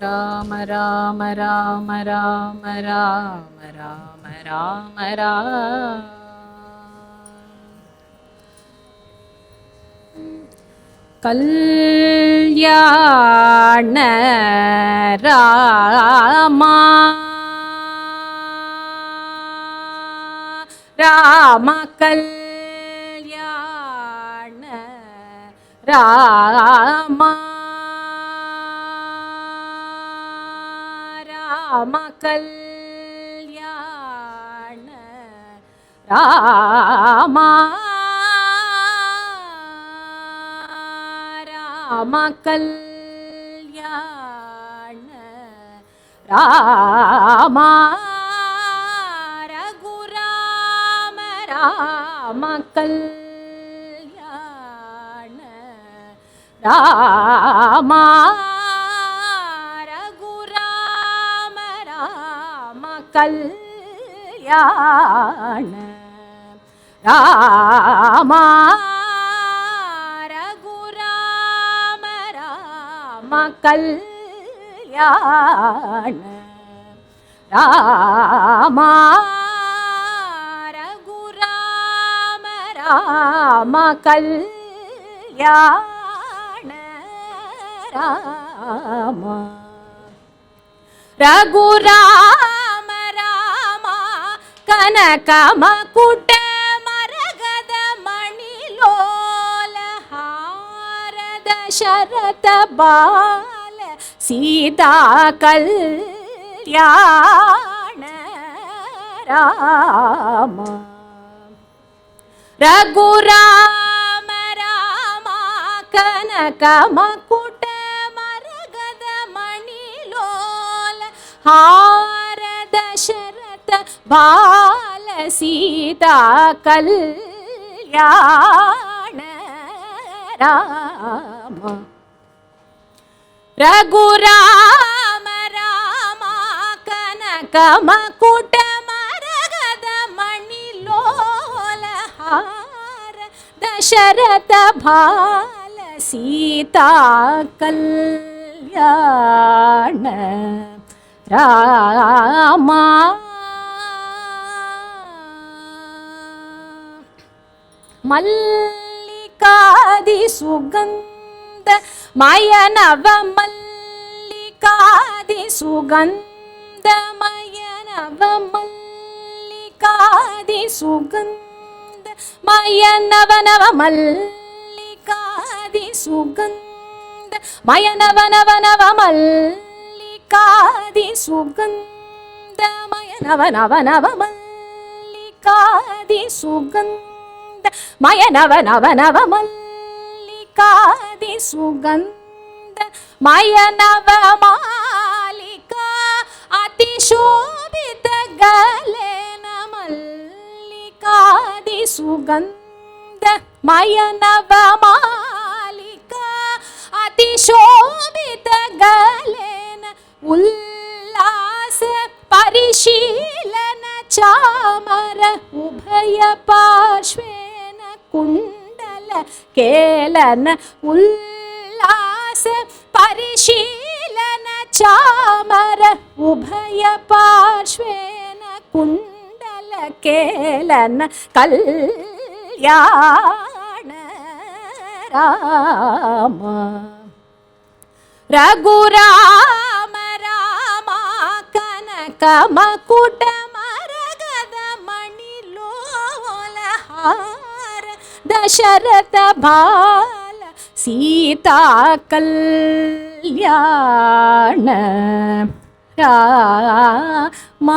ராம ராம ராம ராம ராம ராம ராம ராம. கல்யாண ராமா ராம கல்யாண ராமா ராம கல்யாண ராமா ராம கல்யாண ராமா ரகுராம ராம கல்யாண ராமா ரகுராம ராம கல்யாண ராமா கல்யாண ராமா ரகுராம ராம கல்யாண ராமா ரகுராம ராமா கனகமகுட மரகத மணிலோல ஹாரத ಶರತ ಬಾಲ ಸೀತಾ ಕಲ್ಯಾಣ ರಾಮ ರಘುರಾಮ ರಾಮ ಕನಕ ಮಕುಟ ಮರಗದ ಮಣಿಲೋಲ ಹಾರದ ಶರತ ಬಾಲ ಸೀತಾ ಕಲ್ಯಾಣ ರಾಮ ರಘುರಾಮ ರಾಮ ಕನಕ ಮಕುಟ ಮರಗದ ಮಣಿಲೋಲ ಹಾರ ದಶರಥ ಭಾಲ ಸೀತಾ ಕಲ್ಯಾಣ ರಾಮ ಮಲ್ಲಿಕಾದಿ ಸುಗಂಧ ಮಯನವ ಮಲ್ಲಿಕಾದಿ ಸುಗಂಧ ಮಯನವ ಮಲ್ಲಿಕಾದಿ ಸುಗಂಧ ಮಯನವನವ ಮಲ್ಲಿಕಾದಿ ಸುಗಂಧ ಮಯನವನವನವ ಮಲ್ಲಿಕಾದಿ ಸುಗಂಧ ಮಯನವನವನವ ಮಲ್ಲಿಕಾದಿ ಸುಗಂಧ ಮಯನವ ನವ ನವ ಮಲ್ಲಿಕಾದಿ ಸುಗಂಧ ಮಯನವ ಮಾಲಿಕಾ ಅತಿ ಶೋಭಿತ ಗಲೇನ ಮಲ್ಲಿಕಾದಿ ಸುಗಂಧ ಮಯನವ ಮಾಲಿಕಾ ಅತಿ ಶೋಭಿತ ಗಲೇನ ಉಲ್ಲಾಸ ಪರಿಶೀಲನ ಚಾಮರ ಉಭಯ ಪಾರ್ಶ್ವೇ ಕುಂಡಲ ಕೇಲನ ಉಲ್ಲಾಸ ಪರಿಶೀಲನ ಚಾಮರ ಉಭಯ ಪಾರ್ಶ್ವೇನ ಕುಂಡಲ ಕೇಲನ ಕಲ್ಯಾಣ ರಾಮ ರಘುರಾಮ ರಾಮ ಕನಕ ಮಕುಟ ಮರಗದ ಮಣಿಲೋಲ ಹಾರ ದಶರಥ ಭಾಲ ಸೀತಾ ಕಲ್ಯಾಣ ರಾಮ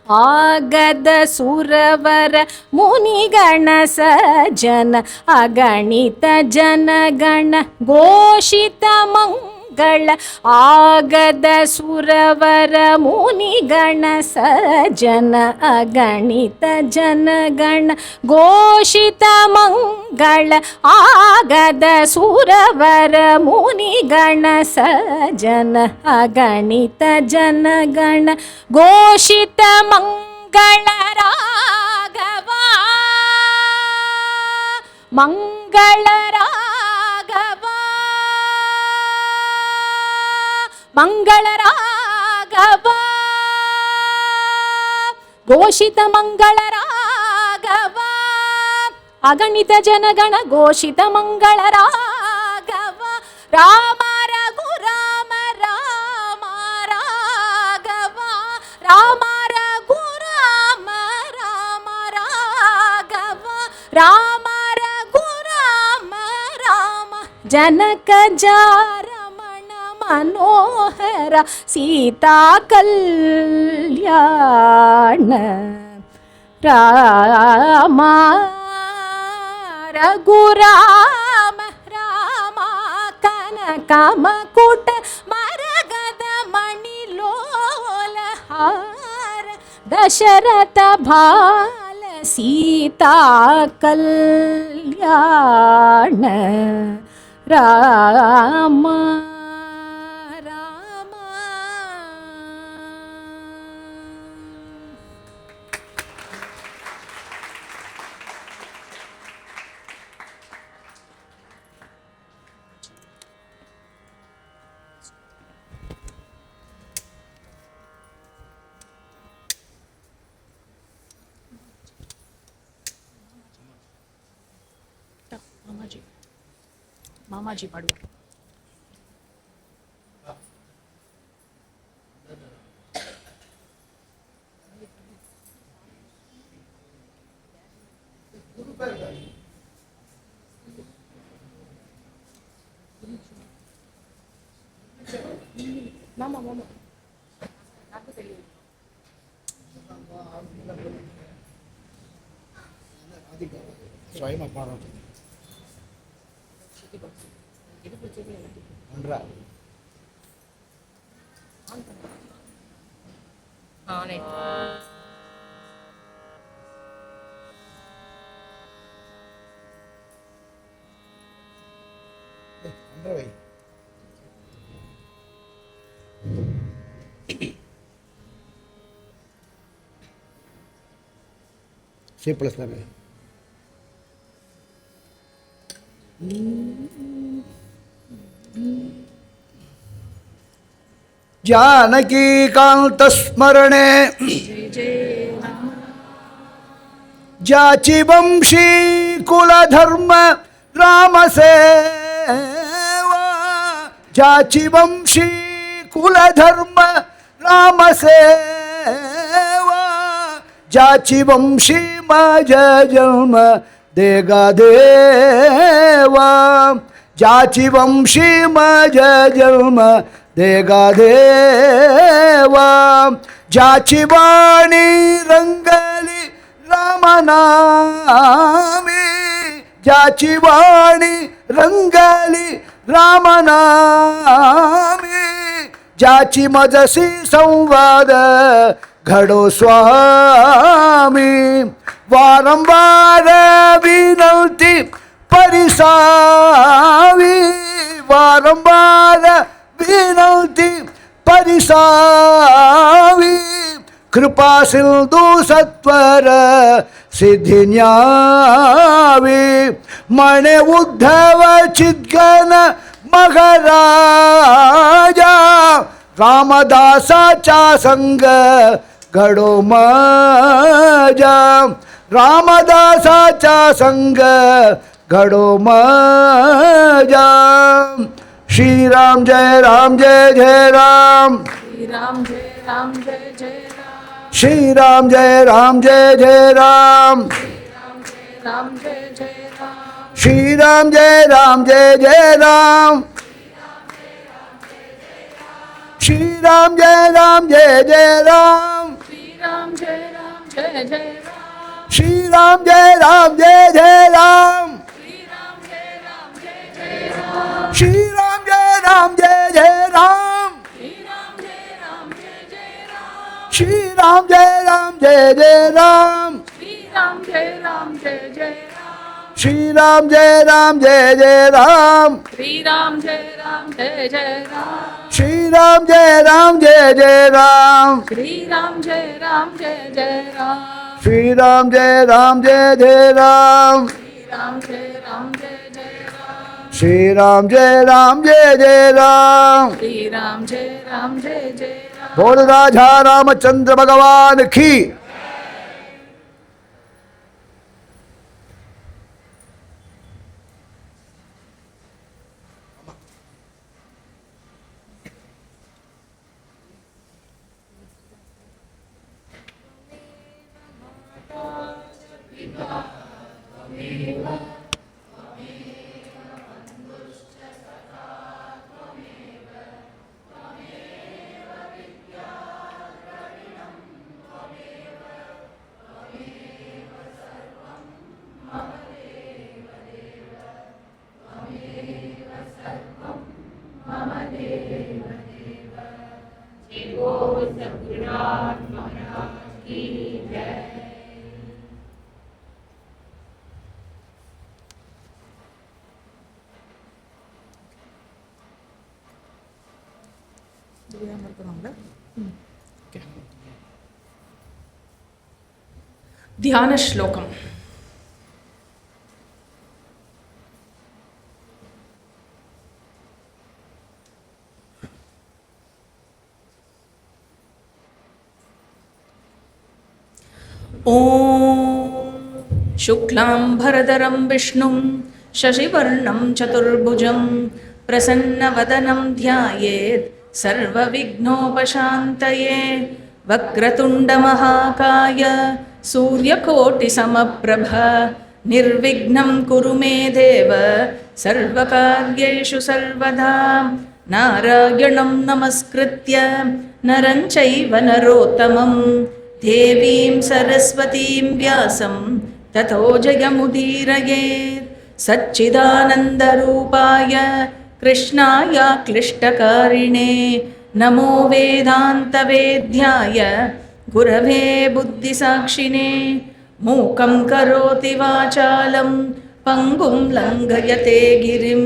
ಆಗದ ಸುರವರ ಮುನಿಗಣ ಸಜ್ಜನ ಅಗಣಿತ ಜನಗಣ ಘೋಷಿತ ಮಂಗಳ ಆಗದ ಸುರವರ ಮುನಿಗಣ ಸಜ್ಜನ ಅಗಣಿತ ಜನಗಣ ಘೋಷಿತ ಮಂಗಳ ಆಗದ ಸುರವರ ಮುನಿಗಣ ಸಜ್ಜನ ಅಗಣಿತ ಜನಗಣ ಘೋಷಿತ ಮಂಗಳ ರಾಘವ ಮಂಗಳ ರಾಘವ ಮಂಗಳ ರಾಘವ ಘೋಷಿತ ಮಂಗಳ ರಾಘವ ಅಗಣಿತ ಜನಗಣ ಘೋಷಿತ ಮಂಗಳ ರಾಘವ ರಾಮ ರಘುರಾಮ ರಾಮ ರಾಘವ ರಾಮ ರಘುರಾಮ ರಾಮ ರಾಘವ ರಾಮ ರಘುರಾಮ ರಾಮ ಜನಕ ಜಾರಮಣ ಮನೋಹರ ಸೀತಾ ಕಲ್ಯಾಣ ರಾಮ ರಘುರಾಮ ರಾಮ ಕನಕ ಮಕುಟ ಮರಗದ ಮಣಿಲೋಲ ಹಾರ ದಶರಥ ಭಾಲ ಸೀತಾ ಕಲ್ಯಾಣ ರಾಮ ರಾಮ. ಮಾಮಾಜಿ ಮಾಡುವ ಮಾಮ ಮಾಮ ಸ್ವಯಂ ಮಾಡೋ C++ जानकी कांत स्मरणे जाची वंशी कुल धर्म राम सेवा जाची वंशी कुल धर्म राम सेवा जाची वंशी माझा जन्म देगा देवा जाची वंशी माझा जन्म देगा देवा जाची वाणी रंगली रामनामी जाची वाणी रंगली रामनामी जाची मजसी संवाद घडो स्वामी वारंवार विनंती परिसावी वारंवार विनंती परिसावी कृपा सिंधु सत्वर सिद्धि न्यावी मणे उद्धव चिद्गण मगराजा रामदासाचा संग घडो मजा रामदासाचा संग घडो मजा श्री राम जय जय राम श्री राम जय जय राम श्री राम जय जय राम श्री राम जय जय राम श्री राम जय जय राम श्री राम जय जय राम श्री राम जय जय राम श्री राम जय जय राम श्री राम जय जय राम श्री राम जय जय राम श्री राम जय जय राम श्री राम जय जय राम श्री राम जय जय राम श्री राम जय जय राम श्री राम जय जय राम श्री राम जय राम बोल राजा रामचंद्र भगवान की ध्यान श्लोकम. ओम शुक्लांबरधरं विष्णुं शशिवर्णं चतुर्भुजं प्रसन्नवदनं ध्यायेत् सर्वविघ्नोपशान्तये. वक्रतुण्डमहाकाय सूर्यकोटिसमप्रभ निर्विघ्नं कुरु मे देव सर्वकार्येषु सर्वदा. नारायणं नमस्कृत्य नरं चैव नरोत्तमं देवीं सरस्वतीं व्यासं ततो जयमुदीरयेत्. सच्चिदानन्दरूपाय कृष्णाय क्लिष्टकारिणे नमो वेदान्तवेद्याय गुरवे बुद्धिसाक्षिणे. मूकं करोति वाचालं पङ्गुं लङ्घयते गिरिं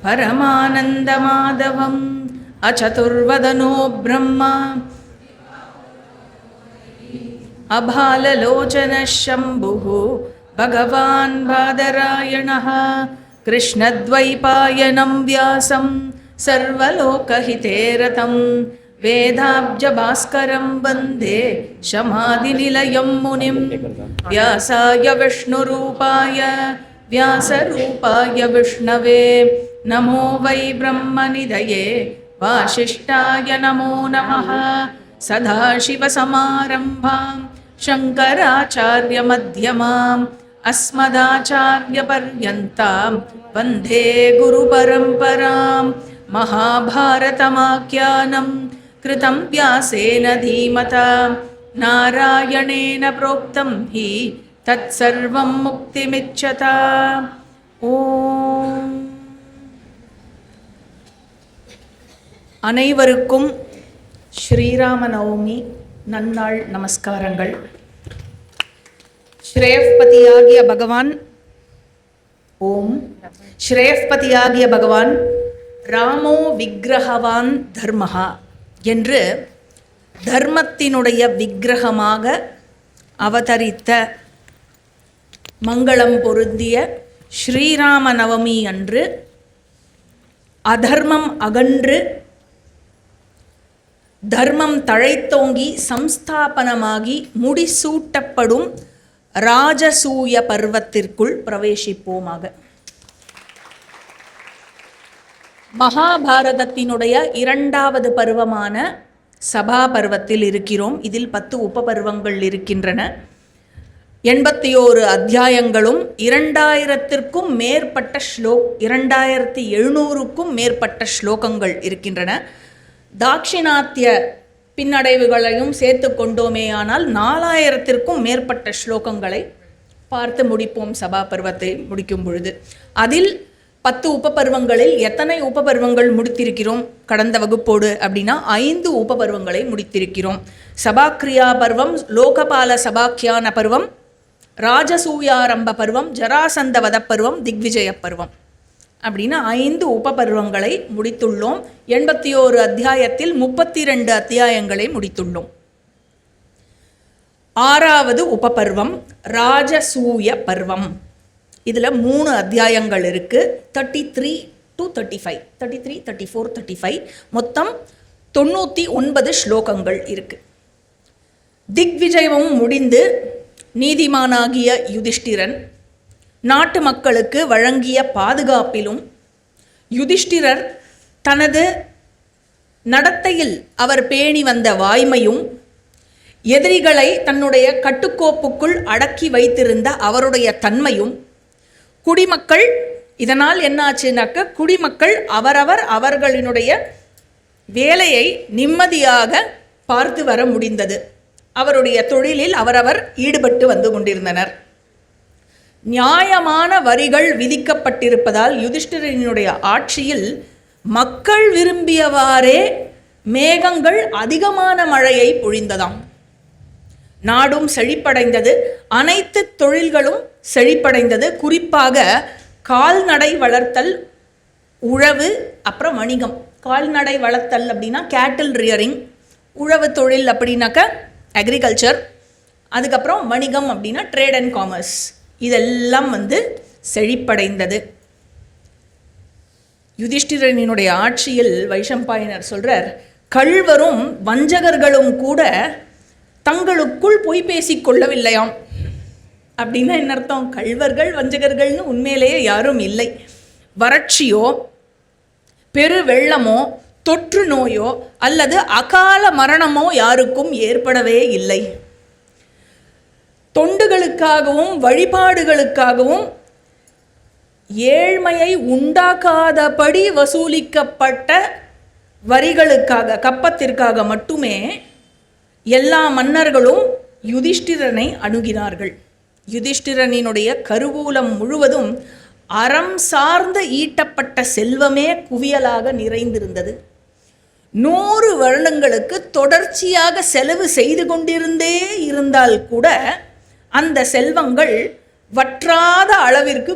परमानन्दमाधवम्. अचतुर्वदनो ब्रह्मा अभाललोचनः शम्भुः भगवान् बादरायणः. कृष्णद्वैपायनं व्यासं सर्वलोकहिते रतं वेदाब्जभास्करं वन्दे शमादिनिलयं मुनिं. व्यासाय विष्णुरूपाय व्यासरूपाय विष्णवे नमो वै ब्रह्मनिधये वासिष्ठाय नमो नमः. सदाशिवसमारम्भां शङ्कराचार्यमध्यमाम् अस्मदाचार्यपर्यन्तां वन्दे गुरुपरम्परां. महाभारतमाख्यानं कृतं व्यासेन धीमता नारायणेन प्रोक्तं हि तत्सर्वं मुक्तिमिच्छता. ஓம். அனைவருக்கும் ஸ்ரீராம நவமி நன்னாள் நமஸ்காரங்கள். ஸ்ரேயப்பதியாகிய பகவான் ஓம் ஸ்ரேயப்பதியாகிய பகவான் ராமோ விக்கிரகவான் தர்மஹா என்று தர்மத்தினுடைய விக்கிரகமாக அவதரித்த மங்களம் பொருந்திய ஸ்ரீராம நவமி அன்று அதர்மம் அகன்று தர்மம் தழைத்தோங்கி சம்ஸ்தாபனமாகி முடிசூட்டப்படும் ராஜசூய பர்வத்திற்குள் பிரவேசிப்போமாக. மகாபாரதத்தினுடைய இரண்டாவது பருவமான சபா பருவத்தில் இருக்கிறோம். இதில் 10 உபபருவங்கள் இருக்கின்றன. 81 அத்தியாயங்களும் 2700க்கும் மேற்பட்ட ஸ்லோகங்கள் இருக்கின்றன. தாட்சிணாத்திய பின்னடைவுகளையும் சேர்த்து கொண்டோமேயானால் 4000க்கும் மேற்பட்ட ஸ்லோகங்களை பார்த்து முடிப்போம் சபா பருவத்தை முடிக்கும் பொழுது. அதில் 10 உபபருவங்களில் எத்தனை உபபருவங்கள் முடித்திருக்கிறோம் கடந்த வகுப்போடு அப்படின்னா 5 உபபருவங்களை முடித்திருக்கிறோம். சபாக்ரியா பருவம், லோகபால சபாக்கியான பருவம், ராஜசூயாரம்ப பருவம், ஜராசந்தவத பருவம், திக்விஜய பருவம் அப்படின்னு 5 உபபருவங்களை முடித்துள்ளோம். 81 அத்தியாயத்தில் 32 அத்தியாயங்களை முடித்துள்ளோம். 6வது உபபருவம் ராஜசூய பருவம். இதில் 3 அத்தியாயங்கள் இருக்குது. 33 to 35, 33, 34, 35, மொத்தம் 99 ஸ்லோகங்கள் இருக்குது. திக்விஜயமும் முடிந்து நீதிமானாகிய யுதிஷ்டிரன் நாட்டு மக்களுக்கு வழங்கிய பாதுகாப்பிலும் யுதிஷ்டிரர் தனது நடத்தையில் அவர் பேணி வந்த வாய்மையும் எதிரிகளை தன்னுடைய கட்டுக்கோப்புக்குள் அடக்கி வைத்திருந்த அவருடைய தன்மையும் குடிமக்கள் இதனால் என்னாச்சுனாக்க குடிமக்கள் அவர்களினுடைய வேலையை நிம்மதியாக பார்த்து வர முடிந்தது. அவருடைய தொழிலில் அவரவர் ஈடுபட்டு வந்து கொண்டிருந்தனர். நியாயமான வரிகள் விதிக்கப்பட்டிருப்பதால் யுதிஷ்டிரனுடைய ஆட்சியில் மக்கள் விரும்பியவாறே மேகங்கள் அதிகமான மழையை பொழிந்ததாம். நாடும் செழிப்படைந்தது. அனைத்து தொழில்களும் செழிப்படைந்தது. குறிப்பாக கால்நடை வளர்த்தல், உழவு, அப்புறம் வணிகம். கால்நடை வளர்த்தல் அப்படின்னா கேட்டில் ரியரிங், உழவு தொழில் அப்படின்னாக்க அக்ரிகல்ச்சர், அதுக்கப்புறம் வணிகம் அப்படின்னா ட்ரேட் அண்ட் காமர்ஸ். இதெல்லாம் செழிப்படைந்தது. யுதிஷ்டிரனுடைய ஆட்சியில் வைஷம்பாயனர் சொல்கிறார், கள்வரும் வஞ்சகர்களும் கூட தங்களுக்குள் பொய் பேசிக்கொள்ளவில்லையாம். அப்படின்னா என்ன அர்த்தம்? கள்வர்கள் வஞ்சகர்கள்னு உண்மையிலேயே யாரும் இல்லை. வறட்சியோ பெரு வெள்ளமோ தொற்று நோயோ அல்லது அகால மரணமோ யாருக்கும் ஏற்படவே இல்லை. தொண்டுகளுக்காகவும் வழிபாடுகளுக்காகவும் ஏழ்மையை உண்டாக்காதபடி வசூலிக்கப்பட்ட வரிகளுக்காக, கப்பத்திற்காக மட்டுமே எல்லா மன்னர்களும் யுதிஷ்டிரனை அணுகினார்கள். யுதிஷ்டிரனினுடைய கருவூலம் முழுவதும் அறம் சார்ந்த ஈட்டப்பட்ட செல்வமே குவியலாக நிறைந்திருந்தது. 100 வருடங்களுக்கு தொடர்ச்சியாக செலவு செய்து கொண்டிருந்தே இருந்தால் கூட அந்த செல்வங்கள் வற்றாத அளவிற்கு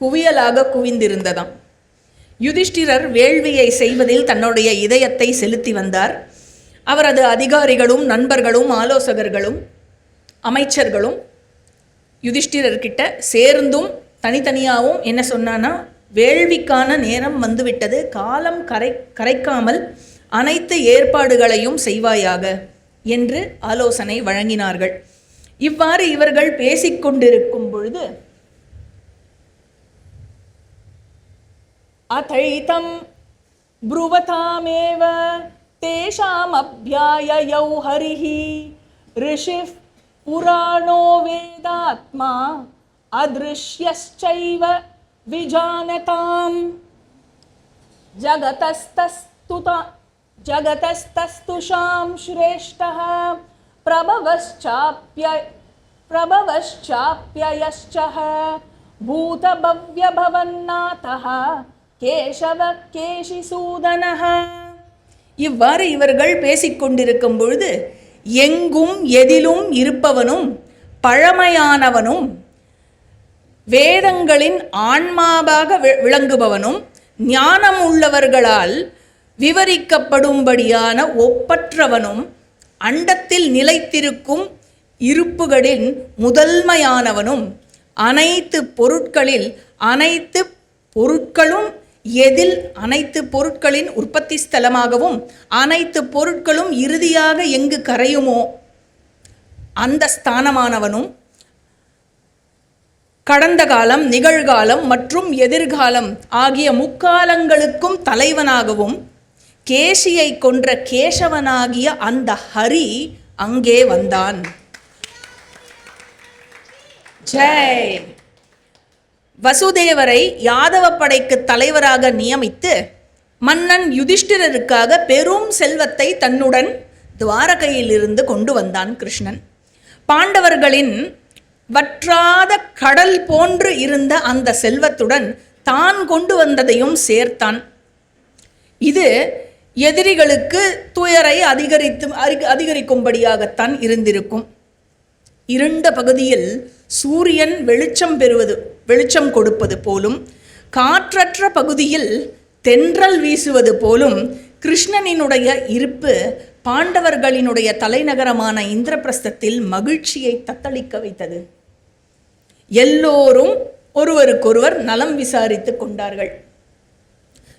குவியலாக குவிந்திருந்ததாம். யுதிஷ்டிரர் வேள்வியை செய்வதில் தன்னுடைய இதயத்தை செலுத்தி வந்தார். அவரது அதிகாரிகளும் நண்பர்களும் ஆலோசகர்களும் அமைச்சர்களும் யுதிஷ்டிரர்கிட்ட சேர்ந்தும் தனித்தனியாகவும் என்ன சொன்னான்னா, வேள்விக்கான நேரம் வந்துவிட்டது, காலம் கரைக்காமல் அனைத்து ஏற்பாடுகளையும் செய்வாயாக என்று ஆலோசனை வழங்கினார்கள். இவ்வாறு இவர்கள் பேசிக்கொண்டிருக்கும் பொழுது அதைதம் ப்ருவதாமேவ தேஷாம் அப்யாயயௌ ஹரிஹி ரிஷிஃப் புராணோ வேதாத்மா அதிருஷ்யஸ்சைவ விஜானதாம் ஜகதஸ்தஸ்துஷாம் ஸ்ரேஷ்டः பிரபவశ్చాప్యయశ్చः பூதபவ்யபவன்னாதः கேசவ கேசிசூதனः. இவ்வாறு இவர்கள் பேசிக்கொண்டிருக்கும் பொழுது எங்கும் எதிலும் இருப்பவனும் பழமையானவனும் வேதங்களின் ஆன்மாவாக விளங்குபவனும் ஞானம் உள்ளவர்களால் விவரிக்கப்படும்படியான ஒப்பற்றவனும் அண்டத்தில் நிலைத்திருக்கும் இருப்புகளின் முதன்மையானவனும் அனைத்து பொருட்களும் எதில் அனைத்து பொருட்களின் உற்பத்தி ஸ்தலமாகவும் அனைத்து பொருட்களும் இறுதியாக எங்கு கரையுமோ அந்த ஸ்தானமானவனும் கடந்த காலம், நிகழ்காலம் மற்றும் எதிர்காலம் ஆகிய முக்காலங்களுக்கும் தலைவனாகவும் கேசியை கொன்ற கேசவனாகிய அந்த ஹரி அங்கே வந்தான். ஜெய். வசுதேவரை யாதவ படைக்கு தலைவராக நியமித்து மன்னன் யுதிஷ்டிரருக்காக பெரும் செல்வத்தை தன்னுடன் துவாரகையிலிருந்து கொண்டு வந்தான் கிருஷ்ணன். பாண்டவர்களின் வற்றாத கடல் போன்று இருந்த அந்த செல்வத்துடன் தான் கொண்டு வந்ததையும் சேர்த்தான். இது எதிரிகளுக்கு துயரை அதிகரிக்கும்படியாகத்தான் இருந்திருக்கும். இருண்ட பகுதியில் சூரியன் வெளிச்சம் கொடுப்பது போலும், காற்றற்ற பகுதியில் தென்றல் வீசுவது போலும் கிருஷ்ணனினுடைய இருப்பு பாண்டவர்களினுடைய தலைநகரமான இந்திரபிரஸ்தத்தில் மகிழ்ச்சியை தத்தளிக்க வைத்தது. எல்லோரும் ஒருவருக்கொருவர் நலம் விசாரித்து கொண்டார்கள்.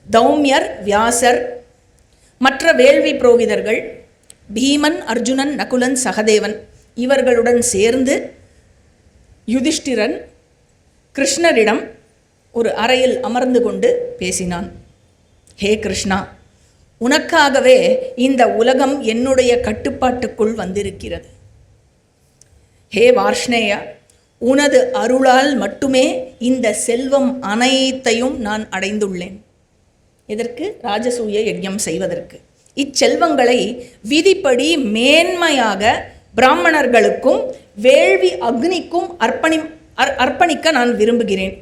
தௌமியர், வியாசர், மற்ற வேள்வி புரோகிதர்கள், பீமன், அர்ஜுனன், நகுலன், சகதேவன் இவர்களுடன் சேர்ந்து யுதிஷ்டிரன் கிருஷ்ணரிடம் ஒரு அறையில் அமர்ந்து கொண்டு பேசினான். ஹே கிருஷ்ணா, உனக்காகவே இந்த உலகம் என்னுடைய கட்டுப்பாட்டுக்குள் வந்திருக்கிறது. ஹே வார்ஷ்ணேயா, உனது அருளால் மட்டுமே இந்த செல்வம் அனைத்தையும் நான் அடைந்துள்ளேன். எதற்கு? ராஜசூய யஜ்ஞம் செய்வதற்கு. இச்செல்வங்களை விதிப்படி மேன்மையாக பிராமணர்களுக்கும் வேள்வி அக்னிக்கும் அர்ப்பணிக்க நான் விரும்புகிறேன்.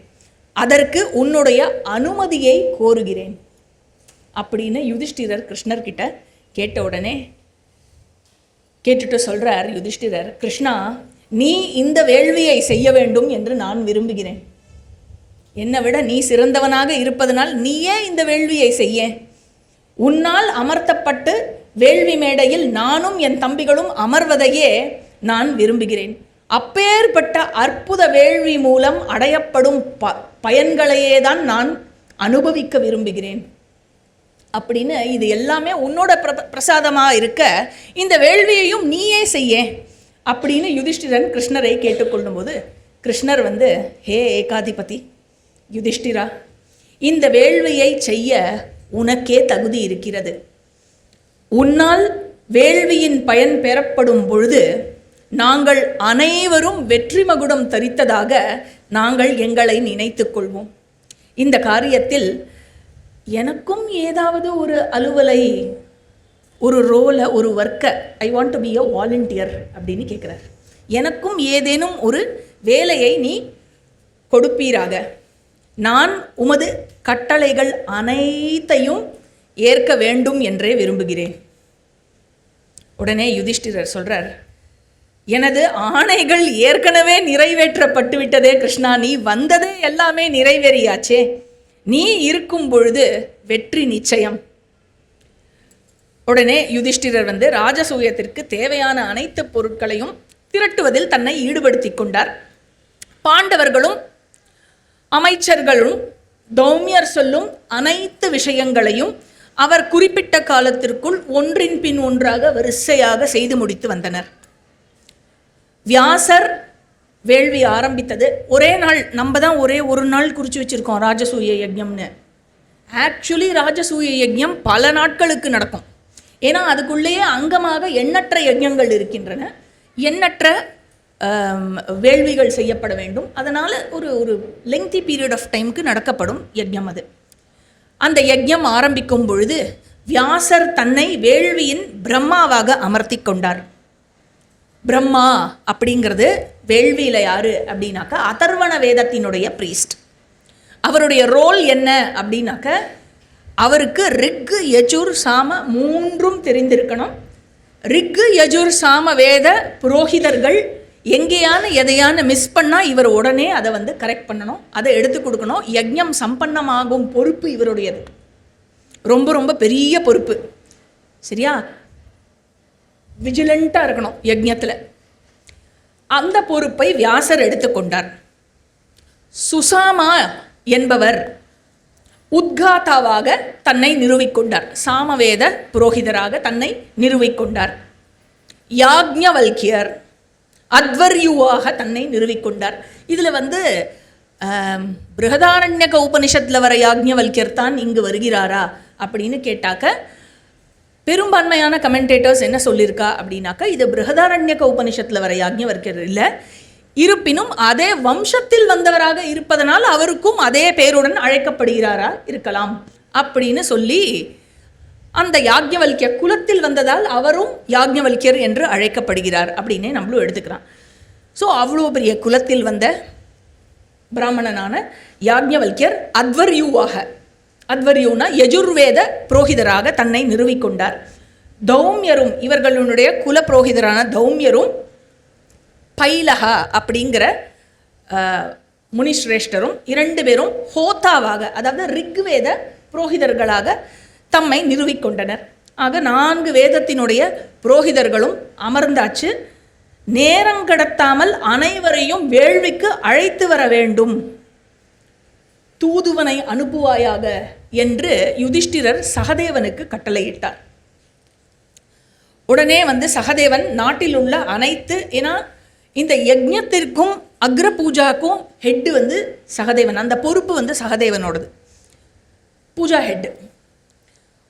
அதற்கு உன்னுடைய அனுமதியை கோருகிறேன் அப்படின்னு யுதிஷ்டிரர் கிருஷ்ணர்கிட்ட கேட்ட உடனே கேட்டுட்டு சொல்றார் யுதிஷ்டிரர், கிருஷ்ணா, நீ இந்த வேள்வியை செய்ய வேண்டும் என்று நான் விரும்புகிறேன். என்னை விட நீ சிறந்தவனாக இருப்பதனால் நீயே இந்த வேள்வியை செய்ய. உன்னால் அமர்த்தப்பட்டு வேள்வி மேடையில் நானும் என் தம்பிகளும் அமர்வதையே நான் விரும்புகிறேன். அப்பேற்பட்ட அற்புத வேள்வி மூலம் அடையப்படும் பயன்களையே தான் நான் அனுபவிக்க விரும்புகிறேன் அப்படின்னு, இது எல்லாமே உன்னோட பிரசாதமாக இருக்க இந்த வேள்வியையும் நீயே செய்ய அப்படின்னு யுதிஷ்டிரன் கிருஷ்ணரை கேட்டுக்கொள்ளும் போது கிருஷ்ணர் ஹே ஏகாதிபதி யுதிஷ்டிரா, இந்த வேள்வியை செய்ய உனக்கே தகுதி இருக்கிறது. உன்னால் வேள்வியின் பயன் பெறப்படும் பொழுது நாங்கள் அனைவரும் வெற்றி மகுடம் தரித்ததாக நாங்கள் எங்களை நினைத்து கொள்வோம். இந்த காரியத்தில் எனக்கும் ஏதாவது ஒரு அலுவலை, ஒரு ரோலை, ஒரு ஒர்க்கை, I want to be a volunteer அப்படின்னு கேட்குறார். எனக்கும் ஏதேனும் ஒரு வேலையை நீ கொடுப்பீராக. நான் உமது கட்டளைகள் அனைத்தையும் ஏற்க வேண்டும் என்றே விரும்புகிறேன். உடனே யுதிஷ்டிரர் சொல்றார், எனது ஆணைகள் ஏற்கனவே நிறைவேற்றப்பட்டு விட்டதே கிருஷ்ணா, நீ வந்ததே எல்லாமே நிறைவேறியாச்சே. நீ இருக்கும் பொழுது வெற்றி நிச்சயம். உடனே யுதிஷ்டிரர் ராஜசூயத்திற்கு தேவையான அனைத்து பொருட்களையும் திரட்டுவதில் தன்னை ஈடுபடுத்தி கொண்டார். பாண்டவர்களும் அமைச்சர்களும் தௌமியர் சொல்லும் அனைத்து விஷயங்களையும் அவர் குறிப்பிட்ட காலத்திற்குள் ஒன்றின் பின் ஒன்றாக வரிசையாக செய்து முடித்து வந்தனர். வியாசர் வேள்வி ஆரம்பித்தது ஒரே நாள். நம்ம தான் ஒரே ஒரு நாள் குறித்து வச்சுருக்கோம் ராஜசூய யஜ்ஞம்னு. ஆக்சுவலி ராஜசூய யஜ்ஞம் பல நாட்களுக்கு நடக்கும். ஏன்னா அதுக்குள்ளேயே அங்கமாக எண்ணற்ற யஜ்ஞங்கள் இருக்கின்றன, எண்ணற்ற வேள்விகள் செய்யப்பட வேண்டும். அதனால் ஒரு லெங்தி பீரியட் ஆஃப் டைமுக்கு நடக்கப்படும் யஜ்ஞம் அது. அந்த யஜ்ஞம் ஆரம்பிக்கும் பொழுது வியாசர் தன்னை வேள்வியின் பிரம்மாவாக அமர்த்தி கொண்டார். பிரம்மா அப்படிங்கிறது வேள்வியில் யார் அப்படின்னாக்கா அதர்வண வேதத்தினுடைய பிரீஸ்ட். அவருடைய ரோல் என்ன அப்படின்னாக்க, அவருக்கு ரிக்கு, யஜுர், சாம மூன்றும் தெரிந்திருக்கணும். ரிக்கு, யஜுர், சாம வேத புரோகிதர்கள் எங்கேயான எதையான மிஸ் பண்ணால் இவர் உடனே அதை கரெக்ட் பண்ணணும், அதை எடுத்து கொடுக்கணும். யஜ்ஞம் சம்பன்னமாகும் பொறுப்பு இவருடையது. ரொம்ப ரொம்ப பெரிய பொறுப்பு. சரியா? விஜிலண்ட்டாக இருக்கணும் யஜ்ஞத்தில். அந்த பொறுப்பை வியாசர் எடுத்துக்கொண்டார். சுசாமா என்பவர் உத்காதாவாக தன்னை நிறுவிக்கொண்டார். சாமவேத புரோகிதராக தன்னை நிறுவிக்கொண்டார். யாக்ஞவல்கியர் அத்வர்யுவாக தன்னை நிறுவிக்கொண்டார். இதில் பிருஹதாரண்யக உபனிஷத்தில் வர யாக்ஞவல்கியர் தான் இங்கு வருகிறாரா அப்படின்னு கேட்டாக்க, பெரும்பான்மையான கமெண்டேட்டர்ஸ் என்ன சொல்லியிருக்கா அப்படின்னாக்கா, இது பிருஹதாரண்யக உபனிஷத்தில் வர யாக்ஞவல்கியர் இல்லை, இருப்பினும் அதே வம்சத்தில் வந்தவராக இருப்பதனால் அவருக்கும் அதே பேருடன் அழைக்கப்படுகிறாரா இருக்கலாம் அப்படின்னு சொல்லி, அந்த யாக்ஞவல்கிய குலத்தில் வந்ததால் அவரும் யாக்ஞவல்கியர் என்று அழைக்கப்படுகிறார் அப்படின்னே நம்மளும் எடுத்துக்கிறான். ஸோ அவ்வளோ பெரிய குலத்தில் வந்த பிராமணனான யாக்ஞவல்கியர் அத்வர்யூனா யஜுர்வேத புரோகிதராக தன்னை நிறுவிக்கொண்டார். தௌமியரும், இவர்களுடைய குல புரோகிதரான தௌமியரும் பைலகா அப்படிங்கிற முனிஸ்ரேஷ்டரும் இரண்டு பேரும் ஹோத்தாவாக, அதாவது ரிக்வேத புரோகிதர்களாக தம்மை நிறுவிக்கொண்டனர். ஆக 4 வேதத்தினுடைய புரோகிதர்களும் அமர்ந்தாச்சு. நேரம் கடத்தாமல் அனைவரையும் வேள்விக்கு அழைத்து வர வேண்டும் தூதுவனை அனுப்புவாயாக என்று யுதிஷ்டிரர் சகதேவனுக்கு கட்டளையிட்டார். உடனே சகதேவன் நாட்டில் உள்ள அனைத்து, ஏன்னா இந்த யஜ்ஞத்திற்கும் அக்ர பூஜாக்கும் ஹெட்டு சகதேவன், அந்த பொறுப்பு சகதேவனோடது, பூஜா ஹெட்டு.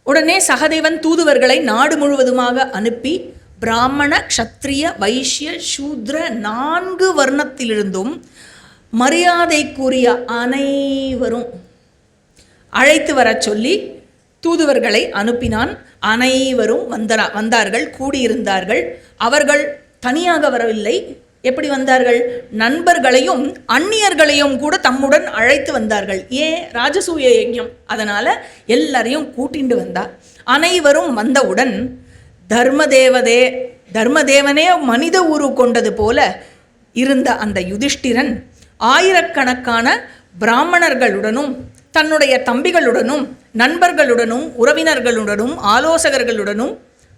உடனே சகதேவன் தூதுவர்களை நாடு முழுவதுமாக அனுப்பி பிராமண, க்ஷத்ரிய, வைஷ்ய, சூத்ர 4 வர்ணத்திலிருந்தும் மரியாதைக்குரிய அனைவரும் அழைத்து வர சொல்லி தூதுவர்களை அனுப்பினான். அனைவரும் வந்தார்கள், கூடியிருந்தார்கள். அவர்கள் தனியாக வரவில்லை. எப்படி வந்தார்கள்? நண்பர்களையும் அந்நியர்களையும் கூட தம்முடன் அழைத்து வந்தார்கள். ஏன்? ராஜசூய யஜ்ஞம், அதனால் எல்லாரையும் கூட்டிண்டு வந்தார். அனைவரும் வந்தவுடன் தர்மதேவனே மனித உரு கொண்டது போல இருந்த அந்த யுதிஷ்டிரன் ஆயிரக்கணக்கான பிராமணர்களுடனும் தன்னுடைய தம்பிகளுடனும் நண்பர்களுடனும் உறவினர்களுடனும் ஆலோசகர்களுடனும்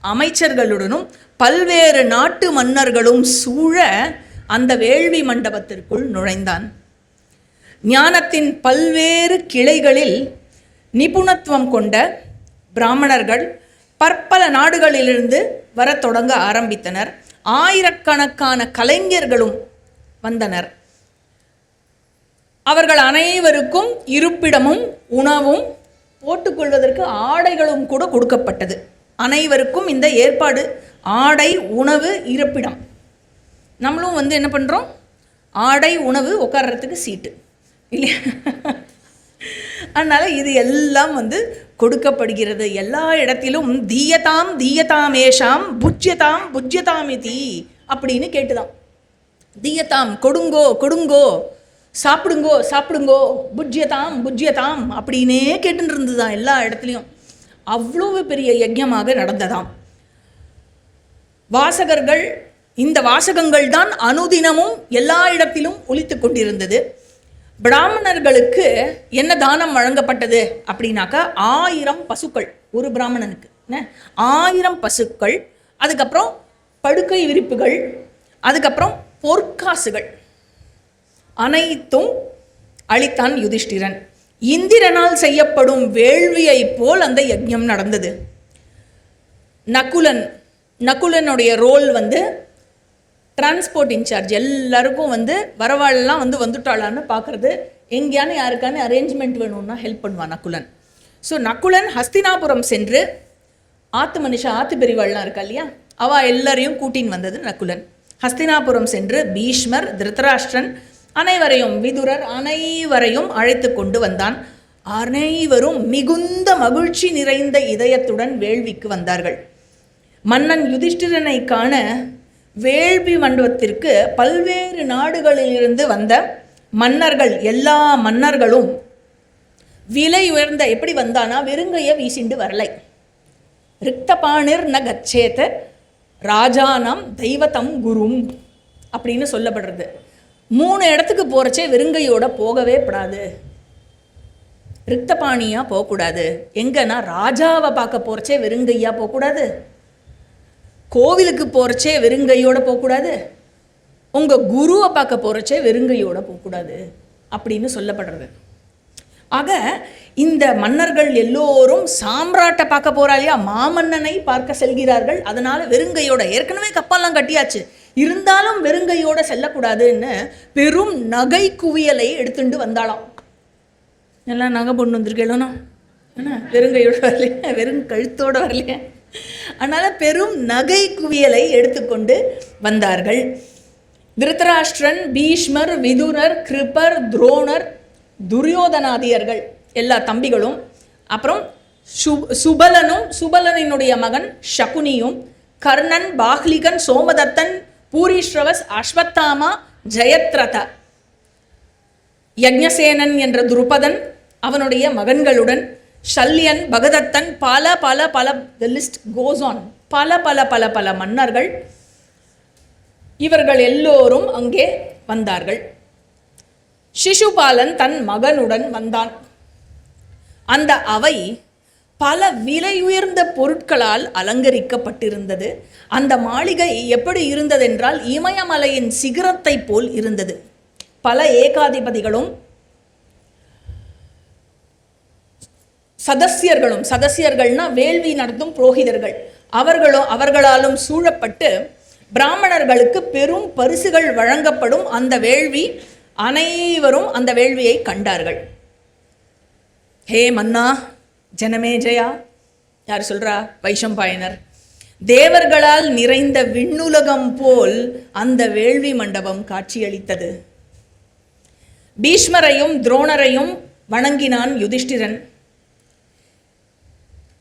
அமைச்சர்களுடனும் பல்வேறு நாட்டு மன்னர்களும் சூழ அந்த வேள்வி மண்டபத்திற்குள் நுழைந்தான். ஞானத்தின் பல்வேறு கிளைகளில் நிபுணத்துவம் கொண்ட பிராமணர்கள் பற்பல நாடுகளிலிருந்து வரத் தொடங்க ஆரம்பித்தனர். ஆயிரக்கணக்கான கலைஞர்களும் வந்தனர். அவர்கள் அனைவருக்கும் இருப்பிடமும் உணவும் போட்டுக்கொள்வதற்கு ஆடைகளும் கூட கொடுக்கப்பட்டது. அனைவருக்கும் இந்த ஏற்பாடு, ஆடை, உணவு, இருப்பிடம். நம்மளும் என்ன பண்ணுறோம்? ஆடை, உணவு, உட்கார்றதுக்கு சீட்டு இல்லையா? அதனால் இது எல்லாம் கொடுக்கப்படுகிறது. எல்லா இடத்திலும் தீயதாமேஷாம் புஜ்யதாமிதி அப்படின்னு கேட்டுதான். தீயதாம், கொடுங்கோ, சாப்பிடுங்கோ, புஜ்யதாம் அப்படின்னே கேட்டுன்னு இருந்துதான் எல்லா இடத்துலையும். அவ்வளவு பெரிய யஜ்ஞமாக நடந்ததாம். வாசகர்கள், இந்த வாசகங்கள் தான் அனுதினமும் எல்லா இடத்திலும் ஒலித்து கொண்டிருந்தது. பிராமணர்களுக்கு என்ன தானம் வழங்கப்பட்டது அப்படின்னாக்கா 1000 பசுக்கள் ஒரு பிராமணனுக்கு, 1000 பசுக்கள், அதுக்கப்புறம் படுக்கை விரிப்புகள், அதுக்கப்புறம் பொற்காசுகள் அனைத்தும் அளித்தான் யுதிஷ்டிரன். இந்திரனால் செய்யப்படும் வேள்வியை போல் அந்த யஜ்ஞம் நடந்தது. நகுலனுடைய ரோல் டிரான்ஸ்போர்ட் இன்சார்ஜ். எல்லாருக்கும் வரவாளெல்லாம் வந்துட்டாளான்னு பார்க்குறது, எங்கேயானு யாருக்கான அரேஞ்ச்மெண்ட் வேணும்னா ஹெல்ப் பண்ணுவான் நகுலன். ஸோ நகுலன் ஹஸ்தினாபுரம் சென்று, ஆத்து பெரிவாள்லாம் இருக்கா இல்லையா, அவள் எல்லாரையும் கூட்டின்னு வந்தது நகுலன். ஹஸ்தினாபுரம் சென்று பீஷ்மர், திருதராஷ்டிரன் அனைவரையும், விதுரர் அனைவரையும் அழைத்து கொண்டு வந்தான். அனைவரும் மிகுந்த மகிழ்ச்சி நிறைந்த இதயத்துடன் வேள்விக்கு வந்தார்கள். மன்னன் யுதிஷ்டிரனை காண வேள்வி மண்டபத்திற்கு பல்வேறு நாடுகளிலிருந்து வந்த மன்னர்கள், எல்லா மன்னர்களும் விலை உயர்ந்த, எப்படி வந்தானா வெறுங்கைய வீசிண்டு வரலை. ரிக்தபாணிர் ந கச்சேத ராஜானாம் தெய்வதம் குரும் அப்படின்னு சொல்லப்படுறது. 3 இடத்துக்கு போகிறச்சே வெறுங்கையோட போகவே படாது, ரிக்தபாணியாக போகக்கூடாது. எங்கன்னா ராஜாவை பார்க்க போகிறச்சே வெறுங்கையாக போகக்கூடாது, கோவிலுக்கு போகிறச்சே வெறுங்கையோடு போகக்கூடாது, உங்கள் குருவை பார்க்க போகிறச்சே வெறுங்கையோடு போகக்கூடாது அப்படின்னு சொல்லப்படுறது. ஆக இந்த மன்னர்கள் எல்லோரும் சாம்ராட்டை பார்க்க போகிறா இல்லையா, மாமன்னனை பார்க்க செல்கிறார்கள். அதனால் வெறுங்கையோட, ஏற்கனவே கப்பெல்லாம் கட்டியாச்சு, இருந்தாலும் வெறுங்கையோட செல்லக்கூடாதுன்னு பெரும் நகை குவியலை எடுத்துட்டு வந்தாளாம். எல்லாம் நகை பொண்ணு வந்திருக்கேன்னா வெறுங்கையோட வரலையா, வெறும் கழுத்தோடு வரலையா, அதனால் பெரும் நகை குவியலை எடுத்துக்கொண்டு வந்தார்கள். திருதராஷ்டிரன், பீஷ்மர், விதுரர், கிருபர், துரோணர், துரியோதனாதியர்கள் எல்லா தம்பிகளும், அப்புறம் சுபலனினுடைய மகன் சகுனியும், கர்ணன், பாஹ்லிகன், சோமதத்தன், பூரிஸ்ரவஸ், அஸ்வத்தாமா, ஜெயத்ரத, யக்ஞசேனன் என்ற துருபதன் அவனுடைய மகன்களுடன், ஷல்யன், பகதத்தன், பல பல பல, the list goes on, பல பல பல பல மன்னர்கள், இவர்கள் எல்லோரும் அங்கே வந்தார்கள். சிசுபாலன் தன் மகனுடன் வந்தான். அந்த அவை பல விலையுயர்ந்த பொருட்களால் அலங்கரிக்கப்பட்டிருந்தது. அந்த மாளிகை எப்படி இருந்ததென்றால் இமயமலையின் சிகரத்தை போல் இருந்தது. பல ஏகாதிபதிகளும், 10 சதஸ்யர்கள்னா வேள்வி நடத்தும் புரோகிதர்கள், அவர்களாலும் சூழப்பட்டு பிராமணர்களுக்கு பெரும் பரிசுகள் வழங்கப்படும் அந்த வேள்வி. அனைவரும் அந்த வேள்வியை கண்டார்கள். ஹே மன்னா ஜனமேஜயா, யார் சொல்றா? வைஷம்பாயனர். தேவர்களால் நிறைந்த விண்ணுலகம் போல் அந்த வேள்வி மண்டபம் காட்சியளித்தது. பீஷ்மரையும் துரோணரையும் வணங்கினான் யுதிஷ்டிரன்.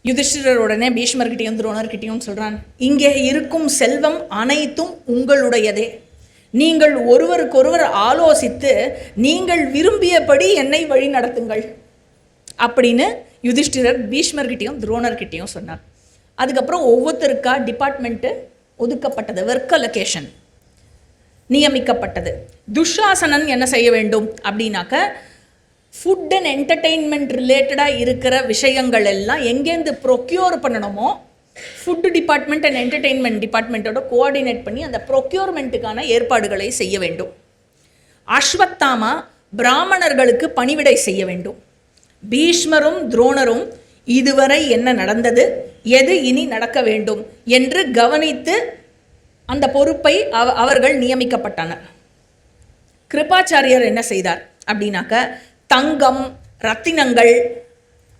யுதிஷ்டிரர் உடனே பீஷ்மர்கிட்டையும் துரோணர்கிட்டையும் சொல்றான், இங்கே இருக்கும் செல்வம் அனைத்தும் உங்களுடையதே. நீங்கள் ஒருவருக்கொருவர் ஆலோசித்து நீங்கள் விரும்பியபடி என்னை வழி நடத்துங்கள் அப்படின்னு யுதிஷ்டிரர் பீஷ்மர்கிட்டையும் துரோணர்கிட்டையும் சொன்னார். அதுக்கப்புறம் ஒவ்வொருத்தருக்கா டிபார்ட்மெண்ட்டு ஒதுக்கப்பட்டது, ஒர்க் அலோகேஷன் நியமிக்கப்பட்டது. துஷாசனன் என்ன செய்ய வேண்டும் அப்படின்னாக்க, ஃபுட் அண்ட் என்டர்டெயின்மெண்ட் ரிலேட்டடாக இருக்கிற விஷயங்கள் எல்லாம் எங்கேருந்து ப்ரொக்யூர் பண்ணணுமோ ஃபுட்டு டிபார்ட்மெண்ட் அண்ட் என்டர்டெயின்மெண்ட் டிபார்ட்மெண்ட்டோட கோஆர்டினேட் பண்ணி அந்த ப்ரொக்யூர்மெண்ட்டுக்கான ஏற்பாடுகளை செய்ய வேண்டும். அஸ்வத்தாமா பிராமணர்களுக்கு பணிவிடை செய்ய வேண்டும். பீஷ்மரும் துரோணரும் இதுவரை என்ன நடந்தது, எது இனி நடக்க வேண்டும் என்று கவனித்து அந்த பொறுப்பை அவர்கள் நியமிக்கப்பட்டனர். கிருபாச்சாரியர் என்ன செய்தார் அப்படின்னாக்க, தங்கம், ரத்தினங்கள்,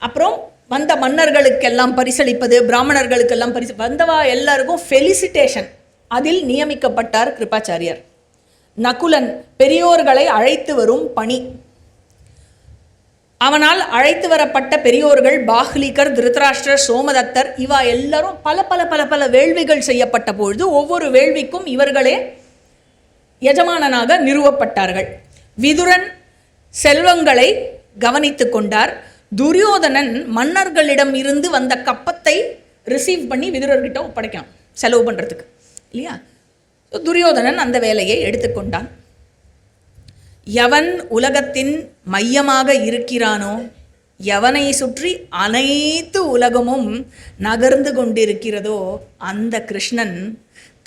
அப்புறம் வந்த மன்னர்களுக்கெல்லாம் பரிசளிப்பது, பிராமணர்களுக்கெல்லாம் வந்தவா எல்லாருக்கும் ஃபெலிசிட்டேஷன், அதில் நியமிக்கப்பட்டார் கிருபாச்சாரியர். நகுலன் பெரியோர்களை அழைத்து வரும் பணி. அவனால் அழைத்து வரப்பட்ட பெரியோர்கள் பாஹ்லிகர், திருதராஷ்டிரர், சோமதத்தர், இவா எல்லாரும் பல பல பல பல வேள்விகள் செய்யப்பட்ட பொழுது ஒவ்வொரு வேள்விக்கும் இவர்களே எஜமானனாக நிறுவப்பட்டார்கள். விதுரன் செல்வங்களை கவனித்து கொண்டார். துரியோதனன் மன்னர்களிடம் இருந்து வந்த கப்பத்தை ரிசீவ் பண்ணி விதுரர்கிட்ட ஒப்படைக்கணும், செலவு பண்ணுறதுக்கு இல்லையா. துரியோதனன் அந்த வேலையை எடுத்துக்கொண்டான். எவன் உலகத்தின் மையமாக இருக்கிறானோ, எவனை சுற்றி அனைத்து உலகமும் நகர்ந்து கொண்டிருக்கிறதோ, அந்த கிருஷ்ணன்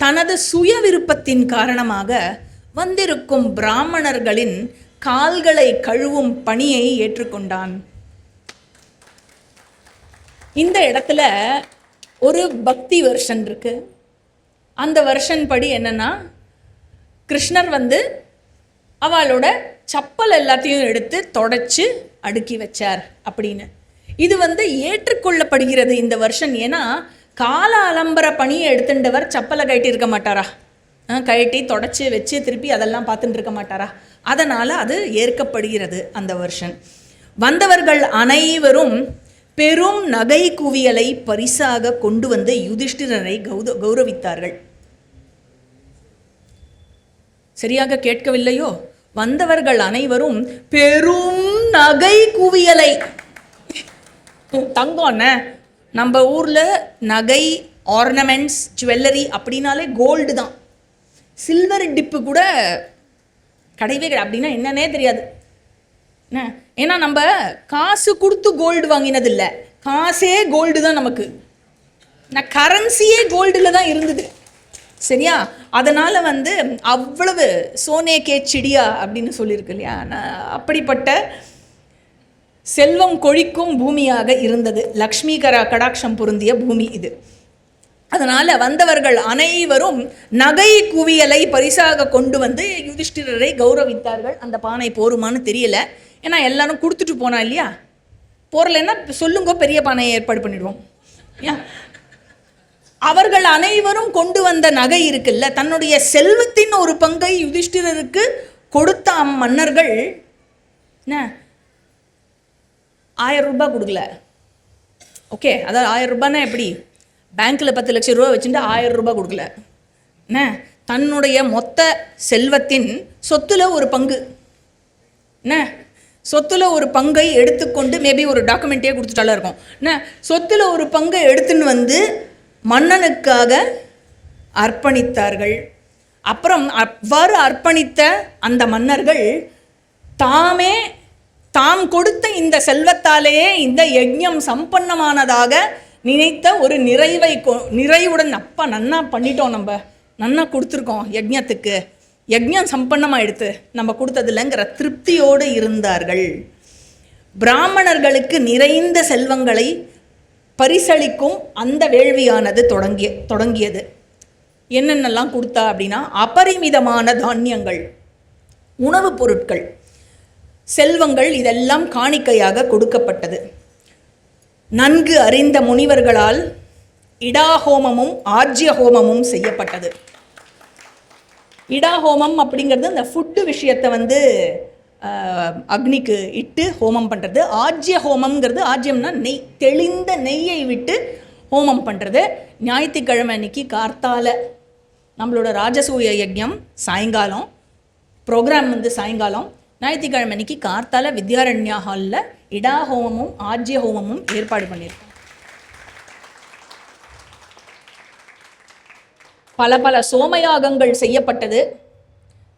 தனது சுய விருப்பத்தின் காரணமாக வந்திருக்கும் பிராமணர்களின் கால்களை கழுவும் பணியை ஏற்றுக்கொண்டான். இந்த இடத்துல ஒரு பக்தி வெர்ஷன் இருக்கு. அந்த வெர்ஷன் படி என்னன்னா, கிருஷ்ணர் அவளோட சப்பல் எல்லாத்தையும் எடுத்து தொடச்சு அடுக்கி வச்சார் அப்படின்னு. இது ஏற்றுக்கொள்ளப்படுகிறது இந்த வெர்ஷன். ஏன்னா கால அலம்பர பணியை எடுத்துட்டவர் சப்பலை கழட்டி இருக்க மாட்டாரா, கழட்டி தொடச்சி வச்சு திருப்பி அதெல்லாம் பார்த்துட்டு இருக்க மாட்டாரா, அதனால் அது ஏற்கப்படுகிறது அந்த வெர்ஷன். வந்தவர்கள் அனைவரும் பெரும் நகை குவியலை பரிசாக கொண்டு வந்து யுதிஷ்டிரரை கௌரவித்தார்கள். சரியாக கேட்கவில்லையோ? வந்தவர்கள் அனைவரும் பெரும் நகை குவியலை, தங்கம்ன நம்ம ஊரில் நகை, ஆர்னமெண்ட்ஸ், ஜுவல்லரி அப்படின்னாலே கோல்டு தான். சில்வர் டிப்பு கூட கிடையவே கிடையாது. அப்படின்னா என்னன்னே தெரியாது. ஏன்னா நம்ம காசு கொடுத்து கோல்டு வாங்கினதில்லை, காசே கோல்டு தான் நமக்கு. கரன்சியே கோல்டில் தான் இருந்தது. சரியா? அதனால் அவ்வளவு சோனே கே சிடியா அப்படின்னு சொல்லியிருக்கு இல்லையா. அப்படிப்பட்ட செல்வம் கொழிக்கும் பூமியாக இருந்தது. லக்ஷ்மி கடாட்சம் பொருந்திய பூமி இது. அதனால் வந்தவர்கள் அனைவரும் நகை குவியலை பரிசாக கொண்டு வந்து யுதிஷ்டிரரை கௌரவித்தார்கள். அந்த பானை போருமான்னு தெரியல, ஏன்னா எல்லாரும் கொடுத்துட்டு போனா இல்லையா. போறலைன்னா சொல்லுங்க, பெரிய பானையை ஏற்பாடு பண்ணிடுவோம். அவர்கள் அனைவரும் கொண்டு வந்த நகை இருக்குல்ல, தன்னுடைய செல்வத்தின் ஒரு பங்கை யுதிஷ்டிரருக்கு கொடுத்த அம்மன்னர்கள் 1000 ரூபாய் கொடுக்கல. ஓகே, அதாவது 1000 ரூபாய்னா எப்படி? பேங்க்கில் 10 லட்சம் ரூபா வச்சுட்டு 1000 ரூபாய் கொடுக்கல. தன்னுடைய மொத்த செல்வத்தின் சொத்துல ஒரு பங்கு, சொத்துல ஒரு பங்கை எடுத்துக்கொண்டு, மேபி ஒரு டாக்குமெண்ட்டே கொடுத்துட்டாலும் இருக்கும், சொத்துல ஒரு பங்கை எடுத்துன்னு மன்னனுக்காக அர்ப்பணித்தார்கள். அப்புறம் அவ்வாறு அர்ப்பணித்த அந்த மன்னர்கள் தாம் கொடுத்த இந்த செல்வத்தாலேயே இந்த யஜ்ஞம் சம்பன்னமானதாக நினைத்த ஒரு நிறைவுடன், அப்பா நன்னா பண்ணிட்டோம், நம்ம நன்னா கொடுத்துருக்கோம் யஜ்ஞத்துக்கு, யஜ்ஞம் சம்பன்னமாக எடுத்து நம்ம கொடுத்ததில்லைங்கிற திருப்தியோடு இருந்தார்கள். பிராமணர்களுக்கு நிறைந்த செல்வங்களை பரிசளிக்கும் அந்த வேள்வியானது தொடங்கியது. என்னென்னலாம் கொடுத்தா அப்படின்னா, அபரிமிதமான தானியங்கள், உணவுப் பொருட்கள், செல்வங்கள் இதெல்லாம் காணிக்கையாக கொடுக்கப்பட்டது. நன்கு அறிந்த முனிவர்களால் இடாஹோமமும் ஆஜ்ய ஹோமமும் செய்யப்பட்டது. இடாஹோமம் அப்படிங்கிறது அந்த ஃபுட்டு விஷயத்தை அக்னிக்கு இட்டு ஹோமம் பண்ணுறது. ஆஜ்ய ஹோமம்ங்கிறது, ஆஜ்யம்னா நெய், தெளிந்த நெய்யை விட்டு ஹோமம் பண்ணுறது. ஞாயிற்றுக்கிழமை அன்னைக்கு கார்த்தால நம்மளோட ராஜசூய யஜ்ஞம் சாயங்காலம், ப்ரோக்ராம் சாயங்காலம். ஞாயிற்றுக்கிழமை அன்னைக்கு கார்த்தால வித்யாரண்யா ஹாலில் இடாஹோமமும் ஆஜ்ய ஹோமமும் ஏற்பாடு பண்ணியிருக்கோம். பல பல சோமயாகங்கள் செய்யப்பட்டது.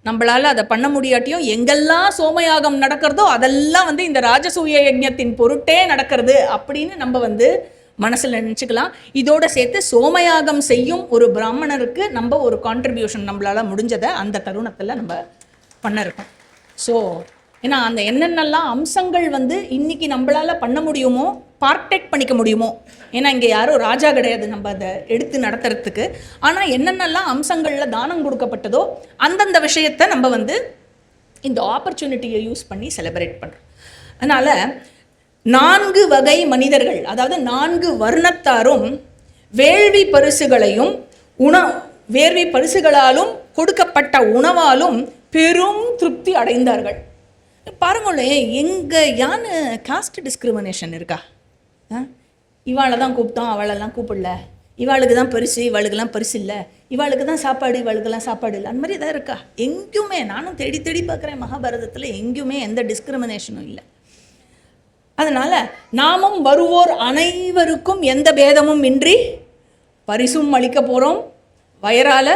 நம்மளால் அதை பண்ண முடியாட்டியும் எங்கெல்லாம் சோமயாகம் நடக்கிறதோ அதெல்லாம் இந்த ராஜசூய யஜ்ஞத்தின் பொருட்டே நடக்கிறது அப்படின்னு நம்ம மனசில் நினச்சிக்கலாம். இதோட சேர்த்து சோமயாகம் செய்யும் ஒரு பிராமணருக்கு நம்ம ஒரு கான்ட்ரிபியூஷன் நம்மளால் முடிஞ்சதை அந்த தருணத்தில் நம்ம பண்ண இருக்கோம். ஸோ ஏன்னா அந்த என்னென்னலாம் அம்சங்கள் இன்னைக்கு நம்மளால் பண்ண முடியுமோ, பார்ட்டேக் பண்ணிக்க முடியுமோ, ஏன்னா இங்கே யாரும் ராஜா கிடையாது நம்ம அதை எடுத்து நடத்துறதுக்கு. ஆனால் என்னென்னலாம் அம்சங்களில் தானம் கொடுக்கப்பட்டதோ அந்தந்த விஷயத்தை நம்ம இந்த ஆப்பர்ச்சுனிட்டியை யூஸ் பண்ணி செலிப்ரேட் பண்ணுறோம். அதனால் 4 வகை மனிதர்கள், அதாவது 4 வர்ணத்தாரும் வேள்வி பரிசுகளையும் வேள்வி பரிசுகளாலும் கொடுக்கப்பட்ட உணவாலும் பெரும் திருப்தி அடைந்தார்கள். பாருங்களேன், எங்கே யான்னு காஸ்ட் டிஸ்கிரிமினேஷன் இருக்கா? இவாளை தான் கூப்பிட்டோம், அவளெல்லாம் கூப்பிடல, இவாளுக்கு தான் பரிசு, இவாளுக்கெல்லாம் பரிசு இல்லை, இவாளுக்கு தான் சாப்பாடு, இவாளுக்கெல்லாம் சாப்பாடு இல்லை, அந்த மாதிரி தான் இருக்கா? எங்கேயுமே நானும் தேடி தேடி பார்க்குறேன், மகாபாரதத்தில் எங்கேயுமே எந்த டிஸ்கிரிமினேஷனும் இல்லை. அதனால் நாமும் வருவோர் அனைவருக்கும் எந்த பேதமும் இன்றி பரிசும் அளிக்க போகிறோம், வயரால்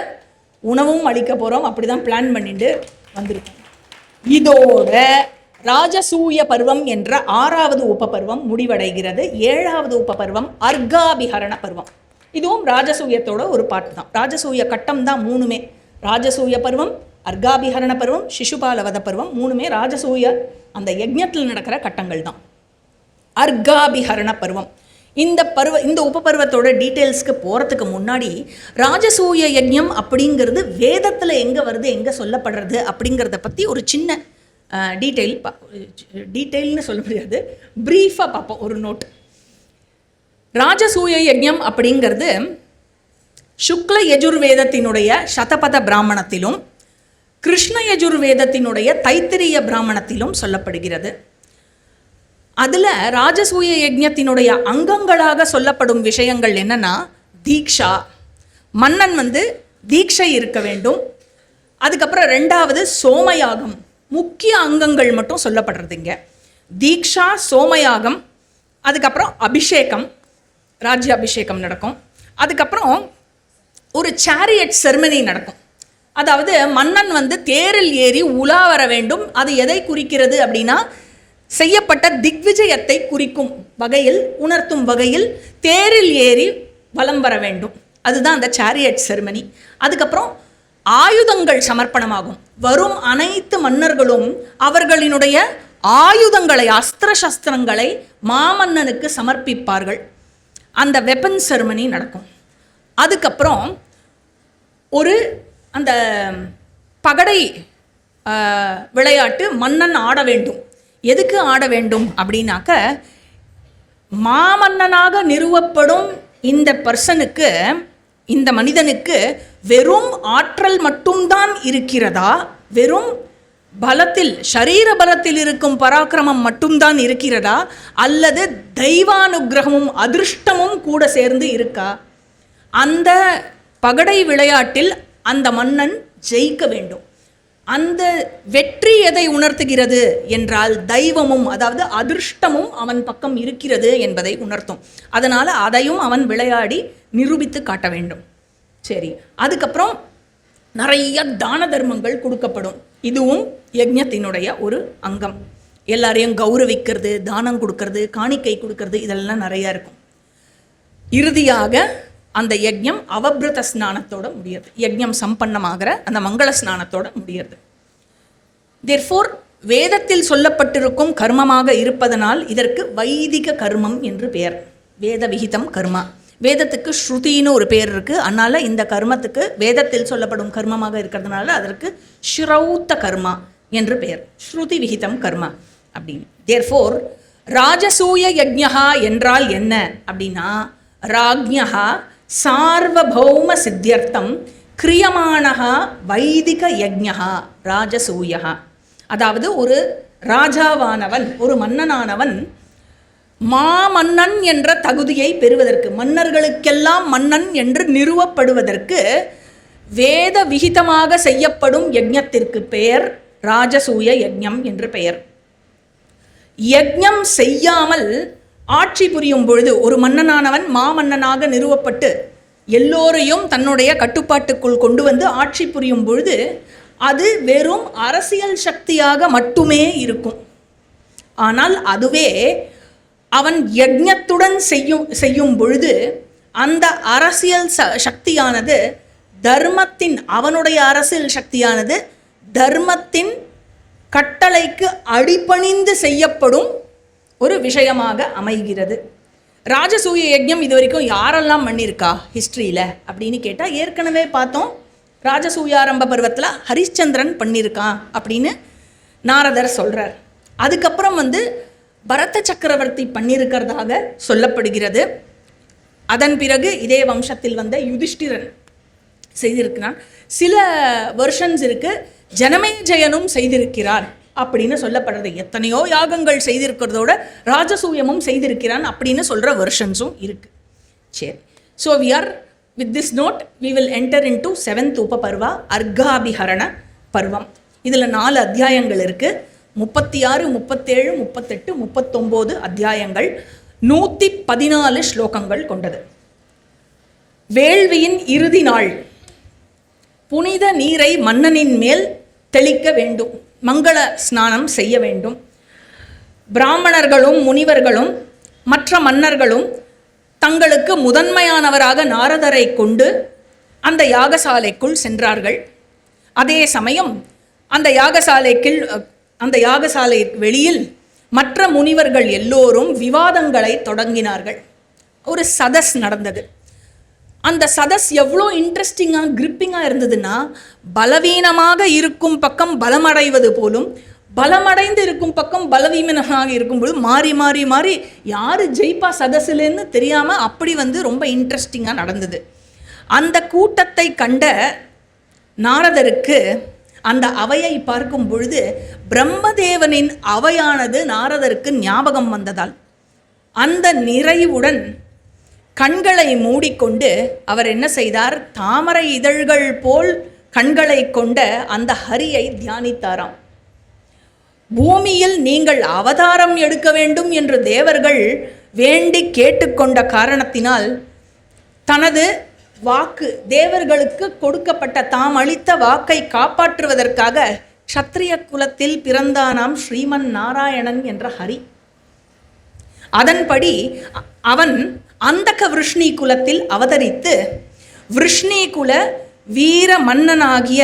உணவும் அளிக்க போகிறோம். அப்படி தான் பிளான் பண்ணிட்டு வந்திருக்கோம். இதோட ராஜசூய பருவம் என்ற 6வது உபபருவம் முடிவடைகிறது. 7வது உபபருவம் அர்காபிஹரண பருவம். இதுவும் ராஜசூயத்தோட ஒரு பாட்டு தான். ராஜசூய கட்டம் தான் 3மே. ராஜசூய பருவம், அர்காபிஹரண பருவம், சிசுபாலவத பருவம் 3மே ராஜசூய அந்த யஜ்ஞத்தில் நடக்கிற கட்டங்கள் தான். அர்காபிஹரண பருவம் இந்த உபபருவத்தோட டீட்டெயில்ஸ்க்கு போகிறதுக்கு முன்னாடி, ராஜசூய யஜ்ஞம் அப்படிங்கிறது வேதத்தில் எங்கே வருது, எங்கே சொல்லப்படுறது அப்படிங்கிறத பற்றி ஒரு சின்ன டீட்டெயில்னு சொல்ல முடியாது, ப்ரீஃபாக பார்ப்போம். ஒரு நோட். ராஜசூய யஜ்ஞம் அப்படிங்கிறது சுக்ல யஜுர்வேதத்தினுடைய சதபத பிராமணத்திலும் கிருஷ்ண யஜுர்வேதத்தினுடைய தைத்திரிய பிராமணத்திலும் சொல்லப்படுகிறது. அதில் ராஜசூய யஜ்ஞத்தினுடைய அங்கங்களாக சொல்லப்படும் விஷயங்கள் என்னென்னா, தீக்ஷா, மன்னன் தீட்சை இருக்க வேண்டும். அதுக்கப்புறம் 2வது சோமயாகம், முக்கிய அங்கங்கள் மட்டும் சொல்லப்படுறதுங்க. தீக்ஷா, சோமயாகம், அதுக்கப்புறம் அபிஷேகம், ராஜ்ய அபிஷேகம் நடக்கும். அதுக்கப்புறம் ஒரு சேரியட் செர்மனி நடக்கும். அதாவது மன்னன் தேரில் ஏறி உலா வர வேண்டும். அது எதை குறிக்கிறது அப்படின்னா, செய்யப்பட்ட திக்விஜயத்தை குறிக்கும் வகையில், உணர்த்தும் வகையில் தேரில் ஏறி வலம் வர வேண்டும். அதுதான் அந்த சேரியட் செர்மனி. அதுக்கப்புறம் ஆயுதங்கள் சமர்ப்பணமாகும். வரும் அனைத்து மன்னர்களும் அவர்களினுடைய ஆயுதங்களை, அஸ்திர சஸ்திரங்களை மாமன்னனுக்கு சமர்ப்பிப்பார்கள். அந்த வெப்பன் செர்மனி நடக்கும். அதுக்கப்புறம் அந்த பகடை விளையாட்டு மன்னன் ஆட வேண்டும். எதுக்கு ஆட வேண்டும் அப்படின்னாக்க, மாமன்னனாக நிறுவப்படும் இந்த பர்சனுக்கு, இந்த மனிதனுக்கு வெறும் ஆற்றல் மட்டும்தான் இருக்கிறதா, வெறும் பலத்தில், ஷரீர பலத்தில் இருக்கும் பராக்கிரமம் மட்டும்தான் இருக்கிறதா, அல்லது தெய்வானுகிரகமும் அதிருஷ்டமும் கூட சேர்ந்து இருக்கா? அந்த பகடை விளையாட்டில் அந்த மன்னன் ஜெயிக்க வேண்டும். அந்த வெற்றி எதை உணர்த்துகிறது என்றால், தெய்வமும், அதாவது அதிர்ஷ்டமும் அவன் பக்கம் இருக்கிறது என்பதை உணர்த்தும். அதனால் அதையும் அவன் விளையாடி நிரூபித்து காட்ட வேண்டும். சரி, அதுக்கப்புறம் நிறைய தான தர்மங்கள் கொடுக்கப்படும். இதுவும் யஜ்ஞத்தினுடைய ஒரு அங்கம். எல்லாரையும் கௌரவிக்கிறது, தானம் கொடுக்கறது, காணிக்கை கொடுக்கறது, இதெல்லாம் நிறையா இருக்கும். இறுதியாக அந்த யஜ்ஞம் அவபிரத ஸ்நானத்தோட முடியாது. யஜ்ஞம் சம்பன்னமாகிற அந்த மங்கள ஸ்நானத்தோட முடியாது. தேர்ஃபோர் வேதத்தில் சொல்லப்பட்டிருக்கும் கர்மமாக இருப்பதனால் இதற்கு வைதிக கர்மம் என்று பெயர். வேத விகிதம் கர்மா. வேதத்துக்கு ஸ்ருதின்னு ஒரு பேர் இருக்குது. அதனால் இந்த கர்மத்துக்கு வேதத்தில் சொல்லப்படும் கர்மமாக இருக்கிறதுனால அதற்கு ஸ்ரௌத்த கர்மா என்று பெயர். ஸ்ருதி விகிதம் கர்மா அப்படின்னு. தேர்ஃபோர் ராஜசூய யஜ்ஞா என்றால் என்ன அப்படின்னா, ராஜ்ஞா சார்வபௌம சித்தியர்த்தம் கிரியமானஹா வைதிக யஜ்ஞா ராஜசூயா. அதாவது ஒரு ராஜாவானவன், ஒரு மன்னனானவன் மாமன்னன் என்ற தகுதியை பெறுவதற்கு, மன்னர்களுக்கெல்லாம் மன்னன் என்று நிறுவப்படுவதற்கு வேத விகிதமாக செய்யப்படும் யஜ்ஞத்திற்கு பெயர் ராஜசூய யஜ்ஞம் என்று பெயர். யஜ்ஞம் செய்யாமல் ஆட்சி புரியும் பொழுது, ஒரு மன்னனானவன் மாமன்னனாக நிறுவப்பட்டு எல்லோரையும் தன்னுடைய கட்டுப்பாட்டுக்குள் கொண்டு வந்து ஆட்சி புரியும் பொழுது அது வெறும் அரசியல் சக்தியாக மட்டுமே இருக்கும். ஆனால் அதுவே அவன் யஜ்ஞத்துடன் செய்யும் பொழுது அந்த அரசியல் சக்தியானது தர்மத்தின், அவனுடைய அரசியல் சக்தியானது தர்மத்தின் கட்டளைக்கு அடிபணிந்து செய்யப்படும் ஒரு விஷயமாக அமைகிறது. ராஜசூய யஜ்ஞம் இது வரைக்கும் யாரெல்லாம் பண்ணியிருக்கா ஹிஸ்ட்ரியில் அப்படின்னு கேட்டால், ஏற்கனவே பார்த்தோம், ராஜசூயாரம்ப பருவத்தில் ஹரிச்சந்திரன் பண்ணியிருக்கான் அப்படின்னு நாரதர் சொல்கிறார். அதுக்கப்புறம் பரத சக்கரவர்த்தி பண்ணியிருக்கிறதாக சொல்லப்படுகிறது. அதன் பிறகு இதே வம்சத்தில் வந்த யுதிஷ்டிரன் செய்திருக்கிறான். சில வெர்ஷன்ஸ் இருக்குது, ஜனமேஜயனும் செய்திருக்கிறார் அப்படின்னு சொல்லப்படுறது. எத்தனையோ யாகங்கள் செய்திருக்கிறதோட ராஜசூயமும் செய்திருக்கிறான் அப்படின்னு சொல்கிற வெர்ஷன்ஸும் இருக்குது. சரி, so we are with this note we will enter into 7th உபபர்வா அர்காபிஹரண பர்வம். இதில் 4 அத்தியாயங்கள் இருக்குது. 36, 37, 38, 39 அத்தியாயங்கள், 114 ஸ்லோகங்கள் கொண்டது. வேள்வியின் இறுதி நாள். புனித நீரை மன்னனின் மேல் தெளிக்க வேண்டும், மங்கள ஸ்நானம் செய்ய வேண்டும். பிராமணர்களும் முனிவர்களும் மற்ற மன்னர்களும் தங்களுக்கு முதன்மையானவராக நாரதரை கொண்டு அந்த யாகசாலைக்குள் சென்றார்கள். அதே சமயம் அந்த யாகசாலை வெளியில் மற்ற முனிவர்கள் எல்லோரும் விவாதங்களை தொடங்கினார்கள். ஒரு சதஸ் நடந்தது. அந்த சதஸ் எவ்வளோ இன்ட்ரெஸ்டிங்காக கிரிப்பிங்காக இருந்ததுன்னா, பலவீனமாக இருக்கும் பக்கம் பலமடைவது போலும், பலமடைந்து இருக்கும் பக்கம் பலவீனமாக இருக்கும்போது மாறி மாறி மாறி யார் ஜெயிப்பா சதஸிலேன்னு தெரியாமல் அப்படி ரொம்ப இன்ட்ரெஸ்டிங்காக நடந்தது. அந்த கூட்டத்தை கண்ட நாரதருக்கு அந்த அவையை பார்க்கும் பொழுது பிரம்மதேவனின் அவையானது நாரதருக்கு ஞாபகம் வந்ததால் அந்த நிறைவுடன் கண்களை மூடிக்கொண்டு அவர் என்ன செய்தார், தாமரை இதழ்கள் போல் கண்களை கொண்ட அந்த ஹரியை தியானித்தாராம். பூமியில் நீங்கள் அவதாரம் எடுக்க வேண்டும் என்று தேவர்கள் வேண்டி கேட்டுக்கொண்ட காரணத்தினால் தனது வாக்கு, தேவர்களுக்கு கொடுக்கப்பட்ட தாம் அளித்த வாக்கை காப்பாற்றுவதற்காக க்ஷத்ரிய குலத்தில் பிறந்தானாம் ஸ்ரீமன் நாராயணன் என்ற ஹரி. அதன்படி அவன் அந்தக விருஷ்ணி குலத்தில் அவதரித்து விருஷ்ணி குல வீர மன்னர்களாகிய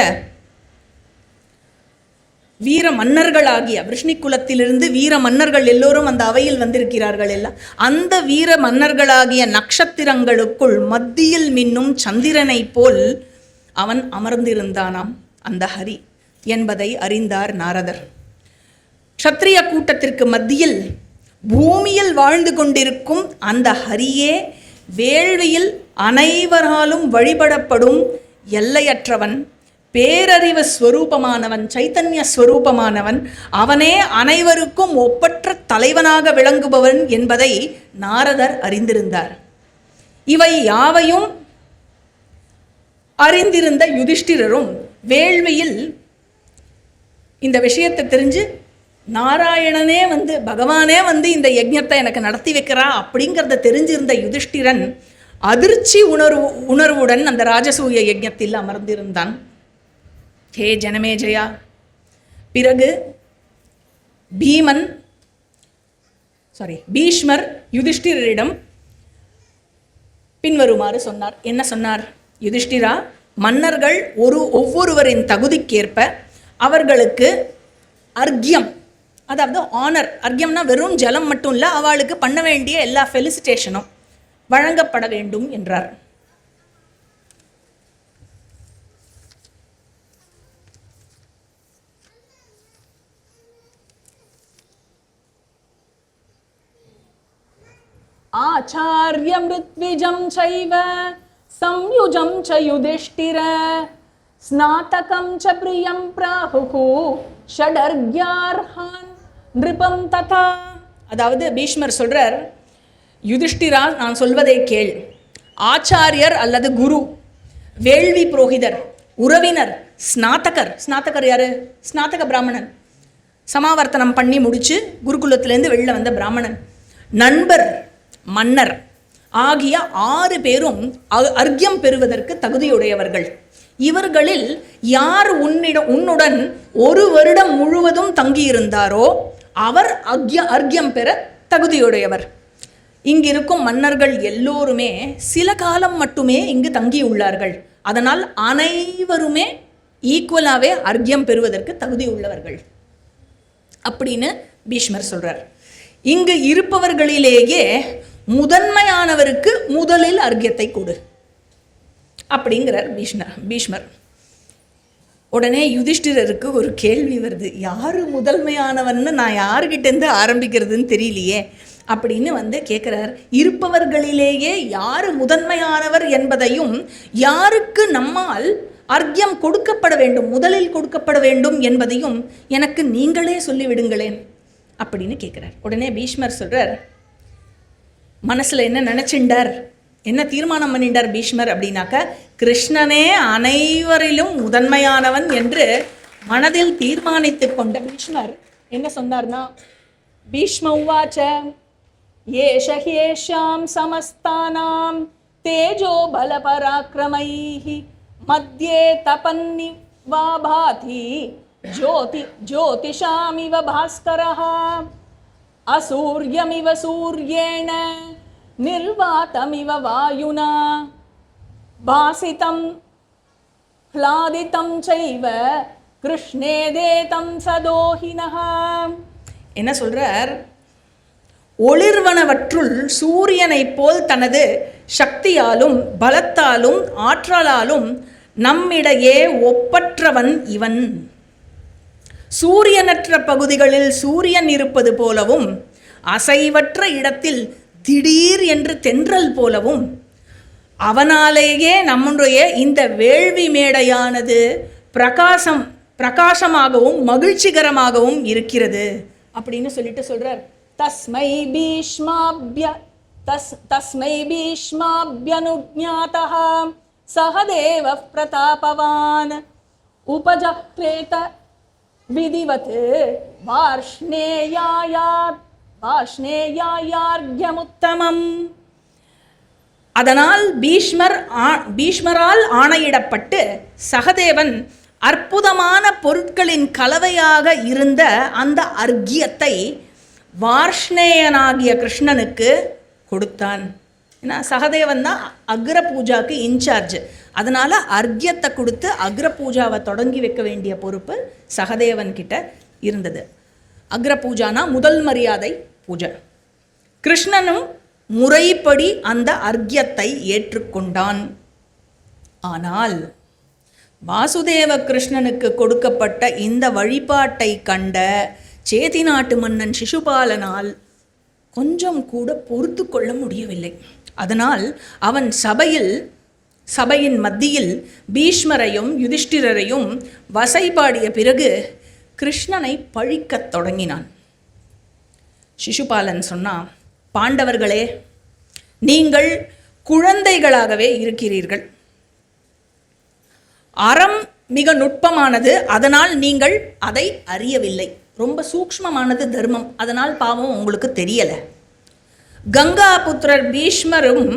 விருஷ்ணி குலத்திலிருந்து வீர மன்னர்கள் எல்லோரும் அந்த அவையில் வந்திருக்கிறார்கள். எல்லாம் அந்த வீர மன்னர்களாகிய நட்சத்திரங்களுக்குள் மத்தியில் மின்னும் சந்திரனை போல் அவன் அமர்ந்திருந்தானாம் அந்த ஹரி என்பதை அறிந்தார் நாரதர். க்ஷத்ரிய கூட்டத்திற்கு மத்தியில் பூமியில் வாழ்ந்து கொண்டிருக்கும் அந்த ஹரியே வேள்வியில் அனைவராலும் வழிபடப்படும் எல்லையற்றவன், பேரறிவு ஸ்வரூபமானவன், சைத்தன்ய ஸ்வரூபமானவன், அவனே அனைவருக்கும் ஒப்பற்ற தலைவனாக விளங்குபவன் என்பதை நாரதர் அறிந்திருந்தார். இவை யாவையும் அறிந்திருந்த யுதிஷ்டிரரும் வேள்வியில் இந்த விஷயத்தை தெரிஞ்சு நாராயணனே பகவானே இந்த யஜ்ஞத்தை எனக்கு நடத்தி வைக்கிறா அப்படிங்கிறத தெரிஞ்சிருந்த யுதிஷ்டிரன் அதிர்ச்சி உணர்வுடன் அந்த ராஜசூய யஜ்ஞத்தில் அமர்ந்திருந்தான். ஹே ஜனமேஜயா, பிறகு பீஷ்மர் யுதிஷ்டிரரிடம் பின்வருமாறு சொன்னார். என்ன சொன்னார்? யுதிஷ்டிரா, மன்னர்கள் ஒவ்வொருவரின் தகுதிக்கேற்ப அவர்களுக்கு அர்க்யம், அதாவது ஆனர். அர்க்யம்னா வெறும் ஜலம் மட்டும் இல்லை, அவளுக்கு பண்ண வேண்டிய எல்லா ஃபெலிசிட்டேஷனும் வழங்கப்பட வேண்டும் என்றார். ஆச்சார்யம் ருத்விஜம் சைவ சம்யுஜம் ச யுதிஷ்டிர ஸ்நாதகம் ச பிரியம் பிராஹுஹு ஷடர்க்யார்ஹான் நிருபம் ததா. அதாவது பீஷ்மர் சொல்றார், யுதிஷ்டிரா நான் சொல்வதை கேள். ஆச்சாரியர் அல்லது குரு, வேள்வி புரோகிதர், உறவினர், ஸ்நாதகர். ஸ்நாதகர் யாரு? ஸ்நாதக பிராமணன், சமாவர்த்தனம் பண்ணி முடிச்சு குருகுலத்திலேருந்து வெளில வந்த பிராமணன், நண்பர், மன்னர் ஆகிய 6 பேரும் அர்க்யம் பெறுவதற்கு தகுதியுடையவர்கள். இவர்களில் யார் உன்னுடன் 1 வருடம் முழுவதும் தங்கியிருந்தாரோ அவர் அர்க்யம் பெற தகுதியுடையவர். இங்கிருக்கும் மன்னர்கள் எல்லோருமே சில காலம் மட்டுமே இங்கு தங்கியுள்ளார்கள். அதனால் அனைவருமே ஈக்குவலாகவே அர்க்யம் பெறுவதற்கு தகுதி உள்ளவர்கள் அப்படின்னு பீஷ்மர் சொல்றார். இங்கு இருப்பவர்களிலேயே முதன்மையானவருக்கு முதலில் அர்க்யத்தை கொடு அப்படிங்கிறார் பீஷ்மர். உடனே யுதிஷ்டிரருக்கு ஒரு கேள்வி வருது, யாரு முதன்மையானவன்னு நான் யாருக்கிட்டேருந்து ஆரம்பிக்கிறதுன்னு தெரியலையே அப்படின்னு கேட்குறார். இருப்பவர்களிலேயே யார் முதன்மையானவர் என்பதையும் யாருக்கு நம்மால் அர்க்யம் கொடுக்கப்பட வேண்டும், முதலில் கொடுக்கப்பட வேண்டும் என்பதையும் எனக்கு நீங்களே சொல்லிவிடுங்களேன் அப்படின்னு கேட்குறார். உடனே பீஷ்மர் சொல்கிறார், மனசில் என்ன நினச்சிண்டார், என்ன தீர்மானம் பண்ணிட்டார் பீஷ்மர் அப்படின்னாக்க, கிருஷ்ணனே அனைவரிலும் முதன்மையானவன் என்று மனதில் தீர்மானித்து கொண்ட பீஷ்மர் என்ன சொன்னார்னா, பீஷ்ம உவாச்ச ஏஷ ஹ்யேஷாம் சமஸ்தானாம் தேஜோ பல பராக்கிரமைஹி மத்யே தபன்னி வாபாதி ஜோதிஷாமிவ பாஸ்கரஹ அசூர்யமிவ சூர்யேண நிர்வாதமிவ வாயுனா பாசிதம் ஹ்லாதிதம் சைவ கிருஷ்ணேதேதம் சதோஹினஹ. என்ன சொல்றார், ஒளிர்வனவற்றுள் சூரியனைப் போல் தனது சக்தியாலும் பலத்தாலும் ஆற்றலாலும் நம்மிடையே ஒப்பற்றவன் இவன். சூரியனற்ற பகுதிகளில் சூரியன் இருப்பது போலவும், அசைவற்ற இடத்தில் திடீர் என்று தென்றல் போலவும், அவனாலேயே நம்முடைய இந்த வேள்வி மேடையானது பிரகாசமாகவும் மகிழ்ச்சிகரமாகவும் இருக்கிறது அப்படின்னு சொல்லிட்டு சொல்றார். தஸ்மை பீஷ்மாப்யனுஜ்ஞாதஹ சஹதேவ பிரதாபவான் உபஜக்ரேத விதிவத் வார்ஷ்ணேயார்க்யமுத்தமம். அதனால் பீஷ்மரால் ஆணையிடப்பட்டு சகதேவன் அற்புதமான பொருட்களின் கலவையாக இருந்த அந்த அர்க்யத்தை வார்ஷ்ணேயனாகிய கிருஷ்ணனுக்கு கொடுத்தான். ஏன்னா சகதேவன் தான் அக்ர பூஜாவுக்கு இன்சார்ஜ். அதனால் அர்க்யத்தை கொடுத்து அக்ர பூஜாவை தொடங்கி வைக்க வேண்டிய பொறுப்பு சகதேவன் கிட்ட இருந்தது. அக்ர பூஜானா முதல் மரியாதை பூஜை. கிருஷ்ணனும் முறைப்படி அந்த அர்க்யத்தை ஏற்றுக்கொண்டான். ஆனால் வாசுதேவ கிருஷ்ணனுக்கு கொடுக்கப்பட்ட இந்த வழிபாட்டை கண்ட சேதி நாட்டு மன்னன் சிசுபாலனால் கொஞ்சம் கூட பொறுத்து கொள்ள முடியவில்லை. அதனால் அவன் சபையின் மத்தியில் பீஷ்மரையும் யுதிஷ்டிரரையும் வசைபாடிய பிறகு கிருஷ்ணனை பழிக்கத் தொடங்கினான். சிசுபாலன் சொன்னான், பாண்டவர்களே, நீங்கள் குழந்தைகளாகவே இருக்கிறீர்கள். அறம் மிக நுட்பமானது, அதனால் நீங்கள் அதை அறியவில்லை. ரொம்ப சூக்ஷ்மமானது தர்மம், அதனால் பாவம் உங்களுக்கு தெரியலை. கங்கா புத்திரர் பீஷ்மரும்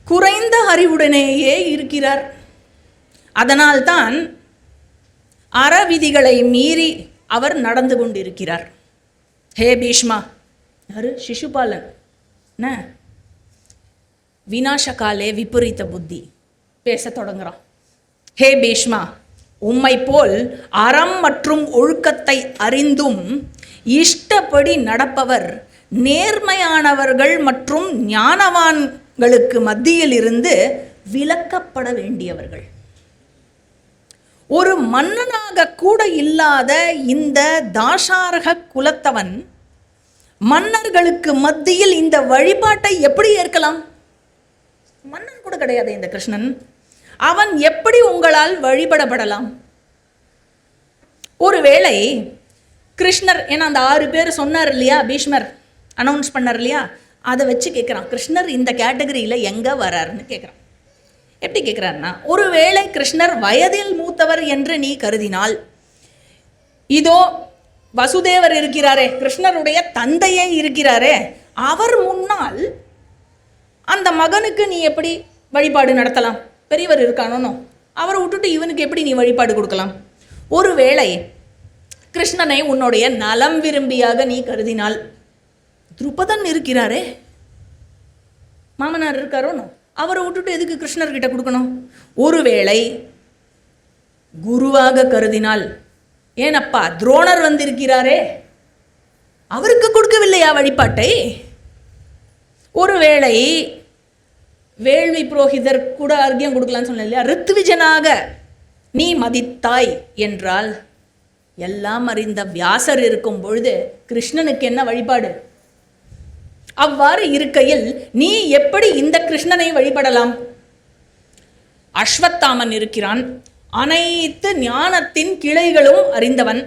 குறைந்த அறிவுடனேயே இருக்கிறார். அதனால்தான் அறவிதிகளை மீறி அவர் நடந்து கொண்டிருக்கிறார். ஹே பீஷ்மா, யாரு? சிசுபாலன். விநாசகாலே விபரீத புத்தி பேச தொடங்குறான். ஹே பீஷ்மா, உம்மை போல் அறம் மற்றும் ஒழுக்கத்தை அறிந்தும் இஷ்டப்படி நடப்பவர் நேர்மையானவர்கள் மற்றும் ஞானவான்களுக்கு மத்தியில் இருந்து விலக்கப்பட வேண்டியவர்கள். ஒரு மன்னனாக கூட இல்லாத இந்த தாசாரக குலத்தவன் மன்னர்களுக்கு மத்தியில் இந்த வழிபாட்டை எப்படி ஏற்கலாம்? மன்னன் கூட கிடையாது இந்த கிருஷ்ணன். அவன் எப்படி உங்களால் வழிபடப்படலாம்? ஒருவேளை கிருஷ்ணர், ஏன்னா அந்த 6 பேர் சொன்னார் இல்லையா, பீஷ்மர் அனௌன்ஸ் பண்ணார் இல்லையா, அதை வச்சு கேட்குறான், கிருஷ்ணர் இந்த கேட்டகரியில் எங்கே வராருன்னு கேட்குறான். எப்படி கேட்குறாருன்னா, ஒருவேளை கிருஷ்ணர் வயதில் மூத்தவர் என்று நீ கருதினால், இதோ வசுதேவர் இருக்கிறாரே, கிருஷ்ணருடைய தந்தையே இருக்கிறாரே, அவர் முன்னால் அந்த மகனுக்கு நீ எப்படி வழிபாடு நடத்தலாம்? பெரியவர் இருக்கானோ, அவரை விட்டுட்டு இவனுக்கு எப்படி நீ வழிபாடு கொடுக்கலாம்? ஒருவேளை கிருஷ்ணனை உன்னுடைய நலம் விரும்பியாக நீ கருதினால், துருபதன் இருக்கிறாரே, மாமனார் இருக்காரோனோ, அவரை விட்டுட்டு எதுக்கு கிருஷ்ணர்கிட்ட கொடுக்கணும்? ஒருவேளை குருவாக கருதினால், ஏனப்பா துரோணர் வந்திருக்கிறாரே, அவருக்கு கொடுக்கவில்லையா வழிபாட்டை? ஒருவேளை வேள்வி புரோகிதர் கூட அர்க்கியம் கொடுக்கலான்னு சொன்ன இல்லையா, ரித்விஜனாக நீ மதித்தாய் என்றால், எல்லாம் அறிந்த வியாசர் இருக்கும் பொழுது கிருஷ்ணனுக்கு என்ன வழிபாடு? அவ்வாறு இருக்கையில் நீ எப்படி இந்த கிருஷ்ணனை வழிபடலாம்? அஸ்வத்தாமன் இருக்கிறான், அனைத்து ஞானத்தின் கிளைகளும் அறிந்தவன்.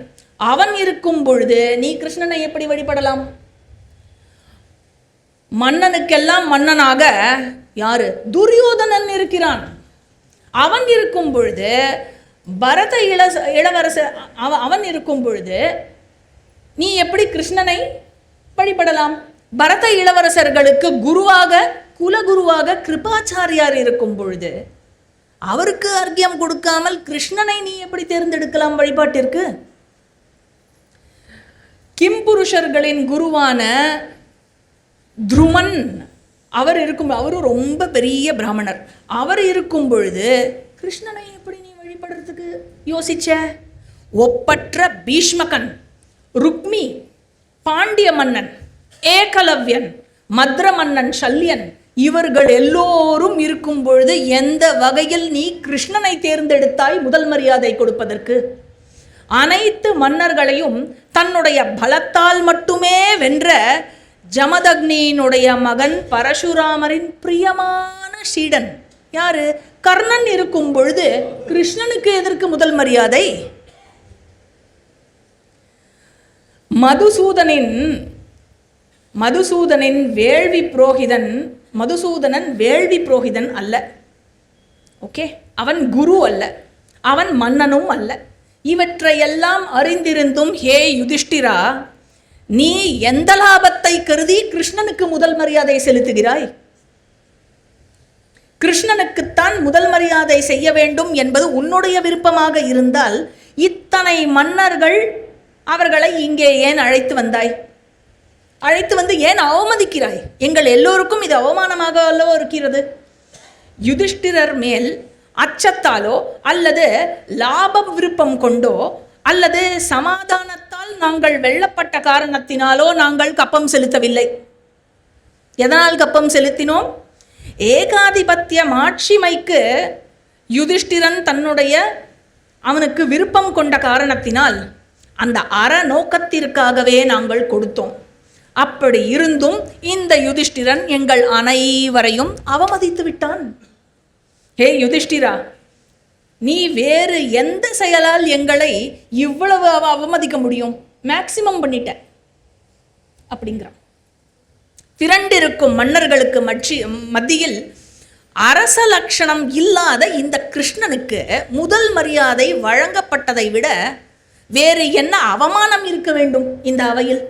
அவன் இருக்கும் பொழுது நீ கிருஷ்ணனை எப்படி வழிபடலாம்? மன்னனுக்கெல்லாம் மன்னனாக யாரு? துரியோதனன் இருக்கிறான். அவன் இருக்கும் பொழுது பரத இளவரசர் அவன் இருக்கும் பொழுது நீ எப்படி கிருஷ்ணனை வழிபடலாம்? பரத இளவரசர்களுக்கு குருவாக, குலகுருவாக கிருபாச்சாரியார் இருக்கும் பொழுது அவருக்கு அர்க்கியம் கொடுக்காமல் கிருஷ்ணனை நீ எப்படி தேர்ந்தெடுக்கலாம் வழிபாட்டிற்கு? கிம்புருஷர்களின் குருவான துருமன் அவர் இருக்கும், அவரும் ரொம்ப பெரிய பிராமணர். அவர் இருக்கும் பொழுது கிருஷ்ணனை எப்படி நீ வழிபடுறதுக்கு யோசிச்ச? ஒப்பற்ற பீஷ்மகன், ருக்மி, பாண்டிய மன்னன் ஏகலவ்யன், மத்ர மன்னன் சல்யன், இவர்கள் எல்லோரும் இருக்கும் பொழுது எந்த வகையில் நீ கிருஷ்ணனை தேர்ந்தெடுத்தாய் முதல் மரியாதை கொடுப்பதற்கு? அனைத்து மன்னர்களையும் தன்னுடைய பலத்தால் மட்டுமே வென்ற ஜமதக்னியினுடைய மகன் பரசுராமரின் பிரியமான சீடன் யாரு? கர்ணன் இருக்கும் பொழுது கிருஷ்ணனுக்கு எதற்கு முதல் மரியாதை? மதுசூதனின் வேள்வி புரோகிதன், மதுசூதனன் வேள்வி புரோகிதன் அல்ல. ஓகே, அவன் குரு அல்ல, அவன் மன்னனும் அல்ல. இவற்றையெல்லாம் அறிந்திருந்தும் ஹே யுதிஷ்டிரா, நீ எந்த லாபத்தை கருதி கிருஷ்ணனுக்கு முதல் மரியாதை செலுத்துகிறாய்? கிருஷ்ணனுக்குத்தான் முதல் மரியாதை செய்ய வேண்டும் என்பது உன்னுடைய விருப்பமாக இருந்தால் இத்தனை மன்னர்கள் அவர்களை இங்கே ஏன் அழைத்து வந்தாய்? அழைத்து வந்து ஏன் அவமதிக்கிறாய்? எங்கள் எல்லோருக்கும் இது அவமானமாக அல்லவோ இருக்கிறது. யுதிஷ்டிரர் மேல் அச்சத்தாலோ அல்லது லாப விருப்பம் கொண்டோ அல்லது சமாதானத்தால் நாங்கள் வெல்லப்பட்ட காரணத்தினாலோ நாங்கள் கப்பம் செலுத்தவில்லை. எதனால் கப்பம் செலுத்தினோம்? ஏகாதிபத்திய மாட்சிமைக்கு யுதிஷ்டிரன் அவனுக்கு விருப்பம் கொண்ட காரணத்தினால் அந்த அற நோக்கத்திற்காகவே நாங்கள் கொடுத்தோம். அப்படி இருந்தும் இந்த யுதிஷ்டிரன் எங்கள் அனைவரையும் அவமதித்து விட்டான். ஹே யுதிஷ்டிரா, நீ வேறு எந்த செயலால் எங்களை இவ்வளவு அவமதிக்க முடியும்? மேக்சிமம் பண்ணிட்ட அப்படிங்கிறான். திரண்டிருக்கும் மன்னர்களுக்கு மத்தியில் அரச லட்சணம் இல்லாத இந்த கிருஷ்ணனுக்கு முதல் மரியாதை வழங்கப்பட்டதை விட வேறு என்ன அவமானம் இருக்க வேண்டும் இந்த அவையில்?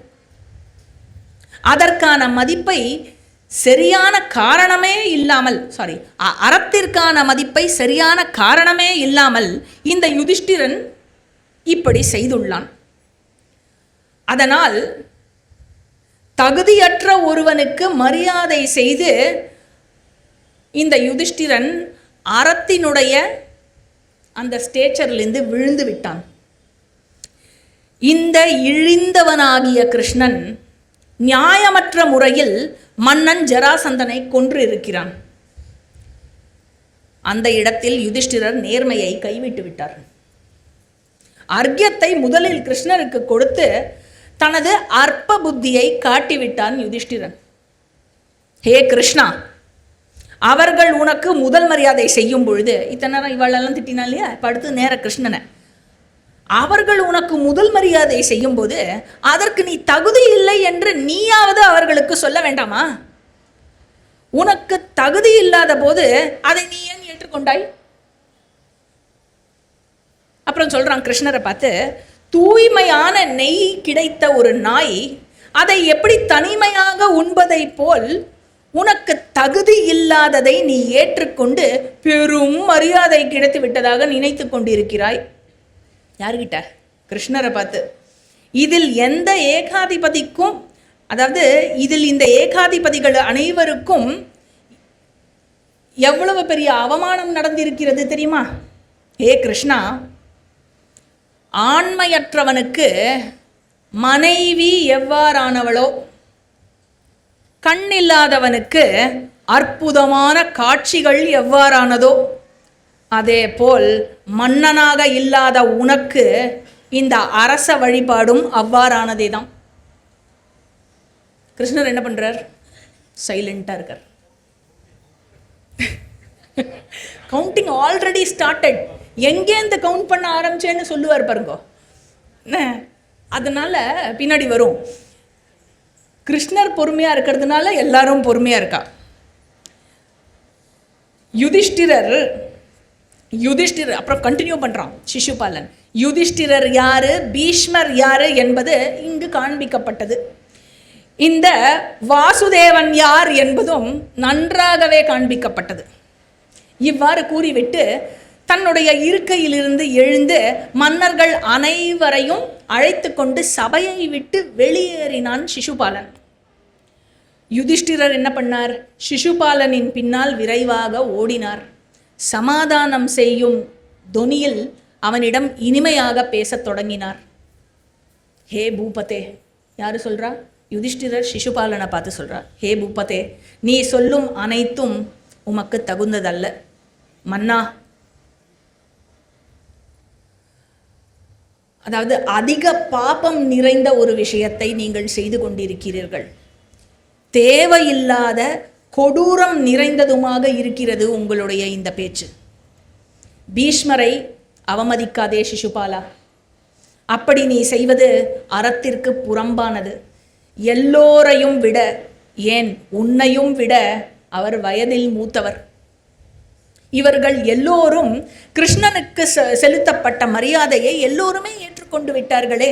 அதற்கான மதிப்பை சரியான காரணமே இல்லாமல், அறத்திற்கான மதிப்பை சரியான காரணமே இல்லாமல் இந்த யுதிஷ்டிரன் இப்படி செய்துள்ளான். அதனால் தகுதியற்ற ஒருவனுக்கு மரியாதை செய்து இந்த யுதிஷ்டிரன் அறத்தினுடைய அந்த ஸ்டேச்சர்லேருந்து விழுந்து விட்டான். இந்த இழிந்தவனாகிய கிருஷ்ணன் நியாயமற்ற முறையில் மன்னன் ஜராசந்தனை கொன்று இருக்கிறான். அந்த இடத்தில் யுதிஷ்டிரர் நேர்மையை கைவிட்டு விட்டார். அர்க்யத்தை முதலில் கிருஷ்ணருக்கு கொடுத்து தனது அற்ப புத்தியை காட்டிவிட்டான் யுதிஷ்டிரன். ஹே கிருஷ்ணா, அவர்கள் உனக்கு முதல் மரியாதை செய்யும் பொழுது, இத்தனை நேரம் இவாளெல்லாம் திட்டினா இல்லையா, இப்போ அடுத்து நேர கிருஷ்ணனை, அவர்கள் உனக்கு முதல் மரியாதை செய்யும் போது அதற்கு நீ தகுதி இல்லை என்று நீயாவது அவர்களுக்கு சொல்ல வேண்டாமா? உனக்கு தகுதி இல்லாத போது அதை நீ ஏன் ஏற்றுக்கொண்டாய்? அப்புறம் சொல்றான் கிருஷ்ணரை பார்த்து, தூய்மையான நெய் கிடைத்த ஒரு நாய் அதை எப்படி தனிமையாக உண்பதை போல் உனக்கு தகுதி இல்லாததை நீ ஏற்றுக்கொண்டு பெரும் மரியாதை கிடைத்து விட்டதாக நினைத்து கொண்டிருக்கிறாய். யாருக்கிட்ட? கிருஷ்ணரை பார்த்து. இதில் எந்த ஏகாதிபதிக்கும், அதாவது இதில் இந்த ஏகாதிபதிகள் அனைவருக்கும் எவ்வளவு பெரிய அவமானம் நடந்திருக்கிறது தெரியுமா? ஹே கிருஷ்ணா, ஆண்மையற்றவனுக்கு மனைவி எவ்வாறானவளோ, கண்ணில்லாதவனுக்கு அற்புதமான காட்சிகள் எவ்வாறானதோ, அதே போல் மன்னனாக இல்லாத உனக்கு இந்த அரச வழிபாடும் அவ்வாறானதே தான். கிருஷ்ணர் என்ன பண்றார்? சைலண்டா இருக்கார். Counting already started. எங்கேருந்து கவுண்ட் பண்ண ஆரம்பிச்சேன்னு சொல்லுவார் பாருங்க. அதனால பின்னாடி வரும். கிருஷ்ணர் பொறுமையா இருக்கிறதுனால எல்லாரும் பொறுமையா இருக்கா. யுதிஷ்டிரர் அப்புறம் கண்டினியூ பண்றான் சிசுபாலன். யுதிஷ்டிரர் யாரு, பீஷ்மர் யாரு என்பது இங்கு காண்பிக்கப்பட்டது. இந்த வாசுதேவன் யார் என்பதும் நன்றாகவே காண்பிக்கப்பட்டது. இவ்வாறு கூறிவிட்டு தன்னுடைய இருக்கையிலிருந்து எழுந்து மன்னர்கள் அனைவரையும் அழைத்து கொண்டு சபையை விட்டு வெளியேறினான் சிசுபாலன். யுதிஷ்டிரர் என்ன பண்ணார்? சிசுபாலனின் பின்னால் விரைவாக ஓடினார். சமாதானம் செய்யும் தொனியில் அவனிடம் இனிமையாக பேசத் தொடங்கினார். ஹே பூபதே, யாரு சொல்றா? யுதிஷ்டிரர் சிசுபாலனை பார்த்து சொல்றார். ஹே பூபதே, நீ சொல்லும் அனைத்தும் உமக்கு தகுந்ததல்ல. மன்னா, அதாவது அதிக பாபம் நிறைந்த ஒரு விஷயத்தை நீங்கள் செய்து கொண்டிருக்கிறீர்கள். தேவையில்லாத கொடூரம் நிறைந்ததுமாக இருக்கிறது உங்களுடைய இந்த பேச்சு. பீஷ்மரை அவமதிக்காதே சிசுபாலா. அப்படி நீ செய்வது அறத்திற்கு புறம்பானது. எல்லோரையும் விட, ஏன் உன்னையும் விட அவர் வயதில் மூத்தவர். இவர்கள் எல்லோரும் கிருஷ்ணனுக்கு செலுத்தப்பட்ட மரியாதையை எல்லோருமே ஏற்றுக்கொண்டு விட்டார்களே.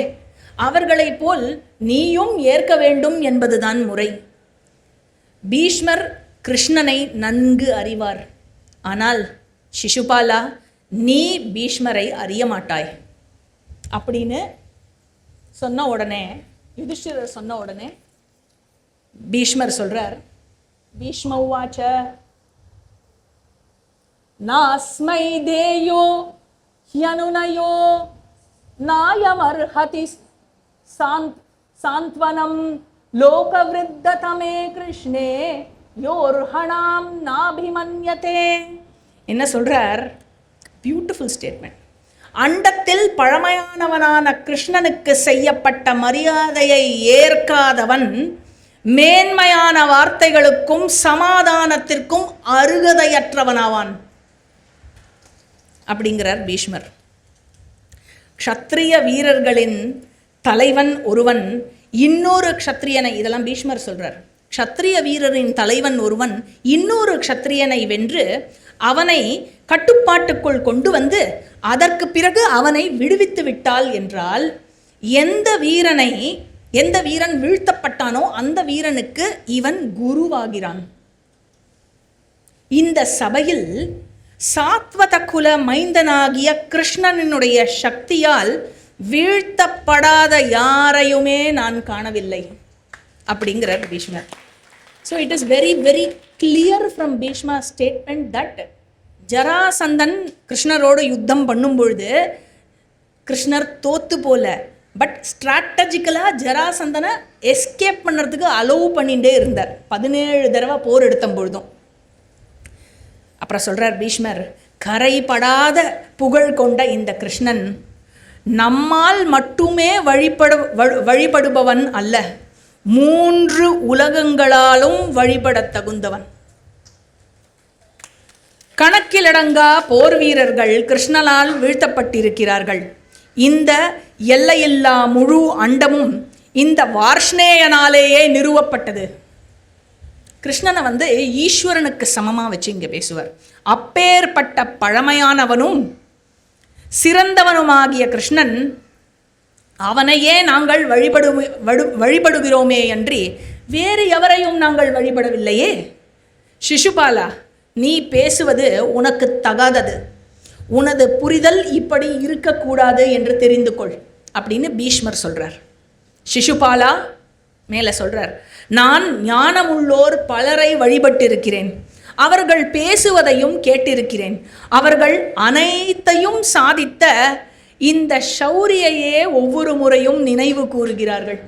அவர்களைப் போல் நீயும் ஏற்க வேண்டும் என்பதுதான் முறை. பீஷ்மர் கிருஷ்ணனை நன்கு அறிவார். ஆனால் சிசுபாலா, நீ பீஷ்மரை அறிய மாட்டாய் அப்படின்னு சொன்ன உடனே, யுதிஷ்டிரர் சொன்ன உடனே பீஷ்மர் சொல்றார். பீஷ்ம உவாச்ச நாஸ்மை தேயோ ஹ்யனுநயோ நாயமர்ஹதி சாந்த்வனம் லோகவிருத்ததமே கிருஷ்ணே யோர்ஹணாம் நாபிமன்யதே. என்ன சொல்றார்? Beautiful statement. அண்டத்தில் பழமையானவனான கிருஷ்ணனுக்கு செய்யப்பட்ட மரியாதையை ஏற்காதவன் மேன்மையான வார்த்தைகளுக்கும் சமாதானத்திற்கும் அருகதையற்றவனாவான் அப்படிங்கிறார் பீஷ்மர். க்ஷத்ரிய வீரர்களின் தலைவன் ஒருவன் இன்னொரு க்ஷத்ரியனை, இதெல்லாம் பீஷ்மர் சொல்றார், க்ஷத்ரிய வீரரின் தலைவன் ஒருவன் இன்னொரு க்ஷத்ரியனை வென்று அவனை கட்டுப்பாட்டுக்குள் கொண்டு வந்து அதற்கு பிறகு அவனை விடுவித்து விட்டாள் என்றால், எந்த வீரன் வீழ்த்தப்பட்டானோ அந்த வீரனுக்கு இவன் குருவாகிறான். இந்த சபையில் சாத்வத குல மைந்தனாகிய கிருஷ்ணனுடைய சக்தியால் வீழ்த்தப்படாத யாரையுமே நான் காணவில்லை அப்படிங்கிறார் Bhishmar. So it is very very clear from Bhishma statement that Jarasandhan கிருஷ்ணரோடு யுத்தம் பண்ணும் பொழுது கிருஷ்ணர் தோத்து போல, பட் ஸ்ட்ராட்டஜிக்கலாக ஜராசந்தனை எஸ்கேப் பண்ணுறதுக்கு அலோவ் பண்ணிகிட்டே இருந்தார் 17 தடவை போர் எடுத்த பொழுதும். அப்புறம் சொல்கிறார் பீஷ்மர், கரைபடாத புகழ் கொண்ட இந்த கிருஷ்ணன் நம்மால் மட்டுமே வழிபடுபவன் அல்ல, 3 உலகங்களாலும் வழிபடத் தகுந்தவன். கணக்கிலடங்கா போர் வீரர்கள் கிருஷ்ணனால் வீழ்த்தப்பட்டிருக்கிறார்கள். இந்த எல்லையில்லா முழு அண்டமும் இந்த வார்ஷ்ணேயனாலேயே நிறுவப்பட்டது. கிருஷ்ணனை ஈஸ்வரனுக்கு சமமாக வச்சு இங்கே பேசுவார். அப்பேற்பட்ட பழமையானவனும் சிறந்தவனுமாகிய கிருஷ்ணன், அவனையே நாங்கள் வழிபடுகிறோமே அன்றி வேறு எவரையும் நாங்கள் வழிபடவில்லையே. சிசுபாலா, நீ பேசுவது உனக்கு தகாதது, உனது புரிதல் இப்படி இருக்கக்கூடாது என்று தெரிந்து கொள் அப்படின்னு பீஷ்மர் சொல்கிறார். சிசுபாலா மேலே சொல்கிறார், நான் ஞானமுள்ளோர் பலரை வழிபட்டிருக்கிறேன், அவர்கள் பேசுவதையும் கேட்டிருக்கிறேன், அவர்கள் அனைத்தையும் சாதித்த இந்த ஷௌரியையே ஒவ்வொரு முறையும் நினைவு கூறுகிறார்கள்.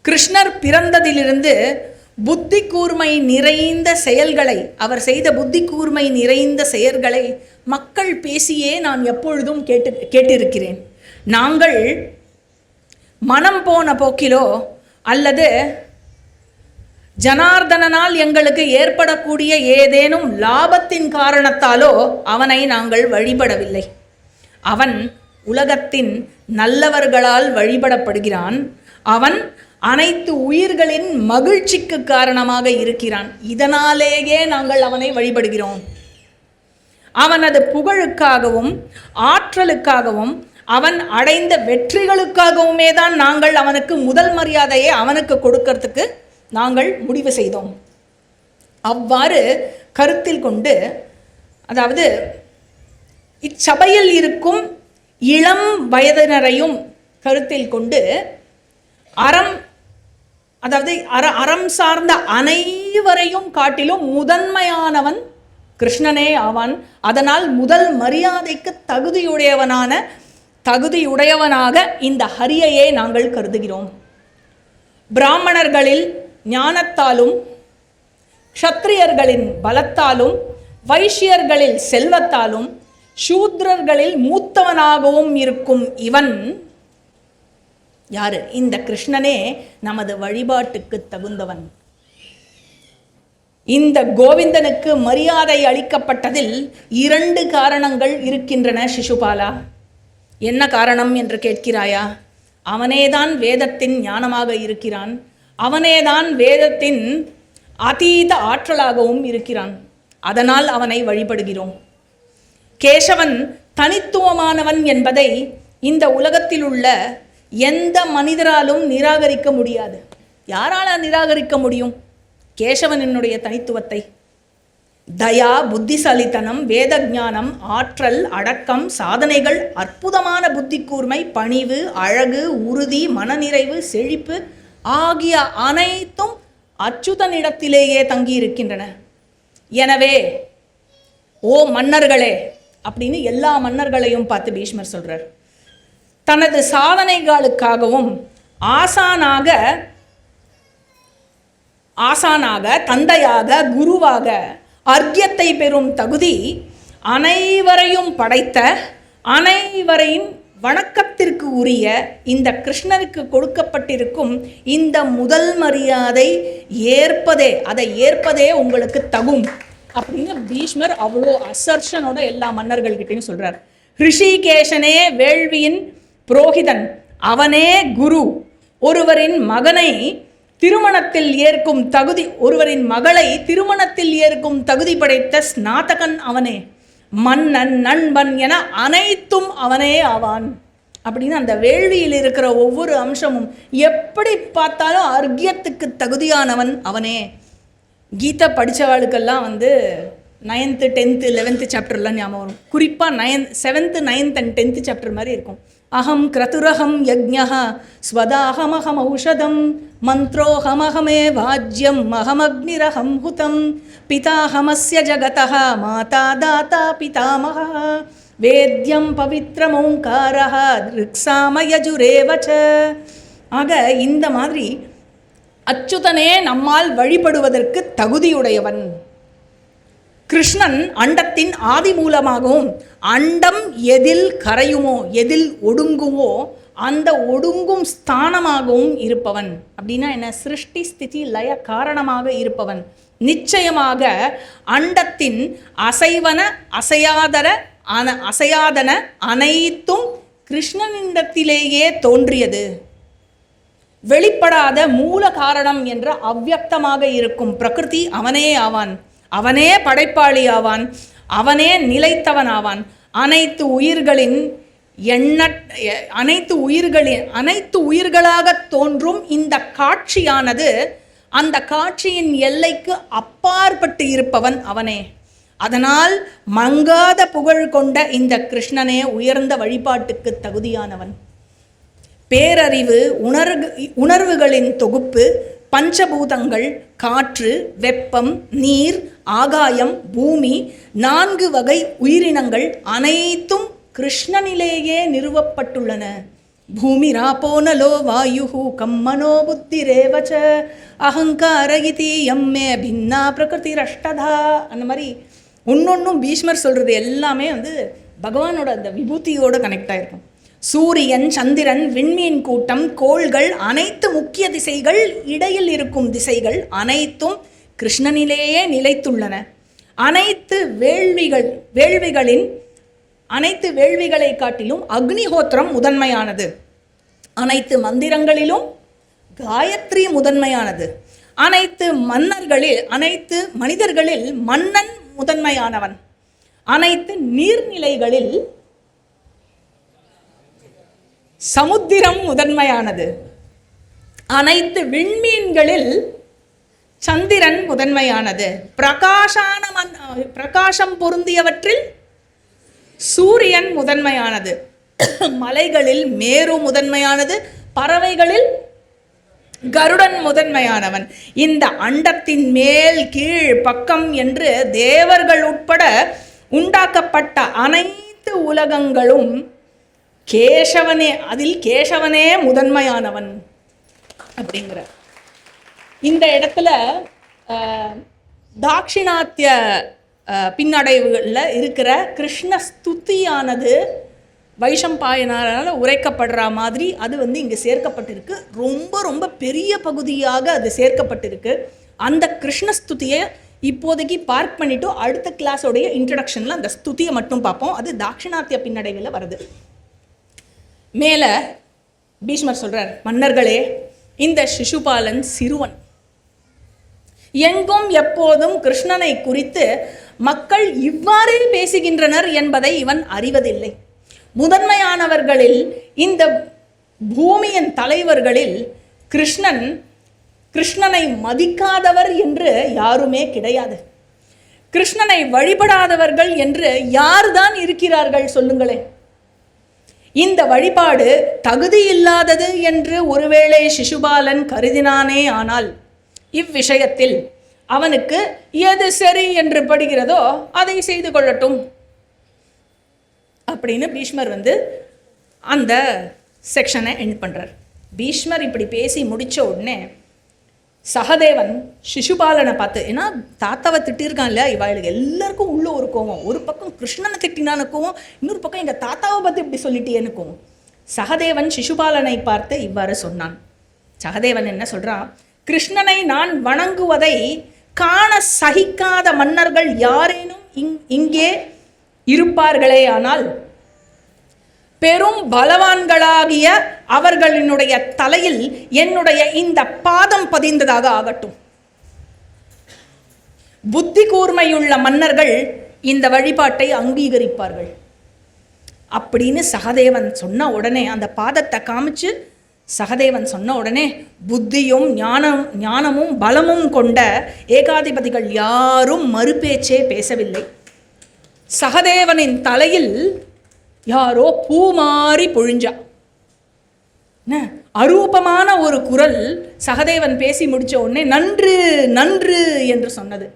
கிருஷ்ணர் பிறந்ததிலிருந்து புத்தி கூர்மை நிறைந்த செயல்களை, அவர் செய்த புத்தி கூர்மை நிறைந்த செயல்களை மக்கள் பேசியே நான் எப்பொழுதும் கேட்டிருக்கிறேன். நாங்கள் மனம் போன போக்கிலோ அல்லது ஜனார்தனால் எங்களுக்கு ஏற்படக்கூடிய ஏதேனும் லாபத்தின் காரணத்தாலோ அவனை நாங்கள் வழிபடவில்லை. அவன் உலகத்தின் நல்லவர்களால் வழிபடப்படுகிறான். அவன் அனைத்து உயிர்களின் மகிழ்ச்சிக்கு காரணமாக இருக்கிறான். இதனாலேயே நாங்கள் அவனை வழிபடுகிறோம். அவனது புகழுக்காகவும் ஆற்றலுக்காகவும் அவன் அடைந்த வெற்றிகளுக்காகவுமே தான் நாங்கள் அவனுக்கு முதல் மரியாதையை அவனுக்கு கொடுக்கறதுக்கு நாங்கள் முடிவு செய்தோம். அவ்வாறு கருத்தில் கொண்டு, அதாவது இச்சபையில் இருக்கும் இளம் வயதினரையும் கருத்தில் கொண்டு அறம் சார்ந்த அனைவரையும் காட்டிலும் முதன்மையானவன் கிருஷ்ணனே ஆவான். அதனால் முதல் மரியாதைக்கு தகுதியுடையவனாக இந்த ஹரியையே நாங்கள் கருதுகிறோம். பிராமணர்களில் ஞானத்தாலும், க்ஷத்ரியர்களின் பலத்தாலும், வைஷ்யர்களில் செல்வத்தாலும், சூத்ரர்களில் மூத்தவனாகவும் இருக்கும் இவன் யாரு? இந்த கிருஷ்ணனே நமது வழிபாட்டுக்கு தகுந்தவன். இந்த கோவிந்தனுக்கு மரியாதை அளிக்கப்பட்டதில் 2 காரணங்கள் இருக்கின்றன. சிசுபாலா, என்ன காரணம் என்று கேட்கிறாயா? அவனேதான் வேதத்தின் ஞானமாக இருக்கிறான், அவனேதான் வேதத்தின் அதீத ஆற்றலாகவும் இருக்கிறான். அதனால் அவனை வழிபடுகிறோம். கேசவன் தனித்துவமானவன் என்பதை இந்த உலகத்தில் உள்ள எந்த மனிதராலும் நிராகரிக்க முடியாது. யாரால நிராகரிக்க முடியும் கேசவனினுடைய தனித்துவத்தை? தயா, புத்திசாலித்தனம், வேதஞானம், ஆற்றல், அடக்கம், சாதனைகள், அற்புதமான புத்தி கூர்மை, பணிவு, அழகு, உறுதி, மனநிறைவு, செழிப்பு ஆகிய அனைத்தும் அச்சுதனிடத்திலேயே தங்கியிருக்கின்றன. எனவே ஓ மன்னர்களே அப்படின்னு எல்லா மன்னர்களையும் பார்த்து பீஷ்மர் சொல்றார். தனது சாதனைகளுக்காகவும் ஆசானாக, தந்தையாக, குருவாக அர்க்கியத்தை பெறும் தகுதி அனைவரையும் படைத்த, அனைவரையும் வணக்கத்திற்கு உரிய இந்த கிருஷ்ணருக்கு கொடுக்கப்பட்டிருக்கும் இந்த முதல் மரியாதை அதை ஏற்பதே உங்களுக்கு தகும் அப்படின்னு பீஷ்மர் அவ்வளோ அசர்ஷனோட எல்லா மன்னர்கள்கிட்டையும் சொல்றார். ரிஷிகேஷனே வேள்வியின் புரோகிதன், அவனே குரு. ஒருவரின் மகனை திருமணத்தில் ஏற்கும் தகுதி, ஒருவரின் மகளை திருமணத்தில் ஏற்கும் தகுதி படைத்த ஸ்நாதகன் அவனே. மன்னன், நண்பன் என அனைத்தும் அவனே ஆவான் அப்படின்னு அந்த வேள்வியில் இருக்கிற ஒவ்வொரு அம்சமும் எப்படி பார்த்தாலும் அர்க்கியத்துக்கு தகுதியானவன் அவனே. கீதா படித்தவாளுக்கெல்லாம் 9th, 10th, 11th சாப்டர்லாம் ஞாபகம் வரும். குறிப்பாக 7th, 9th and 10th chapter மாதிரி இருக்கும். அகம் கிரதுரகம் யஜ்ஞः ஸ்வதாஹமஹம் ஔஷதம் மந்த்ரோஹமஹமே வாஜ்யம் அகமக்னிரஹம் ஹுதம் பிதாஹமஸ்ய ஜகதः மாதா தாத்தா பிதாமகः வேத்யம் பவித்ரமோங்காரः ரிக்ஸாமயஜுரேவச்ச. ஆக இந்த மாதிரி அச்சுதனே நம்மால் வழிபடுவதற்கு தகுதியுடையவன். கிருஷ்ணன் அண்டத்தின் ஆதி மூலமாகவும் அண்டம் எதில் கரையுமோ எதில் ஒடுங்குமோ அந்த ஒடுங்கும் ஸ்தானமாகவும் இருப்பவன். அப்படின்னா என்ன? சிருஷ்டி ஸ்திதி லய காரணமாக இருப்பவன். நிச்சயமாக அண்டத்தின் அசையாதன அனைத்தும் கிருஷ்ணனிடத்திலேயே தோன்றியது. வெளிப்படாத மூல காரணம் என்ற அவ்யக்தமாக இருக்கும் பிரகிருதி அவனே ஆவான். அவனே படைப்பாளி ஆவான். அவனே நிலைத்தவன் ஆவான். அனைத்து உயிர்களாக தோன்றும் இந்த காட்சியானது அந்த காட்சியின் எல்லைக்கு அப்பாற்பட்டு இருப்பவன் அவனே. அதனால் மங்காத புகழ் கொண்ட இந்த கிருஷ்ணனே உயர்ந்த வழிபாட்டுக்கு தகுதியானவன். பேரறிவு, உணர்வுகளின் தொகுப்பு, பஞ்சபூதங்கள், காற்று, வெப்பம், நீர், ஆகாயம், பூமி, 4 வகை உயிரினங்கள் அனைத்தும் கிருஷ்ணனிலேயே நிறுவப்பட்டுள்ளன. பூமி ராபோனலோ வாயு கம்மனோ புத்திரேவச்ச அகங்கார இதி எம்மே பின்னா பிரகிருதி ரஷ்டதா. அந்த மாதிரி ஒன்னொன்னும் பீஷ்மர் சொல்றது எல்லாமே பகவானோட அந்த விபூதியோட கனெக்ட் ஆயிருக்கும். சூரியன், சந்திரன், விண்மீன் கூட்டம், கோள்கள், அனைத்து முக்கிய திசைகள், இடையில் இருக்கும் திசைகள் அனைத்தும் கிருஷ்ணனிலேயே நிலைத்துள்ளன. அனைத்து வேள்விகளை காட்டிலும் அக்னிஹோத்திரம் முதன்மையானது. அனைத்து மந்திரங்களிலும் காயத்ரி முதன்மையானது. அனைத்து மனிதர்களில் மன்னன் முதன்மையானவன். அனைத்து நீர்நிலைகளில் சமுத்திரம் முதன்மையானது. அனைத்து விண்மீன்களில் சந்திரன் முதன்மையானது. பிரகாசம் பொருந்தியவற்றில் சூரியன் முதன்மையானது. மலைகளில் மேரு முதன்மையானது. பறவைகளில் கருடன் முதன்மையானவன். இந்த அண்டத்தின் மேல் கீழ் பக்கம் என்று தேவர்கள் உட்பட உண்டாக்கப்பட்ட அனைத்து உலகங்களும் கேசவனே முதன்மையானவன் அப்படிங்கிற இந்த இடத்துல தாட்சிணாத்திய பின்னடைவுகளில் இருக்கிற கிருஷ்ண ஸ்துதியானது வைஷம்பாயனாரால் உரைக்கப்படுற மாதிரி அது இங்கே சேர்க்கப்பட்டிருக்கு. ரொம்ப ரொம்ப பெரிய பகுதியாக அது சேர்க்கப்பட்டிருக்கு. அந்த கிருஷ்ணஸ்துதியை இப்போதைக்கு பார்க் பண்ணிவிட்டு அடுத்த கிளாஸோடைய இன்ட்ரடக்ஷனில் அந்த ஸ்துதியை மட்டும் பார்ப்போம். அது தாட்சிணாத்திய பின்னடைவில் வருது. மேலே பீஷ்மர் சொல்கிறார், மன்னர்களே, இந்த சிசுபாலன் சிறுவன். எங்கும் எப்போதும் கிருஷ்ணனை குறித்து மக்கள் இவ்வாறே பேசுகின்றனர் என்பதை இவன் அறிவதில்லை. முதன்மையானவர்களில், இந்த பூமியின் தலைவர்களில் கிருஷ்ணனை மதிக்காதவர் என்று யாருமே கிடையாது. கிருஷ்ணனை வழிபடாதவர்கள் என்று யார்தான் இருக்கிறார்கள் சொல்லுங்களேன். இந்த வழிபாடு தகுதியில்லாதது என்று ஒருவேளை சிசுபாலன் கருதினானே ஆனால் இவ்விஷயத்தில் அவனுக்கு எது சரி என்று படுகிறதோ அதை செய்து கொள்ளட்டும் அப்படின்னு பீஷ்மர் அந்த செக்ஷனை எண்ட் பண்ணுறார். பீஷ்மர் இப்படி பேசி முடித்த உடனே சகதேவன் சிசுபாலனை பார்த்து, ஏன்னா தாத்தாவை திட்டிருக்கான் இல்லையா, இவாளுக்கு எல்லாருக்கும் உள்ள ஒரு கோவம். ஒரு பக்கம் கிருஷ்ணனை திட்டினான்னு கோவம், இன்னொரு பக்கம் எங்கள் தாத்தாவை பார்த்து இப்படி சொல்லிட்டேன்னு கோவம். சகதேவன் சிசுபாலனை பார்த்து இவ்வாறு சொன்னான். சகதேவன் என்ன சொல்கிறான், கிருஷ்ணனை நான் வணங்குவதை காண சகிக்காத மன்னர்கள் யாரேனும் இங்கே இருப்பார்களே ஆனால் பெரும் பலவான்களாகிய அவர்களினுடைய தலையில் என்னுடைய இந்த பாதம் பதிந்ததாக ஆகட்டும். புத்தி கூர்மையுள்ள மன்னர்கள் இந்த வழிபாட்டை அங்கீகரிப்பார்கள் அப்படின்னு சகதேவன் சொன்ன உடனே, அந்த பாதத்தை காமிச்சு சகதேவன் சொன்ன உடனே புத்தியும் ஞானமும் பலமும் கொண்ட ஏகாதிபதிகள் யாரும் மறுபேச்சே பேசவில்லை. சகதேவனின் தலையில் யாரோ பூமாரி பொழிஞ்சா. அரூபமான ஒரு குரல் சகதேவன் பேசி முடிச்ச உடனே நன்று நன்று என்று சொன்னது.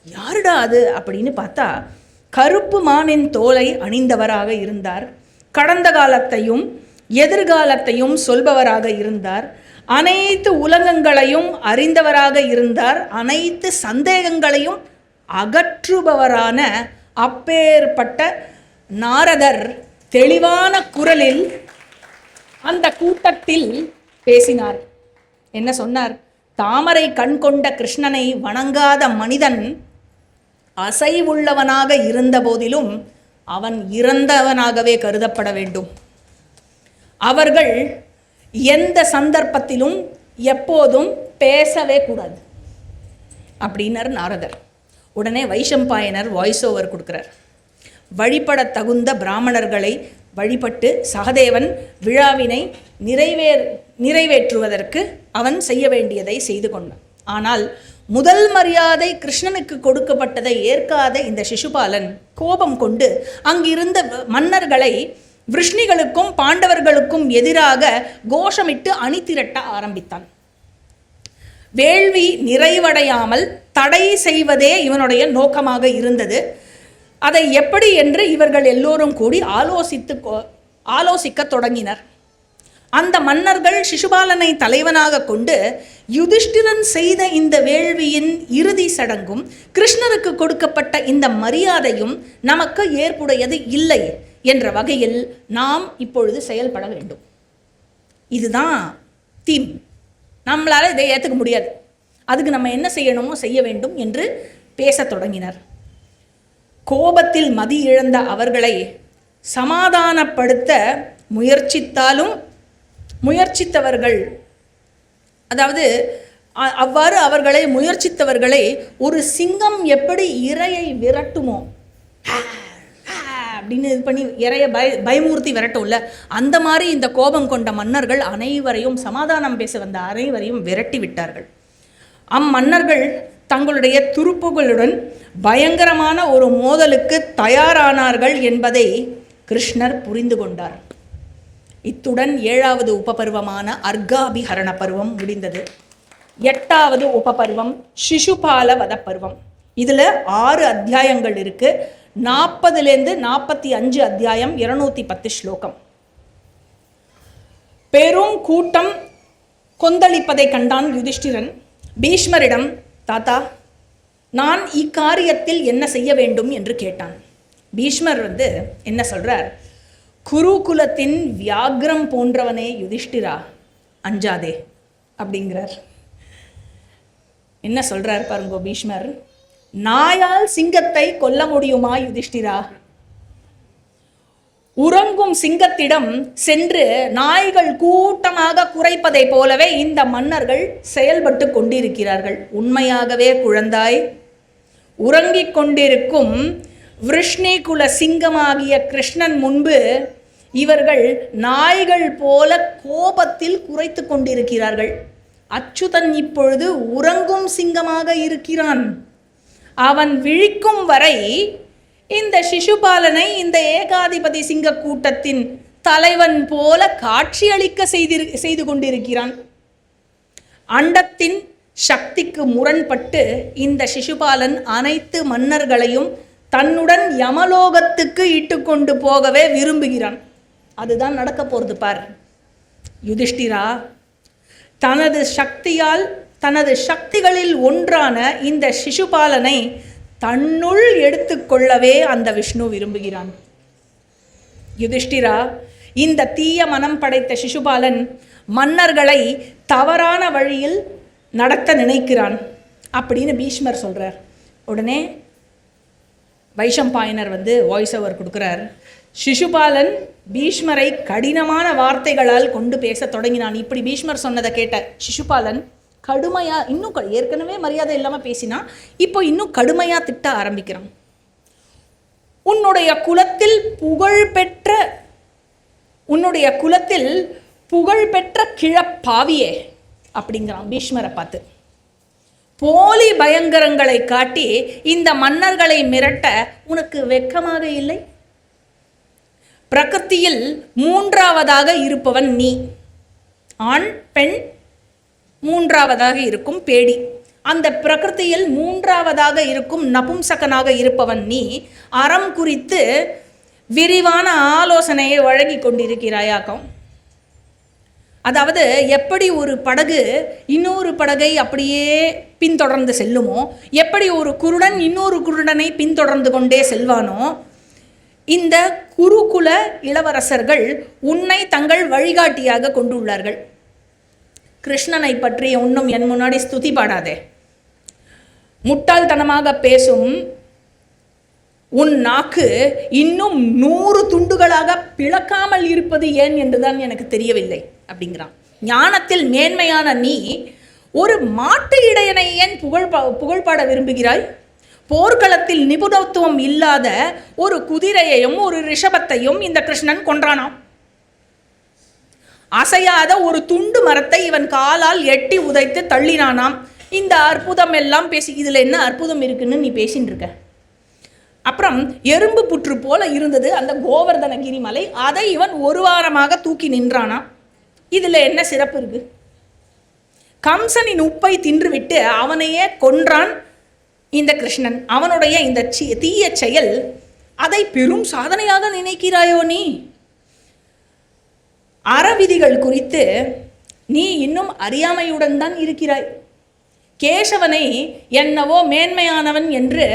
யாருடா அது அப்படின்னு பார்த்தா கருப்பு மானின் தோலை அணிந்தவராக இருந்தார். கடந்த காலத்தையும் எதிர்காலத்தையும் சொல்பவராக இருந்தார். அனைத்து உலகங்களையும் அறிந்தவராக இருந்தார். அனைத்து சந்தேகங்களையும் அகற்றுபவரான அப்பேற்பட்ட நாரதர் தெளிவான குரலில் அந்த கூட்டத்தில் பேசினார். என்ன சொன்னார்? தாமரை கண் கொண்ட கிருஷ்ணனை வணங்காத மனிதன் அசைவுள்ளவனாக இருந்த போதிலும் அவன் இறந்தவனாகவே கருதப்பட வேண்டும். அவர்கள் எந்த சந்தர்ப்பத்திலும் எப்போதும் பேசவே கூடாது அப்படின்னார் நாரதர். உடனே வைஷம்பாயனர் வாய்ஸ் ஓவர் கொடுக்குறார். வழிபட தகுந்த பிராமணர்களை வழிபட்டு சகதேவன் விழாவினை நிறைவேற்றுவதற்கு அவன் செய்ய வேண்டியதை செய்து கொண்டான். ஆனால் முதல் மரியாதை கிருஷ்ணனுக்கு கொடுக்கப்பட்டதை ஏற்காத இந்த சிசுபாலன் கோபம் கொண்டு அங்கிருந்த மன்னர்களை விஷ்ணிகளுக்கும் பாண்டவர்களுக்கும் எதிராக கோஷமிட்டு அணி திரட்ட ஆரம்பித்தான். வேள்வி நிறைவடையாமல் தடை செய்வதே இவனுடைய நோக்கமாக இருந்தது. அதை எப்படி என்று இவர்கள் எல்லோரும் கூடி ஆலோசிக்க தொடங்கினர். அந்த மன்னர்கள் சிசுபாலனை தலைவனாக கொண்டு யுதிஷ்டிரன் செய்த இந்த வேள்வியின் இறுதி சடங்கும் கிருஷ்ணருக்கு கொடுக்கப்பட்ட இந்த மரியாதையும் நமக்கு ஏற்புடையது இல்லை என்ற வகையில் நாம் இப்பொழுது செயல்பட வேண்டும். இதுதான் தீம். நம்மளால் இதை ஏற்றுக்க முடியாது. அதுக்கு நம்ம என்ன செய்யணுமோ செய்ய வேண்டும் என்று பேசத் தொடங்கினர். கோபத்தில் மதி இழந்த அவர்களை சமாதானப்படுத்த முயற்சித்தவர்கள், அதாவது அவ்வாறு அவர்களை முயற்சித்தவர்களை ஒரு சிங்கம் எப்படி இரையை விரட்டுமோ அப்படின்னு இது பண்ணி இறைய பயமூர்த்தி விரட்டும்ல, அந்த மாதிரி இந்த கோபம் கொண்ட மன்னர்கள் அனைவரையும் சமாதானம் பேச வந்த அனைவரையும் விரட்டி விட்டார்கள். அம்மன்னர்கள் தங்களுடைய துருப்புகளுடன் பயங்கரமான ஒரு மோதலுக்கு தயாரானார்கள் என்பதை கிருஷ்ணர் புரிந்து கொண்டார். இத்துடன் 7வது உபபருவமான அர்காபிஹரண பருவம் முடிந்தது. 8வது உபபருவம் சிசுபால வத பருவம். இதில் 6 அத்தியாயங்கள் இருக்கு. 40லேருந்து 45 அத்தியாயம், 210 ஸ்லோகம். பெரும் கூட்டம் கொந்தளிப்பதை கண்டான் யுதிஷ்டிரன். பீஷ்மரிடம், தாத்தா, நான் இக்காரியத்தில் என்ன செய்ய வேண்டும் என்று கேட்டான். பீஷ்மர் என்ன சொல்றார்? குருகுலத்தின் வியாக்ரம் போன்றவனே யுதிஷ்டிரா, அஞ்சாதே அப்படிங்கிறார். என்ன சொல்றார் பாருங்க பீஷ்மர். நாயால் சிங்கத்தை கொல்ல முடியுமா யுதிஷ்டிரா? உறங்கும் சிங்கத்திடம் சென்று நாய்கள் கூட்டமாக குறைப்பதை போலவே இந்த மன்னர்கள் செயல்பட்டு கொண்டிருக்கிறார்கள். உண்மையாகவே குழந்தாய், உறங்கிக் கொண்டிருக்கும் விருஷ்ணிகுல சிங்கமாகிய கிருஷ்ணன் முன்பு இவர்கள் நாய்கள் போல கோபத்தில் குறைத்து கொண்டிருக்கிறார்கள். அச்சுதன் இப்பொழுது உறங்கும் சிங்கமாக இருக்கிறான். அவன் விழிக்கும் வரை இந்த சிசுபாலனை இந்த ஏகாதிபதி சிங்க கூட்டத்தின் தலைவன் போல காட்சியளிக்க செய்து கொண்டிருக்கிறான். அண்டத்தின் சக்திக்கு முரண்பட்டு இந்த சிசுபாலன் அனைத்து மன்னர்களையும் தன்னுடன் யமலோகத்துக்கு இட்டு கொண்டு போகவே விரும்புகிறான். அதுதான் நடக்க போறது பார். யுதிஷ்டிரா, தனது சக்திகளில் ஒன்றான இந்த சிசுபாலனை தன்னுள் எடுத்துக்கொள்ளவே அந்த விஷ்ணு விரும்புகிறான். யுதிஷ்டிரா, இந்த தீய மனம் படைத்த சிசுபாலன் மன்னர்களை தவறான வழியில் நடத்த நினைக்கிறான் அப்படின்னு பீஷ்மர் சொல்றார். உடனே வைஷம்பாயனர் வாய்ஸ் ஓவர் கொடுக்குறார். சிசுபாலன் பீஷ்மரை கடினமான வார்த்தைகளால் கொண்டு பேச தொடங்கினான். இப்படி பீஷ்மர் சொன்னதை கேட்ட சிசுபாலன் கடுமையா, இன்னும் ஏற்கனவே மரியாதை இல்லாமல் பேசினா இப்போ இன்னும் கடுமையா திட்ட ஆரம்பிக்கிறான். உன்னுடைய குலத்தில் புகழ்பெற்ற கிழப்பாவியே அப்படிங்கிறான் பீஷ்மரை பார்த்து. போலி பயங்கரங்களை காட்டி இந்த மன்னர்களை மிரட்ட உனக்கு வெட்கமாக இல்லை? பிரகிருதியில் 3ஆவதாக இருப்பவன் நீ. ஆண் பெண் 3ஆவதாக இருக்கும் பேடி. அந்த பிரகிருதியில் மூன்றாவதாக இருக்கும் நபும்சகனாக இருப்பவன் நீ அறம் குறித்து விரிவான ஆலோசனையை வழங்கி கொண்டிருக்கிறாயாக்கம். அதாவது எப்படி ஒரு படகு இன்னொரு படகை அப்படியே பின்தொடர்ந்து செல்லுமோ, எப்படி ஒரு குருடன் இன்னொரு குருடனை பின்தொடர்ந்து கொண்டே செல்வானோ, இந்த குருகுல இளவரசர்கள் உன்னை தங்கள் வழிகாட்டியாக கொண்டுள்ளார்கள். கிருஷ்ணனை பற்றி ஒன்றும் என் முன்னாடி ஸ்துதி பாடாதே. முட்டாள்தனமாக பேசும் உன் நாக்கு இன்னும் 100 துண்டுகளாக பிளக்காமல் இருப்பது ஏன் என்றுதான் எனக்கு தெரியவில்லை அப்படிங்கிறான். ஞானத்தில் மேன்மையான நீ ஒரு மாட்டு இடையனை ஏன் புகழ்பாட விரும்புகிறாய்? போர்க்களத்தில் நிபுணத்துவம் இல்லாத ஒரு குதிரையையும் ஒரு ரிஷபத்தையும் இந்த கிருஷ்ணன் கொன்றானாம். அசையாத ஒரு துண்டு மரத்தை இவன் காலால் எட்டி உதைத்து தள்ளினானாம். இந்த அற்புதம் எல்லாம் பேசி இதில் என்ன அற்புதம் இருக்குன்னு நீ பேசின்னு இருக்க. அப்புறம் எறும்பு புற்று போல இருந்தது அந்த கோவர்தனகிரி மலை, அதை இவன் ஒரு வாரமாக தூக்கி நின்றானா. இதில் என்ன சிறப்பு இருக்கு? கம்சனின் உப்பை தின்றுவிட்டு அவனையே கொன்றான் இந்த கிருஷ்ணன். அவனுடைய இந்த தீய செயல் அதை பெரும் சாதனையாக நினைக்கிறாயோ நீ? அறவிதிகள் குறித்து நீ இன்னும் அறியாமையுடன் தான் இருக்கிறாய். கேசவனை என்னவோ மேன்மையானவன் என்று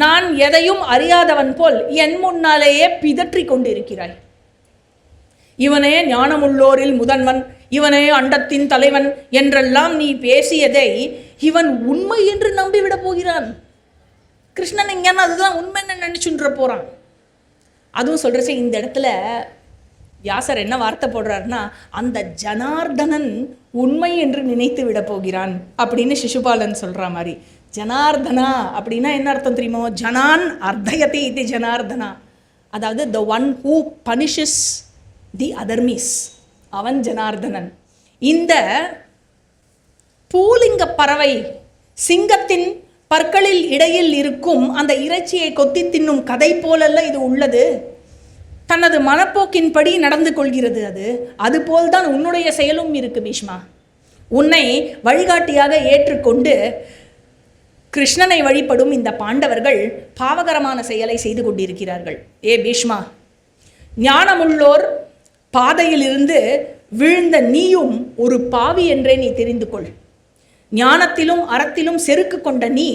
நான் எதையும் அறியாதவன் போல் என் முன்னாலேயே பிதற்றி கொண்டிருக்கிறாய். இவனே ஞானமுள்ளோரில் முதன்வன், இவனே அண்டத்தின் தலைவன் என்றெல்லாம் நீ பேசியதை இவன் உண்மை என்று நம்பிவிட போகிறான். கிருஷ்ணன் எங்கன்னா அதுதான் உண்மைன்னு நினைச்சுன்ற போறான். அதுவும் சொல்றச்சு இந்த இடத்துல வியாசர் என்ன வார்த்தை போடுறாருன்னா, அந்த ஜனார்தனன் உண்மை என்று நினைத்து விட போகிறான் அப்படின்னு சிசுபாலன் சொல்ற மாதிரி. ஜனார்தனா அப்படின்னா என்ன அர்த்தம் தெரியுமோ? ஜனான் அர்த்தயதி இது ஜனார்தனா, அதாவது த ஒன் ஹூ பனிஷஸ் தி அதர்மீஸ், அவன் ஜனார்தனன். இந்த பூலிங்க பறவை சிங்கத்தின் பற்களில் இடையில் இருக்கும் அந்த இறைச்சியை கொத்தி தின்னும் கதை போலல்ல இது உள்ளது. தனது மனப்போக்கின்படி நடந்து கொள்கிறது. அதுபோல்தான் உன்னுடைய செயலும் இருக்கு பீஷ்மா. உன்னை வழிகாட்டியாக ஏற்றுக்கொண்டு கிருஷ்ணனை வழிபடும் இந்த பாண்டவர்கள் பாவகரமான செயலை செய்து கொண்டிருக்கிறார்கள். ஏ பீஷ்மா, ஞானமுள்ளோர் பாதையிலிருந்து விழுந்த நீயும் ஒரு பாவி என்றே நீ தெரிந்து கொள். ஞானத்திலும் அறத்திலும் செருக்கு கொண்ட நீ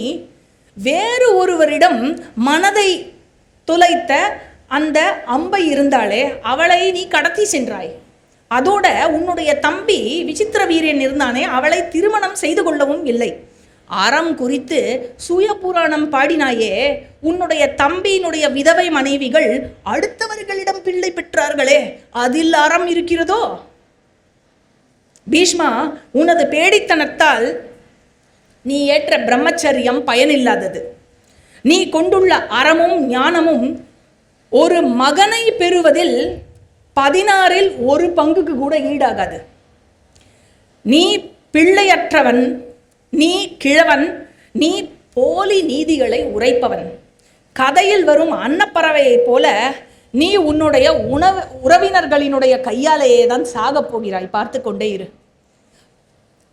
வேறு ஒருவரிடம் மனதை துளைத்த அந்த அம்பை இருந்தாலே அவளை நீ கடத்தி சென்றாய். அதோட உன்னுடைய தம்பி விசித்திர வீரியன் இருந்தானே, அவளை திருமணம் செய்து கொள்ளவும் இல்லை. அறம் குறித்து சுய புராணம் பாடினாயே, உன்னுடைய தம்பியினுடைய விதவை மனைவிகள் அடுத்தவர்களிடம் பிள்ளை பெற்றார்களே, அதில் அறம் இருக்கிறதோ? பீஷ்மா, உனது பேடித்தனத்தால் நீ ஏற்ற பிரம்மச்சரியம் பயனில்லாதது. நீ கொண்டுள்ள அறமும் ஞானமும் ஒரு மகனை பெறுவதில் 16இல் 1 பங்குக்கு கூட ஈடாகாது. நீ பிள்ளையற்றவன், நீ கிழவன், நீ போலி நீதிகளை உரைப்பவன். கதையில் வரும் அன்னப்பறவையைப் போல நீ உன்னுடைய உறவினர்களினுடைய கையாலேயே தான் சாகப் போகிறாய். பார்த்து கொண்டே இரு.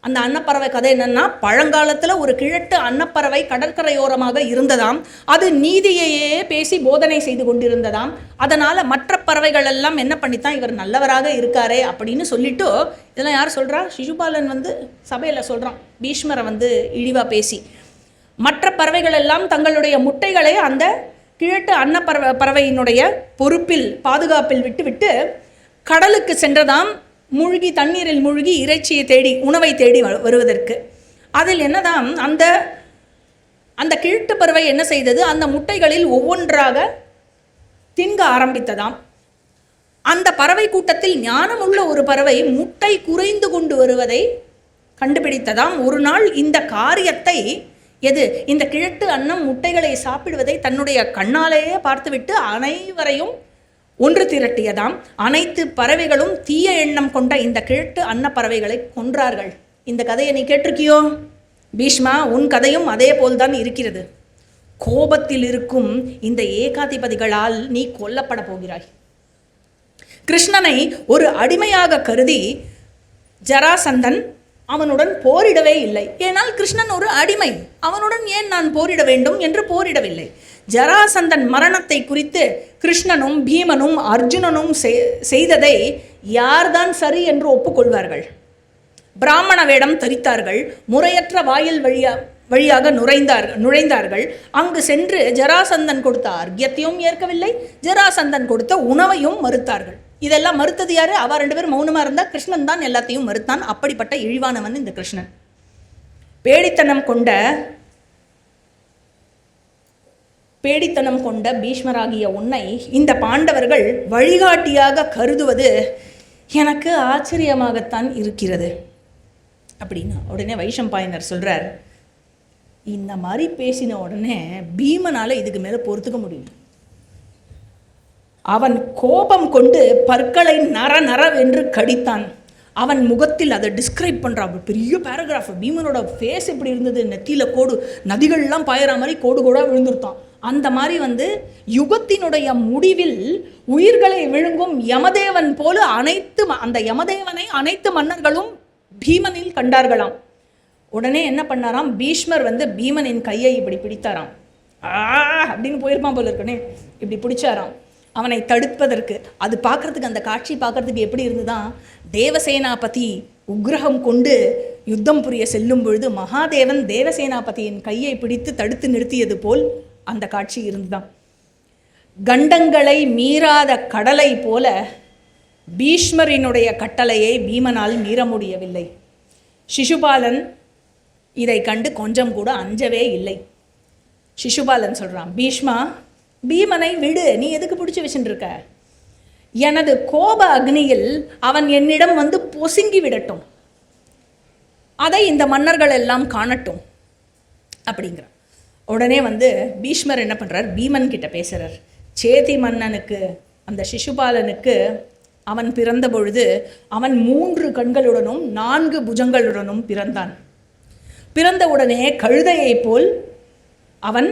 அந்த அன்னப்பறவை கதை என்னன்னா, பழங்காலத்தில் ஒரு கிழட்டு அன்னப்பறவை கடற்கரையோரமாக இருந்ததாம். அது நீதியையே பேசி போதனை செய்து கொண்டிருந்ததாம். அதனால் மற்ற பறவைகள் எல்லாம் என்ன பண்ணித்தான், இவர் நல்லவராக இருக்காரே அப்படின்னு சொல்லிட்டு, இதெல்லாம் யார் சொல்கிறா? சிசுபாலன் சபையில் சொல்கிறான், பீஷ்மரை இழிவாக பேசி. மற்ற பறவைகள் எல்லாம் தங்களுடைய முட்டைகளை அந்த கிழட்டு பறவையினுடைய பொறுப்பில் பாதுகாப்பில் விட்டு கடலுக்கு சென்றதாம், மூழ்கி தண்ணீரில் மூழ்கி இறைச்சியை தேடி உணவை தேடி வருவதற்கு. அதில் என்னதான் அந்த கிழட்டு பறவை என்ன செய்தது, அந்த முட்டைகளில் ஒவ்வொன்றாக தின்க ஆரம்பித்ததாம். அந்த பறவை கூட்டத்தில் ஞானமுள்ள ஒரு பறவை முட்டை குறைந்து கொண்டு வருவதை கண்டுபிடித்ததாம். ஒரு நாள் இந்த காரியத்தை இந்த கிழட்டு அன்னம் முட்டைகளை சாப்பிடுவதை தன்னுடைய கண்ணாலேயே பார்த்துவிட்டு அனைவரையும் ஒன்று திரட்டியதாம். அனைத்து பறவைகளும் தீய எண்ணம் கொண்ட இந்த கிழட்டு அன்னப்பறவைகளை கொன்றார்கள். இந்த கதையை நீ கேட்டிருக்கியோ பீஷ்மா? உன் கதையும் அதே போல்தான் இருக்கிறது. கோபத்தில் இருக்கும் இந்த ஏகாதிபதிகளால் நீ கொல்லப்பட போகிறாய். கிருஷ்ணனை ஒரு அடிமையாக கருதி ஜராசந்தன் அவனுடன் போரிடவே இல்லை. ஏனால் கிருஷ்ணன் ஒரு அடிமை, அவனுடன் ஏன் நான் போரிட வேண்டும் என்று போரிடவில்லை. ஜராசந்தன் மரணத்தை குறித்து கிருஷ்ணனும் பீமனும் அர்ஜுனனும் செய்ததை யார்தான் சரி என்று ஒப்புக்கொள்வார்கள்? பிராமண வேடம் தரித்தார்கள், முறையற்ற வாயில் வழியாக நுழைந்தார்கள். அங்கு சென்று ஜராசந்தன் கொடுத்த அர்க்கியத்தையும் ஏற்கவில்லை, ஜராசந்தன் கொடுத்த உணவையும் மறுத்தார்கள். இதெல்லாம் மறுத்தது யாரு? அவ 2 பேரும் மௌனமாக இருந்தால் கிருஷ்ணன் தான் எல்லாத்தையும் மறுத்தான். அப்படிப்பட்ட இழிவானவன் இந்த கிருஷ்ணன். பேடித்தனம் கொண்ட பீஷ்மராகிய உன்னை இந்த பாண்டவர்கள் வழிகாட்டியாக கருதுவது எனக்கு ஆச்சரியமாகத்தான் இருக்கிறது அப்படின்னா உடனே வைஷம்பாயனர் சொல்கிறார், இந்த மாதிரி பேசின உடனே பீமனால் இதுக்கு மேலே பொறுத்துக்க முடியும். அவன் கோபம் கொண்டு பற்களை நரவென்று கடித்தான். அவன் முகத்தில் அதை டிஸ்கிரைப் பண்ணுறான், பெரிய பேராகிராஃப். பீமனோட ஃபேஸ் எப்படி இருந்தது, நெத்தியில் கோடு, நதிகள்லாம் பாயிற மாதிரி கோடாக விழுந்துருத்தான். அந்த மாதிரி யுகத்தினுடைய முடிவில் உயிர்களை விழுங்கும் யமதேவன் போல அந்த யமதேவனை அனைத்து மன்னர்களும் பீமனில் கண்டார்களாம். உடனே என்ன பண்ணாராம், பீஷ்மர் பீமனின் கையை இப்படி பிடித்தாராம். அப்படின்னு போயிருப்பான் போல இருக்கனே, இப்படி பிடிச்சாராம் அவனை தடுப்பதற்கு. அது பார்க்கறதுக்கு, அந்த காட்சி பார்க்கறதுக்கு எப்படி இருந்துதான், தேவசேனாபதி உக்ரகம் கொண்டு யுத்தம் புரிய செல்லும் பொழுது மகாதேவன் தேவசேனாபதியின் கையை பிடித்து தடுத்து நிறுத்தியது போல் அந்த காட்சி இருந்துதான். கண்டங்களை மீறாத கடலை போல பீஷ்மரினுடைய கட்டளையை பீமனால் மீற முடியவில்லை. சிசுபாலன் இதை கண்டு கொஞ்சம் கூட அஞ்சவே இல்லை. சிசுபாலன் சொல்கிறான், பீஷ்மா, பீமனை விடு, நீ எதுக்கு பிடிச்சி வச்சுட்டு இருக்க? எனது கோப அக்னியில் அவன் என்னிடம் பொசுங்கி விடட்டும், அதை இந்த மன்னர்கள் எல்லாம் காணட்டும் அப்படிங்கிற. உடனே பீஷ்மர் என்ன பண்ணுறார், பீமன் கிட்ட பேசுகிறார். சேதி மன்னனுக்கு, அந்த சிசுபாலனுக்கு அவன் பிறந்த பொழுது அவன் 3 கண்களுடனும் 4 புஜங்களுடனும் பிறந்தான். பிறந்தவுடனே கழுதையை போல் அவன்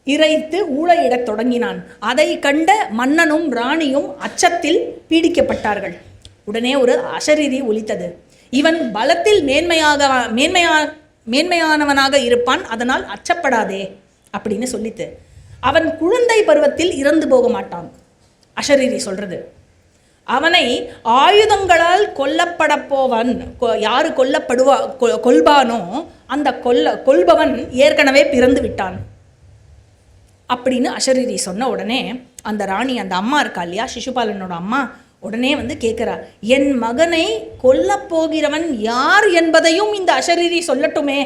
இறைத்து ஊழையிடத் தொடங்கினான். அதை கண்ட மன்னனும் ராணியும் அச்சத்தில் பீடிக்கப்பட்டார்கள். உடனே ஒரு அசரீரி ஒலித்தது. இவன் பலத்தில் மேன்மையானவனாக இருப்பான், அதனால் அச்சப்படாதே அப்படின்னு சொல்லித்து அவன் குழந்தை பருவத்தில் இறந்து போக மாட்டான். அசரீரி சொல்றது, அவனை ஆயுதங்களால் கொல்லப்பட போவன், யாரு கொல்பானோ அந்த கொல்பவன் ஏற்கனவே பிறந்து விட்டான் அப்படின்னு அசரீரி சொன்ன உடனே அந்த ராணி, அந்த அம்மா இருக்கா இல்லையா, சிசுபாலனோட அம்மா, உடனே கேட்குறா, என் மகனை கொல்லப்போகிறவன் யார் என்பதையும் இந்த அசரீரி சொல்லட்டுமே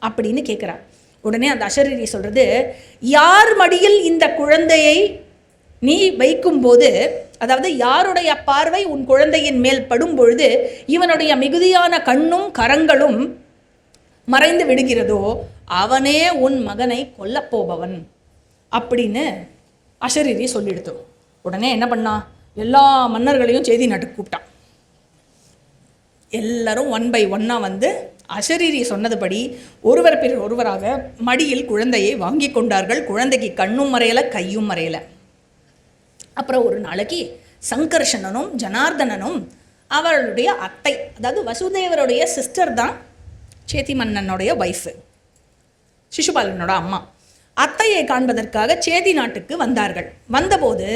அப்படின்னு கேட்குறா. உடனே அந்த அசரீரி சொல்கிறது, யார் மடியில் இந்த குழந்தையை நீ வைக்கும்போது, அதாவது யாருடைய பார்வை உன் குழந்தையின் மேல் படும் பொழுது இவனுடைய மிகுதியான கண்ணும் கரங்களும் மறைந்து விடுகிறதோ அவனே உன் மகனை கொல்லப்போபவன் அப்படின்னு அசரீரி சொல்லிடுத்து. உடனே என்ன பண்ணா, எல்லா மன்னர்களையும் சேதி நாட்டுக்கு கூப்பிட்டான். எல்லாரும் 1 by 1 அசரீரி சொன்னதுபடி ஒருவர் பிற ஒருவராக மடியில் குழந்தையை வாங்கி கொண்டார்கள். குழந்தைக்கு கண்ணும் மறையலை, கையும் மறையலை. அப்புறம் ஒரு நாளைக்கு சங்கர்ஷணனும் ஜனார்தனனும் அவளுடைய அத்தை, அதாவது வசுதேவருடைய சிஸ்டர் தான் சேதி மன்னனுடைய ஒய்ஃபு, சிசுபாலனோட அம்மா, அத்தையை காண்பதற்காக சேதி நாட்டுக்கு வந்தார்கள். வந்தபோது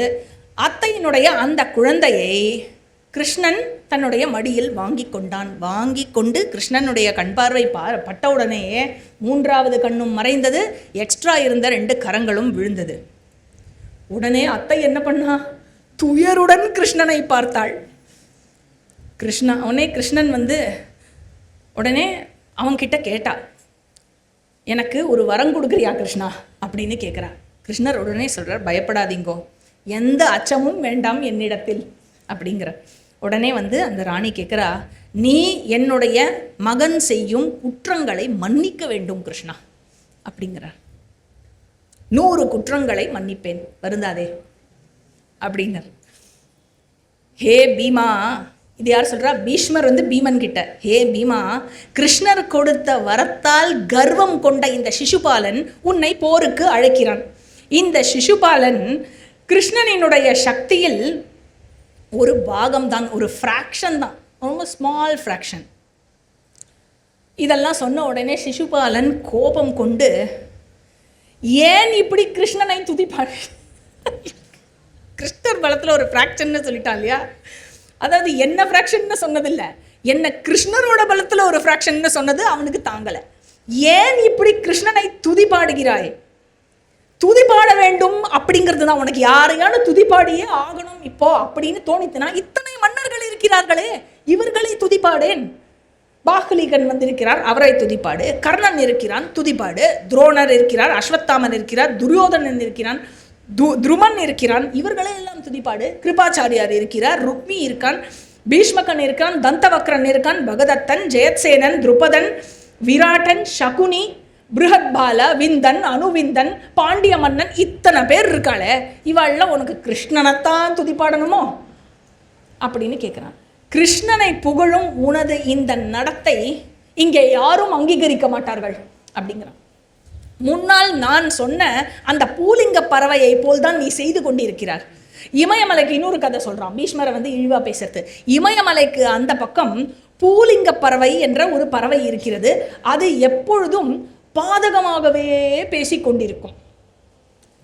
அத்தையினுடைய அந்த குழந்தையை கிருஷ்ணன் தன்னுடைய மடியில் வாங்கி கொண்டான். வாங்கி கொண்டு கிருஷ்ணனுடைய கண்பார்வை பட்டவுடனேயே 3வது கண்ணும் மறைந்தது, எக்ஸ்ட்ரா இருந்த 2 கரங்களும் விழுந்தது. உடனே அத்தை என்ன பண்ணா, துயருடன் கிருஷ்ணனை பார்த்தாள். கிருஷ்ணன் உடனே அவன்கிட்ட கேட்டா, எனக்கு ஒரு வரம் கொடுக்குறியா கிருஷ்ணா அப்படின்னு கேட்குறா. கிருஷ்ணர் உடனே சொல்கிறார், பயப்படாதீங்கோ, எந்த அச்சமும் வேண்டாம் என்னிடத்தில் அப்படிங்கிற. உடனே அந்த ராணி கேட்குறா, நீ என்னுடைய மகன் செய்யும் குற்றங்களை மன்னிக்க வேண்டும் கிருஷ்ணா அப்படிங்கிறார். 100 குற்றங்களை மன்னிப்பேன், வருந்தாதே அப்படின்னார். ஹே பீமா, இது யார் சொல்கிறா, பீஷ்மர் பீமன் கிட்ட, ஹே பீமா, கிருஷ்ணர் கொடுத்த வரத்தால் கர்வம் கொண்ட இந்த சிசுபாலன் உன்னை போருக்கு அழைக்கிறான். இந்த சிசுபாலன் கிருஷ்ணனினுடைய சக்தியில் ஒரு பாகம்தான், ஒரு ஃப்ராக்ஷன் தான், ரொம்ப ஸ்மால் ஃப்ராக்ஷன். இதெல்லாம் சொன்ன உடனே சிசுபாலன் கோபம் கொண்டு, ஏன் இப்படி கிருஷ்ணனை துதிப்பார்? கிருஷ்ணர் பலத்தில் ஒரு ஃப்ராக்ஷன்னு சொல்லிட்டான் இல்லையா? அதாவது என்ன ஃப்ராக்ஷன்னு சொன்னதில்லை, என்ன கிருஷ்ணரோட பலத்தில் ஒரு ஃப்ராக்ஷன்னு சொன்னது அவனுக்கு தாங்கலை. ஏன் இப்படி கிருஷ்ணனை துதிப்பாடுகிறாய்? துதிப்பாட வேண்டும் அப்படிங்கிறது தான் உனக்கு யாரையான துதிப்பாடியே ஆகணும் இப்போ அப்படின்னு தோணித்துனா, இத்தனை மன்னர்கள் இருக்கிறார்களே, இவர்களை துதிப்பாடேன். பாகுலிகன் வந்திருக்கிறார், அவரை துதிப்பாடு. கர்ணன் இருக்கிறான், துதிப்பாடு. துரோணர் இருக்கிறார், அஸ்வத்தாமன் இருக்கிறார், துரியோதனன் இருக்கிறான், துருமன் இருக்கிறான், இவர்களே எல்லாம் துதிப்பாடு. கிருபாச்சாரியார் இருக்கிறார், ருக்மி இருக்கான், பீஷ்மகன் இருக்கான், தந்தவக்ரன் இருக்கான், பகதத்தன், ஜெயத்சேனன், துருபதன், விராட்டன், சகுனி, பிருஹத்பால, விந்தன், அணுவிந்தன், பாண்டிய மன்னன், இத்தனை பேர் இருக்காளே, இவாள்லாம் உனக்கு கிருஷ்ணனைத்தான் துதிப்பாடணுமோ அப்படின்னு கேட்குறான். கிருஷ்ணனை புகழும் உனது இந்த நடத்தை இங்கே யாரும் அங்கீகரிக்க மாட்டார்கள் அப்படிங்கிறான். முன்னால் நான் சொன்ன அந்த பூலிங்க பறவையை போல்தான் நீ செய்து கொண்டிருக்கிறார். இமயமலைக்கு இன்னொரு கதை சொல்றான், பீஷ்மரை இழிவா பேசுறது. இமயமலைக்கு அந்த பக்கம் பூலிங்க பறவை என்ற ஒரு பறவை இருக்கிறது. அது எப்பொழுதும் பாதகமாகவே பேசிக்கொண்டிருக்கும்.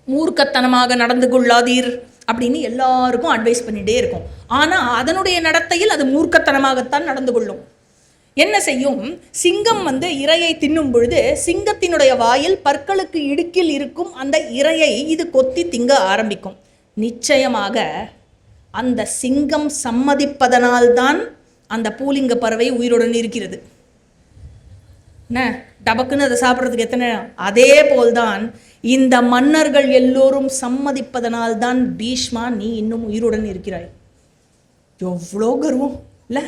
மூர்க்கத்தனமாக நடந்து கொள்ளாதீர் அப்படின்னு எல்லாருக்கும் அட்வைஸ் பண்ணிட்டே இருக்கும். ஆனால் அதனுடைய நடத்தையில் அது மூர்க்கத்தனமாகத்தான் நடந்து கொள்ளும். என்ன செய்யும்? சிங்கம் இரையை தின்னும் பொழுது சிங்கத்தினுடைய வாயில் பற்களுக்கு இடுக்கில் இருக்கும் அந்த இரையை இது கொத்தி திங்க ஆரம்பிக்கும். நிச்சயமாக அந்த சிங்கம் சம்மதிப்பதனால்தான் அந்த பூலிங்க பறவை உயிருடன் இருக்கிறது. என்ன டபக்குன்னு அதை சாப்பிட்றதுக்கு எத்தனை? அதே போல்தான் இந்த மன்னர்கள் எல்லோரும் சம்மதிப்பதனால்தான் பீஷ்மா நீ இன்னும் உயிருடன் இருக்கிறாய். எவ்வளோ கர்வம் இல்லை?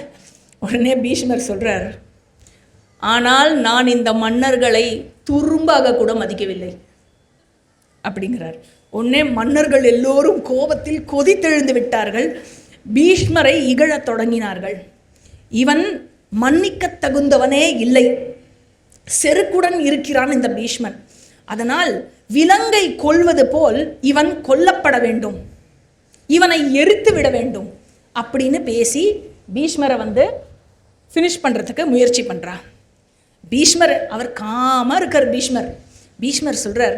உடனே பீஷ்மர் சொல்றார், ஆனால் நான் இந்த மன்னர்களை துரும்பாக கூட மதிக்கவில்லை அப்படிங்கிறார். உடனே மன்னர்கள் எல்லோரும் கோபத்தில் கொதித்தெழுந்து விட்டார்கள். பீஷ்மரை இகழத் தொடங்கினார்கள். இவன் மன்னிக்க தகுந்தவனே இல்லை, செருக்குடன் இருக்கிறான் இந்த பீஷ்மன். அதனால் விலங்கை கொல்வது போல் இவன் கொல்லப்பட வேண்டும், இவனை எரித்து விட வேண்டும் அப்படின்னு பேசி பீஷ்மரை ஃபினிஷ் பண்ணுறதுக்கு முயற்சி பண்ணுறான். பீஷ்மர் அவர் காமாக இருக்கார். பீஷ்மர் சொல்கிறார்,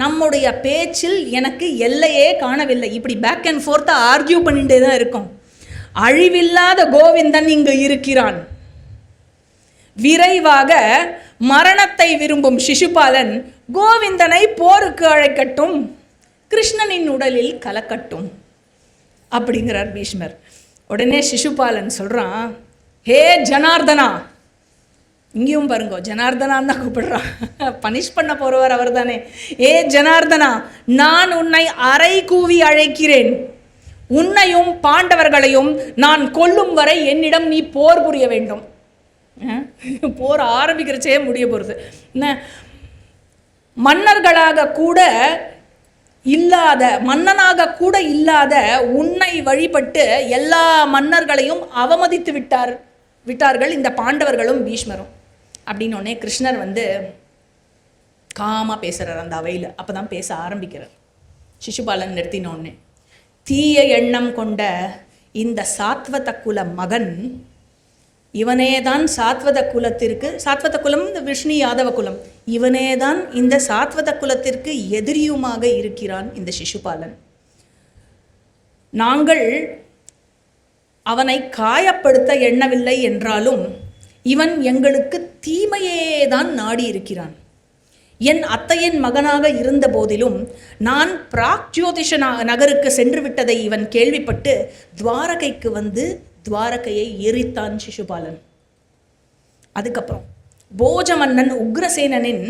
நம்முடைய பேச்சில் எனக்கு எல்லையே காணவில்லை. இப்படி பேக் அண்ட் ஃபோர்த்தாக ஆர்கியூ பண்ணிகிட்டே தான் இருக்கும். அழிவில்லாத கோவிந்தன் இங்கு இருக்கிறான். விரைவாக மரணத்தை விரும்பும் சிசுபாலன் கோவிந்தனை போருக்கு அழைக்கட்டும், கிருஷ்ணனின் உடலில் கலக்கட்டும் அப்படிங்கிறார் பீஷ்மர். உடனே சிசுபாலன் சொல்கிறான், ஹே ஜனார்தனா, இங்கேயும் பாருங்க ஜனார்தனான் தான் கூப்பிடுறான், பனிஷ் பண்ண போறவர் அவர் தானே. ஏ ஜனார்தனா, நான் உன்னை அறை கூவி அழைக்கிறேன். உன்னையும் பாண்டவர்களையும் நான் கொல்லும் வரை என்னிடம் நீ போர் புரிய வேண்டும். போர் ஆரம்பிக்கிறச்சே முடிய போகிறது. மன்னனாக கூட இல்லாத உன்னை வழிபட்டு எல்லா மன்னர்களையும் அவமதித்து விட்டார்கள் இந்த பாண்டவர்களும் பீஷ்மரும் அப்படின்னு உடனே கிருஷ்ணர் காமா பேசுறார் அந்த அவையில். அப்பதான் பேச ஆரம்பிக்கிறார். சிசுபாலன் நிறுத்தினோடனே, தீய எண்ணம் கொண்ட இந்த சாத்வத குல மகன், இவனேதான் சாத்வத குலம் இந்த விஷ்ணு யாதவ குலம், இவனேதான் இந்த சாத்வத குலத்திற்கு எதிரியுமாக இருக்கிறான் இந்த சிசுபாலன். நாங்கள் அவனை காயப்படுத்த எண்ணவில்லை என்றாலும் இவன் எங்களுக்கு தீமையேதான் நாடி இருக்கிறான். என் அத்தையின் மகனாக இருந்த போதிலும் நான் பிராக்ஜோதிஷ நகருக்கு சென்று விட்டதை இவன் கேள்விப்பட்டு துவாரகைக்கு துவாரகையை எரித்தான் சிசுபாலன். அதுக்கப்புறம் போஜமன்னன் உக்ரசேனன்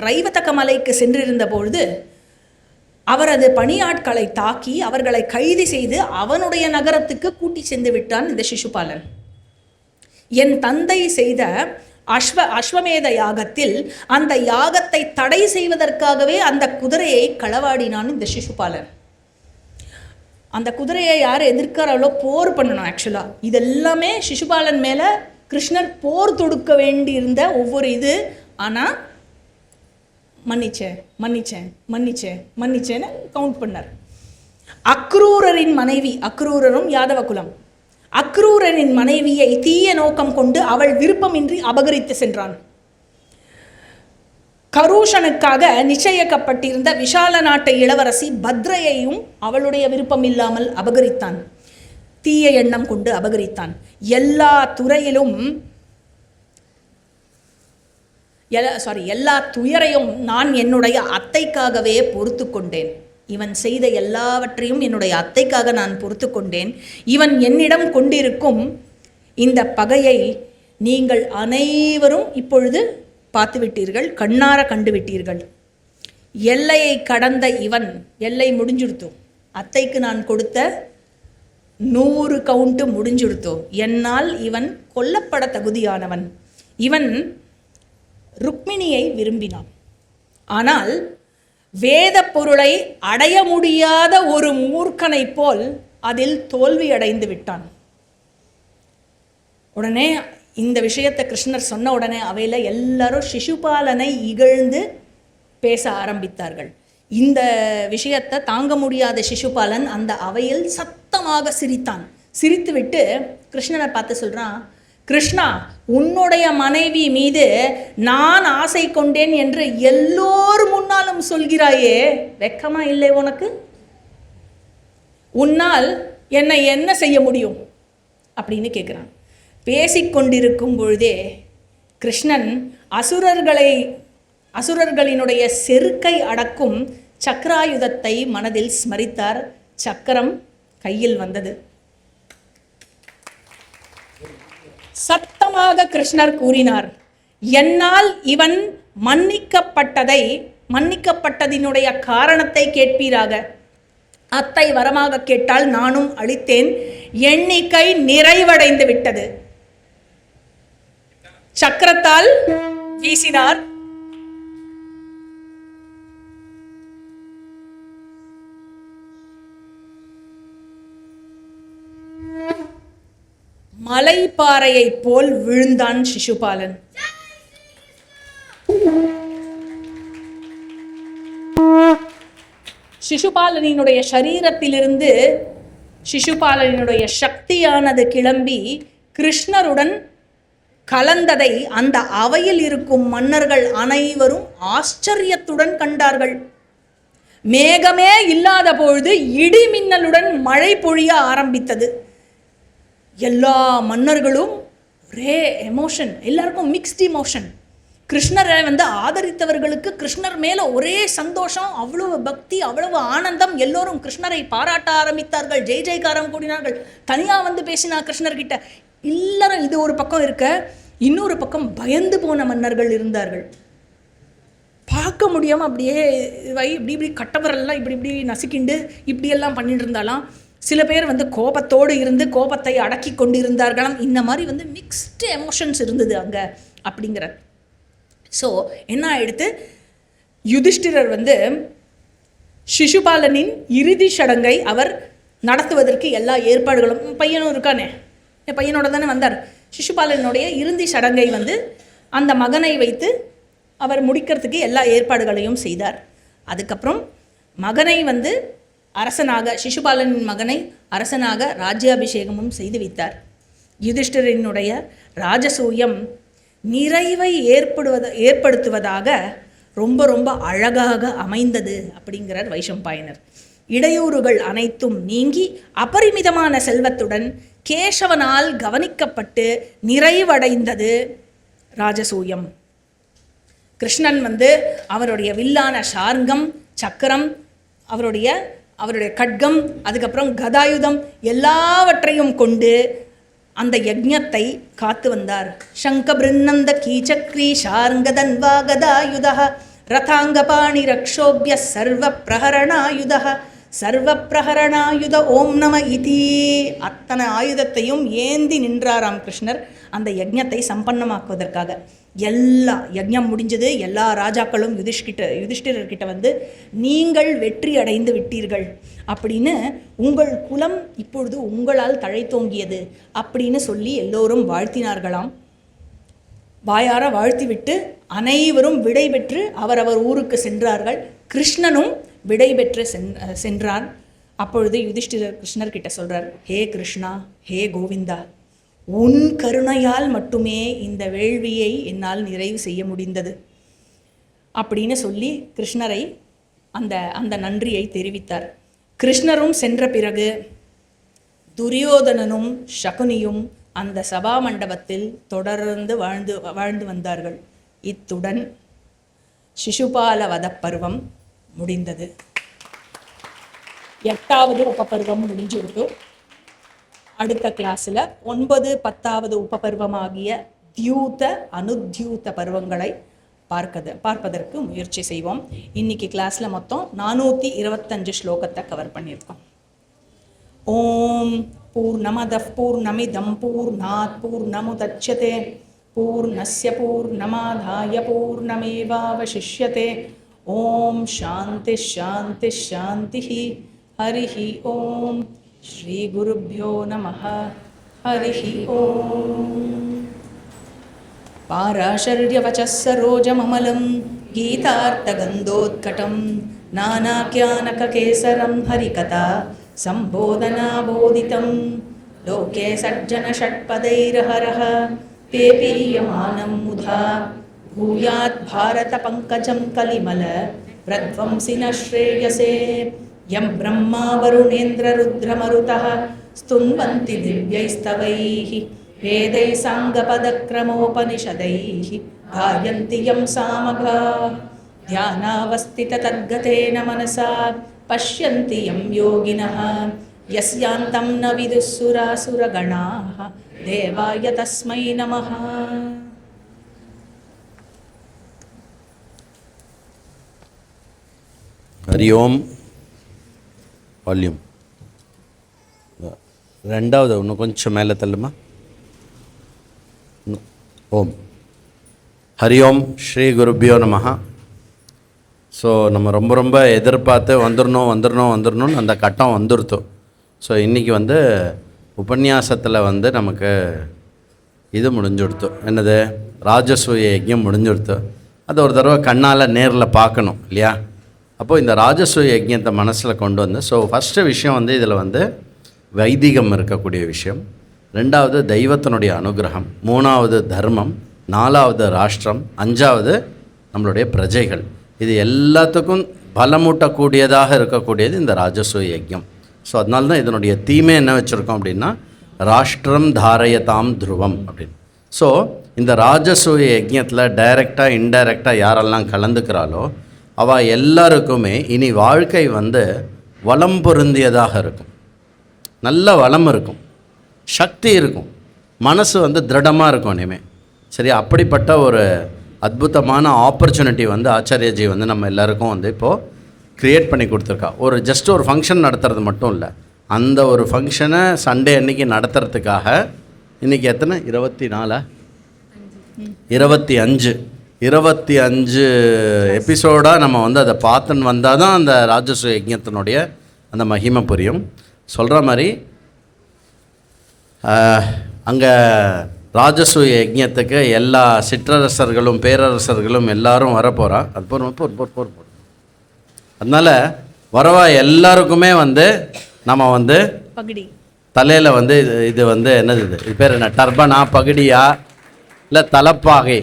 ரைவதக மலைக்கு சென்றிருந்த பொழுது அவரது பணியாட்களை தாக்கி அவர்களை கைது செய்து அவனுடைய நகரத்துக்கு கூட்டி சென்று விட்டான் இந்த சிசுபாலன். என் தந்தை செய்த அஸ்வமேத யாகத்தில் அந்த யாகத்தை தடை செய்வதற்காகவே அந்த குதிரையை களவாடினான் இந்த சிசுபாலன். அந்த குதிரையை யார் எதிர்க்கிறாளோ போர் பண்ணணும். ஆக்சுவலாக இதெல்லாமே சிசுபாலன் மேலே கிருஷ்ணர் போர் தொடுக்க வேண்டியிருந்த ஒவ்வொரு இது. ஆனால் மன்னிச்சேன்னு கவுண்ட் பண்ணார். அக்ரூரரின் மனைவி, அக்ரூரரும் யாதவ குலம், அக்ரூரனின் மனைவியை தீய நோக்கம் கொண்டு அவள் விருப்பமின்றி அபகரித்து சென்றான். கரூஷனுக்காக நிச்சயிக்கப்பட்டிருந்த விஷால நாட்டு இளவரசி பத்ரையையும் அவளுடைய விருப்பம் இல்லாமல் அபகரித்தான். தீய எண்ணம் கொண்டு அபகரித்தான். எல்லா துறையிலும் எல்லா துயரையும் நான் என்னுடைய அத்தைக்காகவே பொறுத்து கொண்டேன். இவன் செய்த எல்லாவற்றையும் என்னுடைய அத்தைக்காக நான் பொறுத்து கொண்டேன். இவன் என்னிடம் கொண்டிருக்கும் இந்த பகையை நீங்கள் அனைவரும் இப்பொழுது பார்த்துவிட்டீர்கள், கண்ணார கண்டுவிட்டீர்கள். எல்லையை கடந்த இவன் எல்லை முடிஞ்சுடுத்தோ, அத்தைக்கு நான் கொடுத்த 100 கவுண்ட் முடிஞ்சுடுத்தோ, என்னால் இவன் கொல்லப்பட தகுதியானவன். இவன் ருக்மிணியை விரும்பினான். ஆனால் வேத பொருளை அடைய முடியாத ஒரு மூர்க்கனை போல் அதில் தோல்வி அடைந்து விட்டான். உடனே இந்த விஷயத்தை கிருஷ்ணர் சொன்ன உடனே அவையில் எல்லாரும் சிசுபாலனை இகழ்ந்து பேச ஆரம்பித்தார்கள். இந்த விஷயத்தை தாங்க முடியாத சிசுபாலன் அந்த அவையில் சத்தமாக சிரித்தான். சிரித்துவிட்டு கிருஷ்ணனை பார்த்து சொல்கிறான், கிருஷ்ணா, உன்னுடைய மனைவி மீது நான் ஆசை கொண்டேன் என்று எல்லோரும் முன்னாலும் சொல்கிறாயே, வெக்கமா இல்லை உனக்கு? உன்னால் என்னை என்ன செய்ய முடியும் அப்படின்னு கேட்குறான். பேசிக்கொண்டிருக்கும் பொழுதே கிருஷ்ணன் அசுரர்களினுடைய செருக்கை அடக்கும் சக்கராயுதத்தை மனதில் ஸ்மரித்தார். சக்கரம் கையில் வந்தது. சத்தமாக கிருஷ்ணர் கூறினார், என்னால் இவன் மன்னிக்கப்பட்டதினுடைய காரணத்தை கேட்பீராக. அத்தை வரமாக கேட்டால் நானும் அளித்தேன். எண்ணிக்கை நிறைவடைந்து விட்டது. சக்கரத்தால் வீசினார். மலைப்பாறையை போல் விழுந்தான் சிசுபாலன். சிசுபாலனினுடைய சரீரத்திலிருந்து சிசுபாலனினுடைய சக்தியானது கிளம்பி கிருஷ்ணருடன் கலந்ததை அந்த அவையில் இருக்கும் மன்னர்கள் அனைவரும் ஆச்சரியத்துடன் கண்டார்கள். மேகமே இல்லாத பொழுது இடி மின்னலுடன் மழை பொழிய ஆரம்பித்தது. எல்லா மன்னர்களும் ஒரே எமோஷன், எல்லாருக்கும் மிக்ஸ்ட் இமோஷன். கிருஷ்ணரை ஆதரித்தவர்களுக்கு கிருஷ்ணர் மேலே ஒரே சந்தோஷம், அவ்வளவு பக்தி, அவ்வளவு ஆனந்தம். எல்லோரும் கிருஷ்ணரை பாராட்ட ஆரம்பித்தார்கள், ஜெய் ஜெய்காரம் கூடினார்கள். தனியாக பேசினா கிருஷ்ணர்கிட்ட. எல்லாரும் இது ஒரு பக்கம் இருக்க, இன்னொரு பக்கம் பயந்து போன மன்னர்கள் இருந்தார்கள். பார்க்க முடியாமல் அப்படியே இப்படி கட்டவரெல்லாம் இப்படி நசுக்கிண்டு இப்படியெல்லாம் பண்ணிட்டு இருந்தாலாம். சில பேர் கோபத்தோடு இருந்து கோபத்தை அடக்கி கொண்டு இருந்தார்களாம். இந்த மாதிரி மிக்ஸ்டு எமோஷன்ஸ் இருந்தது அங்கே அப்படிங்கிற. ஸோ என்ன ஆயிடுத்து, யுதிஷ்டிரர் சிசுபாலனின் இறுதி சடங்கை அவர் நடத்துவதற்கு எல்லா ஏற்பாடுகளும், பையனும் இருக்கானே, என் பையனோட தானே வந்தார். சிசுபாலனுடைய இறுதி சடங்கை அந்த மகனை வைத்து அவர் முடிக்கிறதுக்கு எல்லா ஏற்பாடுகளையும் செய்தார். அதுக்கப்புறம் மகனை அரசனாக, சிசுபாலனின் மகனை அரசனாக ராஜ்யாபிஷேகமும் செய்து வைத்தார். யுதிஷ்டிரனுடைய ராஜசூயம் நிறைவை ஏற்படுத்துவதாக ரொம்ப ரொம்ப அழகாக அமைந்தது அப்படிங்கிறார் வைஷம்பாயனர். இடையூறுகள் அனைத்தும் நீங்கி அபரிமிதமான செல்வத்துடன் கேசவனால் கவனிக்கப்பட்டு நிறைவடைந்தது ராஜசூயம். கிருஷ்ணன் அவருடைய வில்லான சார்ங்கம், சக்கரம், அவருடைய கட்கம், அதுக்கப்புறம் கதாயுதம் எல்லாவற்றையும் கொண்டு அந்த யஜ்ஞத்தை காத்து வந்தார். சங்க பிருன்னந்த கீச்சக்ரி ஷார்ங்கதன்வா கதாயுத ரதாங்க பாணி ரக்ஷோபிய சர்வ பிரஹரணாயுத ஓம் நம இதி. அத்தனை ஆயுதத்தையும் ஏந்தி நின்றாராம் கிருஷ்ணர் அந்த யஜ்ஞத்தை சம்பன்னமாக்குவதற்காக. எல்லா யஜ்ஞம் முடிஞ்சது. எல்லா ராஜாக்களும் யுதிஷ்டிரர்கிட்ட நீங்கள் வெற்றி அடைந்து விட்டீர்கள் அப்படின்னு, உங்கள் குலம் இப்பொழுது உங்களால் தழைத்தோங்கியது அப்படின்னு சொல்லி எல்லோரும் வாழ்த்தினார்களாம். வாயார வாழ்த்திவிட்டு அனைவரும் விடை பெற்று அவரவர் ஊருக்கு சென்றார்கள். கிருஷ்ணனும் விடை பெற்று சென்றார். அப்பொழுது யுதிஷ்டிரர் கிருஷ்ணர்கிட்ட சொல்கிறார், ஹே கிருஷ்ணா, ஹே கோவிந்தா, உன் கருணையால் மட்டுமே இந்த வேள்வியை என்னால் நிறைவு செய்ய முடிந்தது அப்படின்னு சொல்லி கிருஷ்ணரை அந்த நன்றியை தெரிவித்தார். கிருஷ்ணரும் சென்ற பிறகு துரியோதனனும் சகுனியும் அந்த சபா மண்டபத்தில் தொடர்ந்து வாழ்ந்து வந்தார்கள். இத்துடன் சிசுபால வதப் பருவம் முடிந்தது. 8வது உபபருவம் முடிஞ்சுவிட்டு அடுத்த கிளாஸில் 9, 10வது உபபருவமாகிய தியூத அனுத்யூத பருவங்களை பார்ப்பதற்கு முயற்சி செய்வோம். இன்னைக்கு கிளாஸில் மொத்தம் 425 ஸ்லோகத்தை கவர் பண்ணியிருக்கோம். ஓம் பூர்ணமதః பூர்ணமிதம் பூர்ணாத் பூர்ணமுதச்யதே பூர்ணஸ்ய பூர்ணமாதாய பூர்ணமேவாவசிஷ்யதே. ஓம் சாந்தி சாந்தி சாந்தி. ஹரிஹி ஓம். ஸ்ரீ குருப்யோ நமः. ஹரிஹி ஓம். பாராசர்யவச்சः சரோஜமமலம் கீதார்த்தகந்தோத்கடம் நானாக்யானககேசரம் ஹரிகதா சம்போதனாபோதிதம் லோகே சஜ்ஜன ஷட்பதைரஹரஹ பேபீயமானம் முதா பூயாத் பாரத பங்கஜம் கலிமல பிரத்வம்சின ஸ்ரேயசே யம் பிரம்மா வருணேந்திர ருத்ரமருதः ஸ்துன்வந்தி திவ்யைஸ்தவைः வேதை சாங்கபதக்ரமோபனிஷதைः காயந்தி யம் சாமகாः த்யானாவஸ்தித தத்கதேன மனசா பஷ்யந்தி யம் யோகினः யஸ்யாந்தம் ந விதுः சுராசுரகணாः தேவாய தஸ்மை நமः. ஹரி ஓம். வால்யூம் 2வது இன்னும் கொஞ்சம் மேலே தள்ளுமா. ஓம். ஹரி ஓம். ஸ்ரீ குருப்யோ நமஹ. ஸோ நம்ம ரொம்ப எதிர்பார்த்து வந்துடணும்னு அந்த கட்டம் வந்துருத்தோம். ஸோ இன்றைக்கி உபன்யாசத்தில் நமக்கு இது முடிஞ்சுடுத்து. என்னது? ராஜசூய யஜ்யம் முடிஞ்சுடுத்து. அது ஒரு தடவை கண்ணால் நேரில் பார்க்கணும் இல்லையா? அப்போது இந்த ராஜசூய யஜ்யத்தை மனசில் கொண்டு வந்து, ஸோ ஃபஸ்ட்டு விஷயம் இதில் வைதிகம் இருக்கக்கூடிய விஷயம், 2வது தெய்வத்தினுடைய அனுகிரகம், 3வது தர்மம், 4வது ராஷ்டிரம், 5வது நம்மளுடைய பிரஜைகள். இது எல்லாத்துக்கும் பலமூட்டக்கூடியதாக இருக்கக்கூடியது இந்த ராஜசூய யஜ்யம். ஸோ அதனால தான் இதனுடைய தீமை என்ன வச்சுருக்கோம் அப்படின்னா, ராஷ்டிரம் தாரயதாம் துருவம் அப்படின்னு. ஸோ இந்த ராஜசூய யஜ்யத்தில் டைரெக்டாக இன்டைரக்டாக யாரெல்லாம் கலந்துக்கிறாளோ அவள் எல்லாருக்குமே இனி வாழ்க்கை வளம் பொருந்தியதாக இருக்கும். நல்ல வளம் இருக்கும், சக்தி இருக்கும், மனசு திருடமாக இருக்கும் இனிமேல். சரி, அப்படிப்பட்ட ஒரு அற்புதமான ஆப்பர்ச்சுனிட்டி ஆச்சாரியஜி நம்ம எல்லாருக்கும் இப்போது க்ரியேட் பண்ணி கொடுத்துருக்கா. ஜஸ்ட் ஒரு ஃபங்க்ஷன் நடத்துறது மட்டும் இல்லை, அந்த ஒரு ஃபங்க்ஷனை சண்டே அன்றைக்கி நடத்துறதுக்காக இன்றைக்கி எத்தனை 24 25 எபிசோடாக நம்ம அதை பார்த்துன்னு வந்தால் தான் அந்த ராஜசூய யஜ்ஞத்தினுடைய அந்த மகிமை புரியும். சொல்கிற மாதிரி அங்கே ராஜசூய யஜ்ஞத்துக்கு எல்லா சிற்றரசர்களும் பேரரசர்களும் எல்லாரும் வரப்போகிறா. அது போர். அதனால் வரவா எல்லாருக்குமே நம்ம பகுடி தலையில் இது என்னது இது பேர் என்ன, டர்பனா, பகுடியா, இல்லை தலப்பாகை?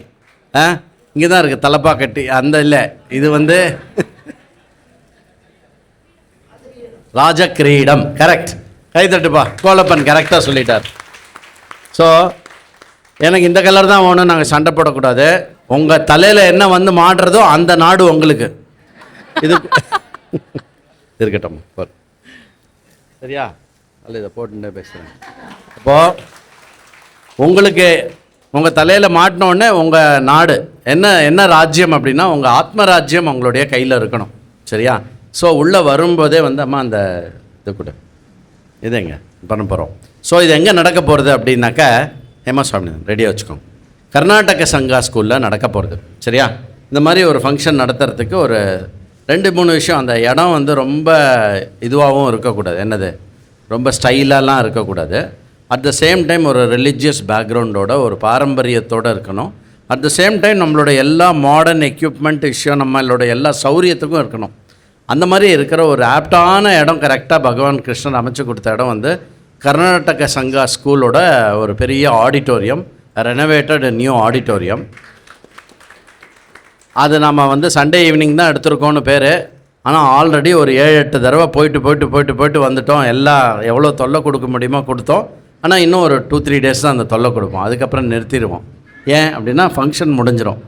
இங்கே தான் இருக்குது தலப்பாக்கட்டி. அந்த இல்லை, இது ராஜக்கிரீடம். கரெக்ட், கைத்தட்டுப்பா. கோலப்பன் கரெக்டாக சொல்லிட்டார். ஸோ எனக்கு இந்த கலர் தான் வேணும், நாங்கள் சண்டை போடக்கூடாது. உங்கள் தலையில் என்ன மாடுறதோ அந்த நாடு உங்களுக்கு. இது இருக்கட்டும், சரியா? அல்ல இதை போட்டுட்டே பேசுகிறேன். அப்போது உங்களுக்கு உங்கள் தலையில் மாட்டினோடனே உங்கள் நாடு என்ன ராஜ்யம் அப்படின்னா, உங்கள் ஆத்ம ராஜ்யம் உங்களுடைய கையில் இருக்கணும். சரியா? ஸோ உள்ளே வரும்போதே அம்மா அந்த இது கூட இது எங்கே பண்ண போகிறோம். ஸோ இது எங்கே நடக்க போகிறது அப்படின்னாக்கா, ஹேமா சுவாமி ரெடியாக வச்சுக்கோங்க, கர்நாடக சங்கா ஸ்கூலில் நடக்க போகிறது. சரியா? இந்த மாதிரி ஒரு ஃபங்க்ஷன் நடத்துறதுக்கு ஒரு 2-3 விஷயம். அந்த இடம் ரொம்ப இதுவாகவும் இருக்கக்கூடாது, என்னது ரொம்ப ஸ்டைலாலாம் இருக்கக்கூடாது. அட் த சேம் டைம் ஒரு ரிலீஜியஸ் பேக்ரவுண்டோட, ஒரு பாரம்பரியத்தோடு இருக்கணும். அட் த சேம் டைம் நம்மளோட எல்லா மாடர்ன் எக்யூப்மெண்ட் விஷயம், நம்மளோட எல்லா சௌரியத்துக்கும் இருக்கணும். அந்த மாதிரி இருக்கிற ஒரு ஆப்டான இடம் கரெக்டாக பகவான் கிருஷ்ணன் அமைச்சு கொடுத்த இடம் வந்து கர்நாடக சங்கா ஸ்கூலோட ஒரு பெரிய ஆடிட்டோரியம், ரெனோவேட்டட் நியூ ஆடிட்டோரியம். அது நம்ம வந்து சண்டே ஈவினிங் தான் எடுத்திருக்கோன்னு பேர். ஆனால் ஆல்ரெடி ஒரு 7-8 தடவை போயிட்டு வந்துட்டோம். எல்லாம் எவ்வளோ தொல்லை கொடுக்க முடியுமோ கொடுத்தோம். ஆனால் இன்னும் ஒரு 2-3 டேஸ் தான் அந்த தொல்லை கொடுப்போம், அதுக்கப்புறம் நிறுத்திடுவோம். ஏன் அப்படின்னா ஃபங்க்ஷன் முடிஞ்சிடும்.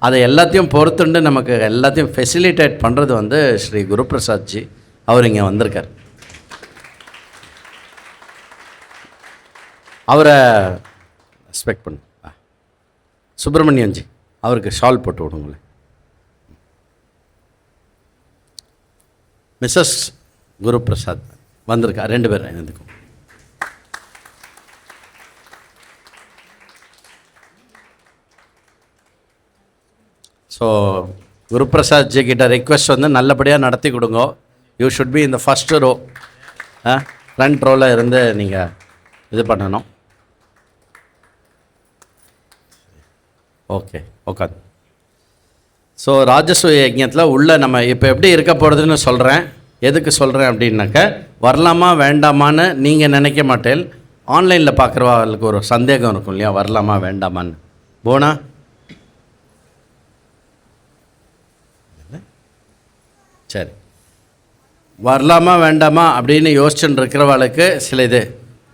அதை எல்லாத்தையும் பொறுத்துண்டு நமக்கு எல்லாத்தையும் ஃபெசிலிட்டேட் பண்ணுறது வந்து ஸ்ரீ குருபிரசாத்ஜி. அவர் இங்கே வந்திருக்கார். அவரை ரெஸ்பெக்ட் பண்ணு. சுப்பிரமணியன்ஜி அவருக்கு ஷால் போட்டு விடுங்களேன். மிஸ்ஸஸ் குருபிரசாத் வந்திருக்கா, 2 பேர் எழுந்துக்கும். ஸோ குருபிரசாத்ஜி கிட்ட ரெக்வெஸ்ட் வந்து நல்லபடியாக நடத்தி கொடுங்க. யூ ஷுட் பி இந்த ஃபஸ்ட்டு ரோ, ஃப்ரண்ட் ரோவில் இருந்து நீங்கள் இது பண்ணணும். ஓகே உட்காந்து. ஸோ ராஜசூய யஜ்ஞத்தில் உள்ள நம்ம இப்போ எப்படி இருக்க போகிறதுன்னு சொல்கிறேன். எதுக்கு சொல்கிறேன் அப்படின்னாக்க, வரலாமா வேண்டாமான்னு நீங்கள் நினைக்க மாட்டேன். ஆன்லைனில் பார்க்குறவாளுக்கு ஒரு சந்தேகம் இருக்கும் இல்லையா, வரலாமா வேண்டாமான்னு. போனா சரி, வரலாமா வேண்டாமா அப்படின்னு யோசிச்சுட்டு இருக்கிறவாளுக்கு சில இது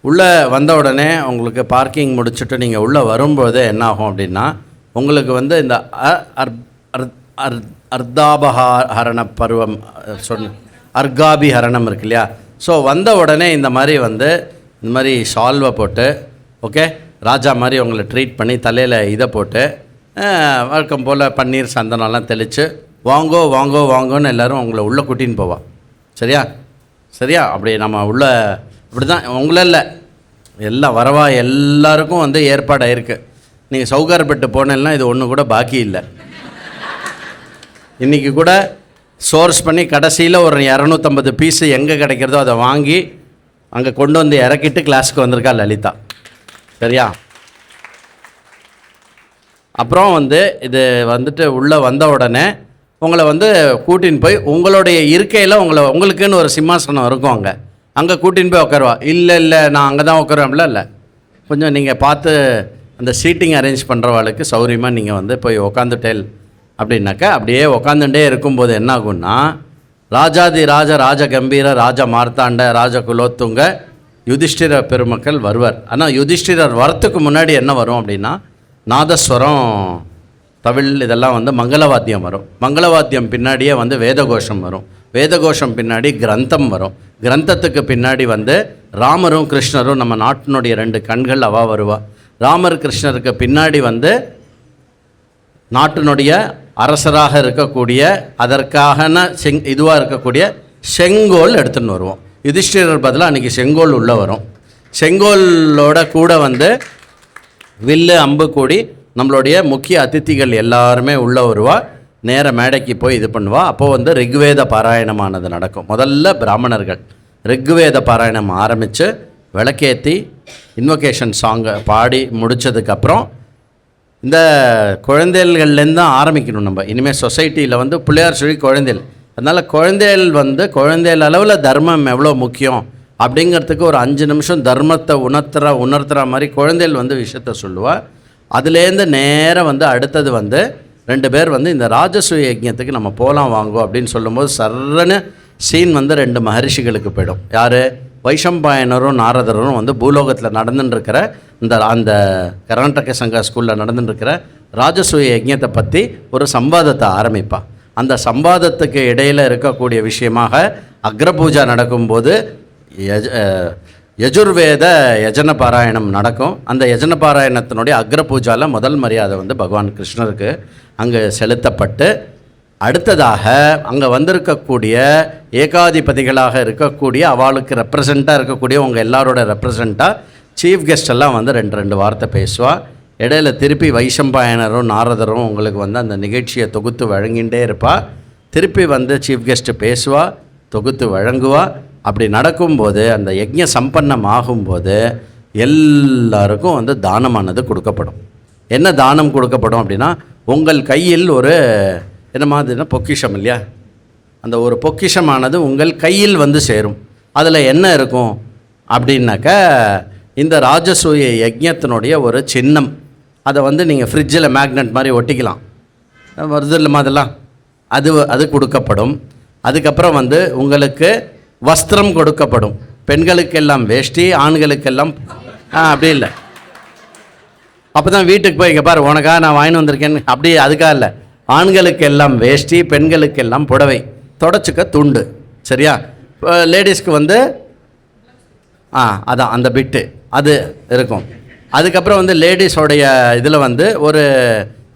உள்ளே வந்த உடனே உங்களுக்கு பார்க்கிங் முடிச்சுட்டு நீங்கள் உள்ளே வரும்போது என்ன ஆகும் அப்படின்னா, உங்களுக்கு வந்து இந்த அர்த்தாபஹரண பருவம் சொன்ன அர்காபிஹரணம் இருக்கு இல்லையா. ஸோ வந்த உடனே இந்த மாதிரி வந்து இந்த மாதிரி ஷால்வை போட்டு, ஓகே, ராஜா மாதிரி உங்களை ட்ரீட் பண்ணி தலையில் இதை போட்டு வழக்கம் போல் பன்னீர் சந்தனம்லாம் தெளித்து வாங்கோ வாங்கோ வாங்கோன்னு எல்லோரும் உங்களை உள்ளே கூட்டின்னு போவா. சரியா சரியா அப்படி நம்ம உள்ள இப்படி தான் உங்கள இல்லை எல்லாம் வரவா எல்லாருக்கும் வந்து ஏற்பாடாக இருக்குது. நீங்கள் சவுகார்பேட்டு போனேன்னா இது ஒன்று கூட பாக்கி இல்லை. இன்றைக்கி கூட சோர்ஸ் பண்ணி கடைசியில் ஒரு 250 பீஸு எங்கே கிடைக்கிறதோ அதை வாங்கி அங்கே கொண்டு வந்து இறக்கிட்டு கிளாஸுக்கு வந்திருக்கா லலிதா. சரியா? அப்புறம் வந்து இது வந்துட்டு உள்ளே வந்த உடனே உங்களை வந்து கூட்டின்னு போய் உங்களுடைய இருக்கையில் உங்களுக்குன்னு ஒரு சிம்மாசனம் இருக்கும், அங்கே கூட்டின்னு போய் உட்காருவா. இல்லை நான் அங்கே தான் உட்காருவேன்ல. இல்லை, கொஞ்சம் நீங்கள் பார்த்து அந்த சீட்டிங் அரேஞ்ச் பண்ணுறவாளுக்கு சௌரியமாக நீங்கள் வந்து போய் உக்காந்துட்டேல் அப்படின்னாக்கா, அப்படியே உக்காந்துட்டே இருக்கும்போது என்ன ஆகும்னா, ராஜாதி ராஜ கம்பீர ராஜ மார்த்தாண்ட ராஜ குலோத்துங்க யுதிஷ்டிர பெருமக்கள் வருவார். ஆனால் யுதிஷ்டிரர் வரத்துக்கு முன்னாடி என்ன வரும் அப்படின்னா, நாதஸ்வரம், தவில், இதெல்லாம் வந்து மங்களவாத்தியம் வரும். மங்களவாத்தியம் பின்னாடியே வந்து வேதகோஷம் வரும். வேதகோஷம் பின்னாடி கிரந்தம் வரும். கிரந்தத்துக்கு பின்னாடி வந்து ராமரும் கிருஷ்ணரும், நம்ம நாட்டினுடைய 2 கண்கள் அவா வருவா. ராமர் கிருஷ்ணருக்கு பின்னாடி வந்து நாட்டினுடைய அரசராக இருக்கக்கூடிய அதற்கான இதுவாக இருக்கக்கூடிய செங்கோல் எடுத்துன்னு வருவோம். யுதிஷ்டிரர் பதிலாக அன்றைக்கி செங்கோல் உள்ளே வரும். செங்கோலோட கூட வந்து வில்லு அம்பு கூடி நம்மளுடைய முக்கிய அதிதிகள் எல்லாருமே உள்ளே வருவா. நேர மேடைக்கு போய் இது பண்ணுவா. அப்போது வந்து ரிக்வேத பாராயணமானது நடக்கும். முதல்ல பிராமணர்கள் ரிக்வேத பாராயணம் ஆரம்பித்து விளக்கேற்றி இன்வொகேஷன் சாங்கை பாடி முடித்ததுக்கப்புறம் இந்த குழந்தைகள்லேருந்து தான் ஆரம்பிக்கணும். நம்ம இனிமேல் சொசைட்டியில் வந்து பிள்ளையார் சொல்லி குழந்தைகள், அதனால் குழந்தைகள் வந்து குழந்தைகள் அளவில் தர்மம் எவ்வளோ முக்கியம் அப்படிங்கிறதுக்கு ஒரு 5 நிமிஷம் தர்மத்தை உணர்த்துற மாதிரி குழந்தைகள் வந்து விஷயத்த சொல்லுவாள். அதுலேருந்து நேராக வந்து அடுத்தது வந்து 2 பேர் வந்து இந்த ராஜசூய யஜ்ஞத்துக்கு நம்ம போகலாம் வாங்கோ அப்படின்னு சொல்லும்போது சர்றன்னு சீன் வந்து 2 மகரிஷிகளுக்கு போயிடும். யார்? வைஷம்பாயனரும் நாரதரும் வந்து பூலோகத்தில் நடந்துட்டுருக்கிற அந்த கர்நாடக சங்கா ஸ்கூலில் நடந்துட்டுருக்கிற ராஜசூய யஜ்ஞத்தை பற்றி ஒரு சம்வாதத்தை ஆரம்பிப்பா. அந்த சம்வாதத்துக்கு இடையில் இருக்கக்கூடிய விஷயமாக அக்ரபூஜா நடக்கும்போது யஜுர்வேத யஜன பாராயணம் நடக்கும். அந்த யஜன பாராயணத்தினுடைய அக்ரபூஜாவில் முதல் மரியாதை வந்து பகவான் கிருஷ்ணருக்கு அங்கே செலுத்தப்பட்டு, அடுத்ததாக அங்கே வந்திருக்கக்கூடிய ஏகாதிபதிகளாக இருக்கக்கூடிய அவளுக்கு ரெப்ரசண்ட்டாக இருக்கக்கூடிய உங்கள் எல்லாரோட ரெப்ரசண்ட்டாக சீஃப் கெஸ்ட் எல்லாம் வந்து 2 வார்த்தை பேசுவாள். இடையில திருப்பி வைஷம்பாயனரும் நாரதரும் உங்களுக்கு வந்து அந்த நிகழ்ச்சியை தொகுத்து வழங்கிகிட்டே இருப்பாள். திருப்பி வந்து சீஃப் கெஸ்ட்டு பேசுவாள், தொகுத்து வழங்குவாள். அப்படி நடக்கும்போது அந்த யஜ்ஞ சம்பன்னம் ஆகும்போது எல்லாருக்கும் வந்து தானமானது கொடுக்கப்படும். என்ன தானம் கொடுக்கப்படும் அப்படின்னா, உங்கள் கையில் ஒரு என்ன மாதிரினா பொக்கிஷம் இல்லையா, அந்த ஒரு பொக்கிஷமானது உங்கள் கையில் வந்து சேரும். அதில் என்ன இருக்கும் அப்படின்னாக்க இந்த ராஜசூய யஜ்ஞத்தினுடைய ஒரு சின்னம். அதை வந்து நீங்கள் ஃப்ரிட்ஜில் மேக்னெட் மாதிரி ஒட்டிக்கலாம், வருது இல்லைம்மா அதெல்லாம், அது கொடுக்கப்படும். அதுக்கப்புறம் வந்து உங்களுக்கு வஸ்திரம் கொடுக்கப்படும். பெண்களுக்கெல்லாம் வேஷ்டி, ஆண்களுக்கெல்லாம் அப்படி இல்லை. அப்போ தான் வீட்டுக்கு போய் இங்கே பாரு உனக்காக நான் வாங்கிட்டு வந்திருக்கேன்னு அப்படி அதுக்காக இல்லை. ஆண்களுக்கெல்லாம் வேஷ்டி, பெண்களுக்கெல்லாம் புடவை, தொடச்சிக்க துண்டு. சரியா? லேடிஸ்க்கு வந்து அதான் அந்த பிட்டு அது இருக்கும். அதுக்கப்புறம் வந்து லேடிஸோடைய இதில் வந்து ஒரு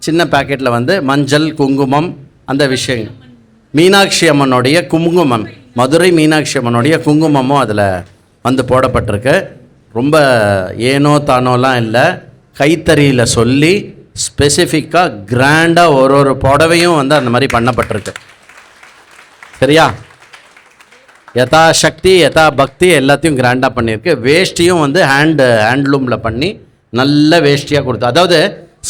சின்ன பேக்கெட்டில் வந்து மஞ்சள், குங்குமம், அந்த விஷயங்கள். மீனாட்சி அம்மனுடைய குங்குமம், மதுரை மீனாட்சி அம்மனுடைய குங்குமமும் அதில் வந்து போடப்பட்டிருக்கு. ரொம்ப ஏனோ தானோலாம் இல்லை, கைத்தறியில் சொல்லி ஸ்பெசிஃபிக்காக கிராண்டாக ஒரு புடவையும் வந்து அந்த மாதிரி பண்ணப்பட்டிருக்கு. சரியா? யதா சக்தி யதா பக்தி எல்லாத்தையும் கிராண்டாக பண்ணியிருக்கு. வேஷ்டியும் வந்து ஹேண்ட்லூமில் பண்ணி நல்ல வேஷ்டியாக கொடுத்து, அதாவது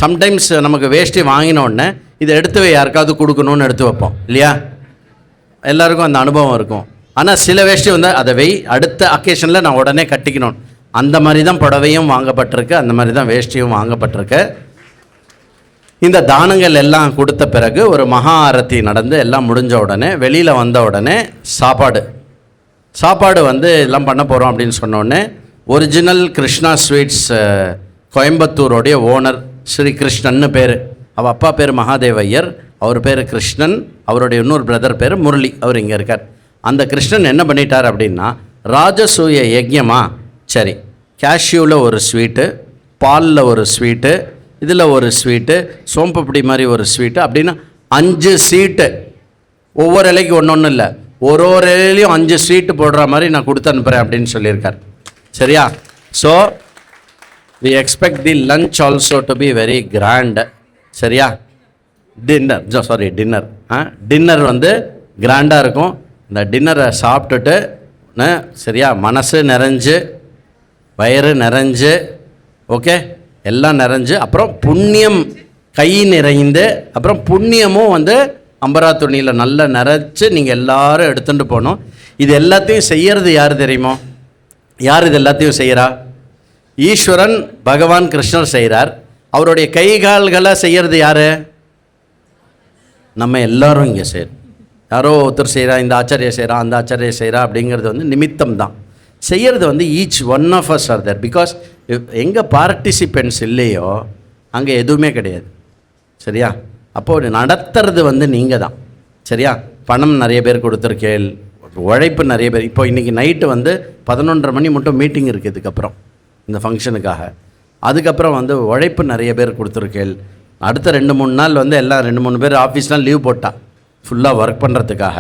சம்டைம்ஸ் நமக்கு வேஷ்டி வாங்கினோடனே இதை எடுத்து யாருக்காவது கொடுக்கணும்னு எடுத்து வைப்போம் இல்லையா? எல்லாருக்கும் அந்த அனுபவம் இருக்கும். ஆனால் சில வேஷ்டி வந்து அதை அடுத்த அக்கேஷனில் நான் உடனே கட்டிக்கணும். அந்த மாதிரி தான் புடவையும் வாங்கப்பட்டிருக்கு, அந்த மாதிரி தான் வேஷ்டியும் வாங்கப்பட்டிருக்கு. இந்த தானங்கள் எல்லாம் கொடுத்த பிறகு ஒரு மகா ஆரத்தி நடந்து எல்லாம் முடிஞ்ச உடனே வெளியில் வந்த உடனே சாப்பாடு வந்து எல்லாம் பண்ண போகிறோம் அப்படின்னு சொன்னோடனே ஒரிஜினல் கிருஷ்ணா ஸ்வீட்ஸ் கோயம்புத்தூரோடைய ஓனர் ஸ்ரீ கிருஷ்ணன்னு பேர். அவள் அப்பா பேர் மகாதேவையர், அவர் பேர் கிருஷ்ணன், அவருடைய இன்னொரு பிரதர் பேர் முரளி, அவர் இங்கே இருக்கார். அந்த கிருஷ்ணன் என்ன பண்ணிட்டார் அப்படின்னா, ராஜசூய யஜ்யமா, சரி கேஷ்யூவில் ஒரு ஸ்வீட்டு, பாலில் ஒரு ஸ்வீட்டு, இதில் ஒரு ஸ்வீட்டு, சோம்பப்படி மாதிரி ஒரு ஸ்வீட்டு, அப்படின்னா 5 ஸ்வீட்டு. ஒவ்வொரு இலைக்கு ஒன்று இல்லை, ஒரு இலையிலையும் 5 ஸ்வீட்டு போடுற மாதிரி நான் கொடுத்து அனுப்புகிறேன் அப்படின்னு சொல்லியிருக்கார். சரியா? So we expect the lunch also to be very grand. சரியா? டின்னர் வந்து கிராண்டாக இருக்கும். இந்த டின்னரை சாப்பிட்டுட்டு சரியா மனசு நிறைஞ்சு வயிறு நிறைஞ்சு ஓகே எல்லாம் நிறைஞ்சு, அப்புறம் புண்ணியம் கை நிறைந்து, அப்புறம் புண்ணியமும் வந்து அம்பரா துணியில் நல்லா நிறைச்சி நீங்கள் எல்லாரும் எடுத்துகிட்டு போகணும். இது எல்லாத்தையும் செய்கிறது யார் தெரியுமோ? யார் இது எல்லாத்தையும் செய்கிறா? ஈஸ்வரன் பகவான் கிருஷ்ணர் செய்கிறார். அவருடைய கை கால்களை செய்கிறது யார்? நம்ம எல்லாரும் இங்கே செய்கிறோம். யாரோ ஒருத்தர் செய்கிறா, இந்த ஆச்சாரியை செய்கிறா, அந்த ஆச்சாரியை செய்கிறா அப்படிங்கிறது வந்து நிமித்தம் தான். செய்கிறது வந்து each one of us are there. Because எங்கே பார்ட்டிசிபெண்ட்ஸ் இல்லையோ அங்கே எதுவுமே கிடையாது. சரியா? அப்போது நடத்துறது வந்து நீங்கள் தான். சரியா? பணம் நிறைய பேர் கொடுத்துருக்கேள், உழைப்பு நிறைய பேர். இப்போ இன்றைக்கி நைட்டு வந்து 11:30 மணி மட்டும் மீட்டிங் இருக்குது இதுக்கப்புறம் இந்த ஃபங்க்ஷனுக்காக. அதுக்கப்புறம் வந்து உழைப்பு நிறைய பேர் கொடுத்துருக்கேள். அடுத்த 2-3 நாள் வந்து எல்லாம் 2-3 பேர் ஆஃபீஸ்லாம் லீவ் போட்டா ஃபுல்லாக ஒர்க் பண்ணுறதுக்காக.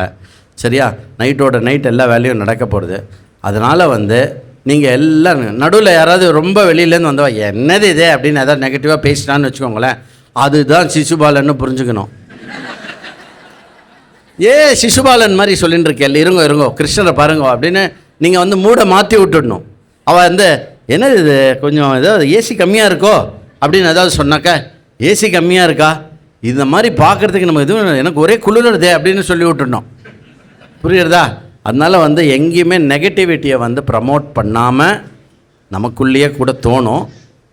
சரியா? நைட்டோட நைட் எல்லா வேலையும் நடக்க போகிறது. அதனால் வந்து நீங்கள் எல்லாம் நடுவில் யாராவது ரொம்ப வெளியிலேருந்து வந்தவா என்னது இதே அப்படின்னு எதாவது நெகட்டிவாக பேசினான்னு வச்சுக்கோங்களேன், அதுதான் சிசுபாலன்னு புரிஞ்சுக்கணும். சிசுபாலன் மாதிரி சொல்லின்னு இருக்கேன், இருங்கோ கிருஷ்ணரை பாருங்க அப்படின்னு நீங்கள் வந்து மூடை மாற்றி விட்டுடணும். அவள் வந்து என்னது இது கொஞ்சம் ஏதாவது ஏசி கம்மியாக இருக்கோ அப்படின்னு ஏதாவது சொன்னாக்கா, ஏசி கம்மியாக இருக்கா, இந்த மாதிரி பார்க்குறதுக்கு நம்ம எதுவும் எனக்கு ஒரே குளிர்தே அப்படின்னு சொல்லி விட்டுடணும். புரியுறதா? அதனால் வந்து எங்கேயுமே நெகட்டிவிட்டியை வந்து ப்ரமோட் பண்ணாமல் நமக்குள்ளேயே கூட தோணும்.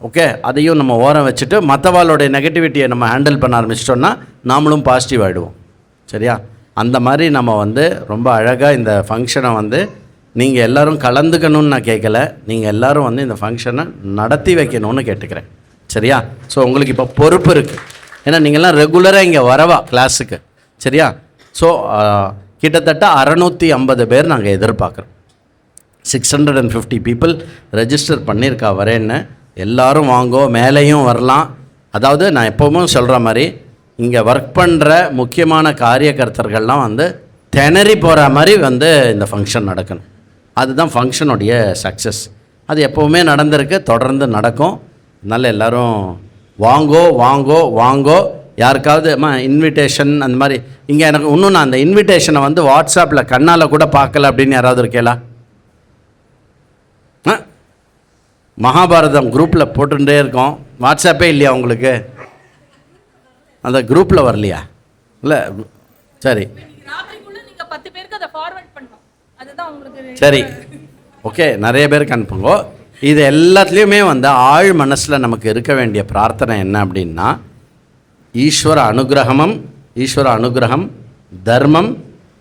ஓகே, அதையும் நம்ம ஓரம் வச்சுட்டு மற்றவாளுடைய நெகட்டிவிட்டியை நம்ம ஹேண்டில் பண்ண ஆரம்பிச்சிட்டோன்னா நாமளும் பாசிட்டிவ் ஆகிடுவோம். சரியா? அந்த மாதிரி நம்ம வந்து ரொம்ப அழகாக இந்த ஃபங்க்ஷனை வந்து நீங்கள் எல்லோரும் கலந்துக்கணும்னு நான் கேட்கல, நீங்கள் எல்லோரும் வந்து இந்த ஃபங்க்ஷனை நடத்தி வைக்கணும்னு கேட்டுக்கிறேன். சரியா? ஸோ உங்களுக்கு இப்போ பொறுப்பு இருக்குது. ஏன்னா நீங்கள்லாம் ரெகுலராக இங்கே வரவா கிளாஸுக்கு. சரியா? ஸோ கிட்டத்தட்ட 650 பேர் நாங்கள் எதிர்பார்க்குறோம். 650 பீப்புள் ரெஜிஸ்டர் பண்ணியிருக்கா வரேன்னு. எல்லோரும் வாங்கோ, மேலேயும் வரலாம். அதாவது நான் எப்போவும் சொல்கிற மாதிரி இங்கே ஒர்க் பண்ணுற முக்கியமான காரியகர்த்தர்கள்லாம் வந்து திணறி போகிற மாதிரி வந்து இந்த ஃபங்க்ஷன் நடக்கணும். அதுதான் ஃபங்க்ஷனுடைய சக்ஸஸ். அது எப்போவுமே நடந்திருக்கு, தொடர்ந்து நடக்கும். அதனால் எல்லோரும் வாங்கோ. யாருக்காவது இன்விடேஷன் அந்த மாதிரி இங்கே எனக்கு இன்னும் நான் அந்த இன்விடேஷனை வந்து வாட்ஸ்அப்பில் கண்ணால் கூட பார்க்கல அப்படின்னு யாராவது இருக்கேலா? மகாபாரதம் குரூப்பில் போட்டுகிட்டே இருக்கோம், வாட்ஸ்அப்பே இல்லையா உங்களுக்கு? அந்த குரூப்பில் வரலையா? இல்லை, சரி. சரி, ஓகே, நிறைய பேருக்கு அனுப்புங்க. இது எல்லாத்துலேயுமே வந்து ஆழ் மனசில் நமக்கு இருக்க வேண்டிய பிரார்த்தனை என்ன அப்படின்னா, ஈஸ்வர அனுகிரகம், தர்மம்,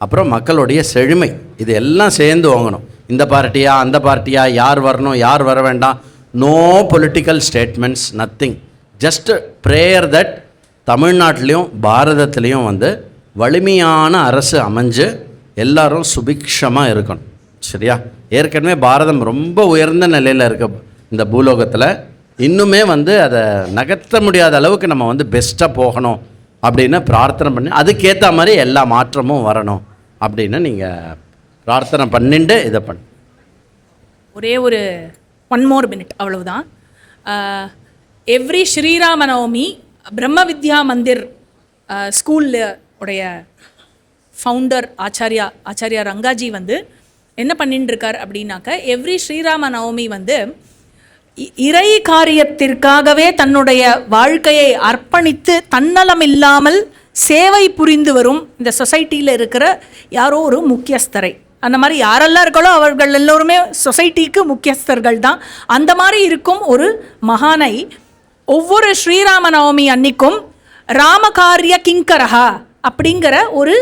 அப்புறம் மக்களுடைய செழுமை, இது எல்லாம் சேர்ந்து வாங்கணும். இந்த பார்ட்டியா அந்த பார்ட்டியா, யார் வரணும் யார் வர வேண்டாம், no political statements, nothing. Just prayer that தமிழ்நாட்டிலையும் பாரதத்துலேயும் வந்து வலிமையான அரசு அமைஞ்சு எல்லாரும் சுபிக்ஷமாக இருக்கணும். சரியா? ஏற்கனவே பாரதம் ரொம்ப உயர்ந்த நிலையில் இருக்க இந்த பூலோகத்தில் இன்னுமே வந்து அதை நகர்த்த முடியாத அளவுக்கு நம்ம வந்து பெஸ்ட்டாக போகணும் அப்படின்னு பிரார்த்தனை பண்ணி அதுக்கேற்ற மாதிரி எல்லா மாற்றமும் வரணும் அப்படின்னு நீங்கள் பிரார்த்தனை பண்ணிட்டு இதை பண்ணு. ஒரே ஒரு 1 more minute அவ்வளவுதான். எவ்ரி ஸ்ரீராம நவமி பிரம்ம வித்யா மந்திர் ஸ்கூல் உடைய ஃபவுண்டர் ஆச்சாரியா ரங்காஜி வந்து என்ன பண்ணிட்டு இருக்கார் அப்படின்னாக்க, எவ்ரி ஸ்ரீராம நவமி வந்து இறை காரியத்திற்காகவே தன்னுடைய வாழ்க்கையை அர்ப்பணித்து தன்னலம் இல்லாமல் சேவை புரிந்து வரும் இந்த சொசைட்டியில் இருக்கிற யாரோ ஒரு முக்கியஸ்தரை, அந்த மாதிரி யாரெல்லாம் இருக்காளோ அவர்கள் எல்லோருமே சொசைட்டிக்கு முக்கியஸ்தர்கள் தான். அந்த மாதிரி இருக்கும் ஒரு மகானை ஒவ்வொரு ஸ்ரீராம நவமி அன்னைக்கும் ராமகாரிய கிங்கரஹா அப்படிங்கிற ஒரு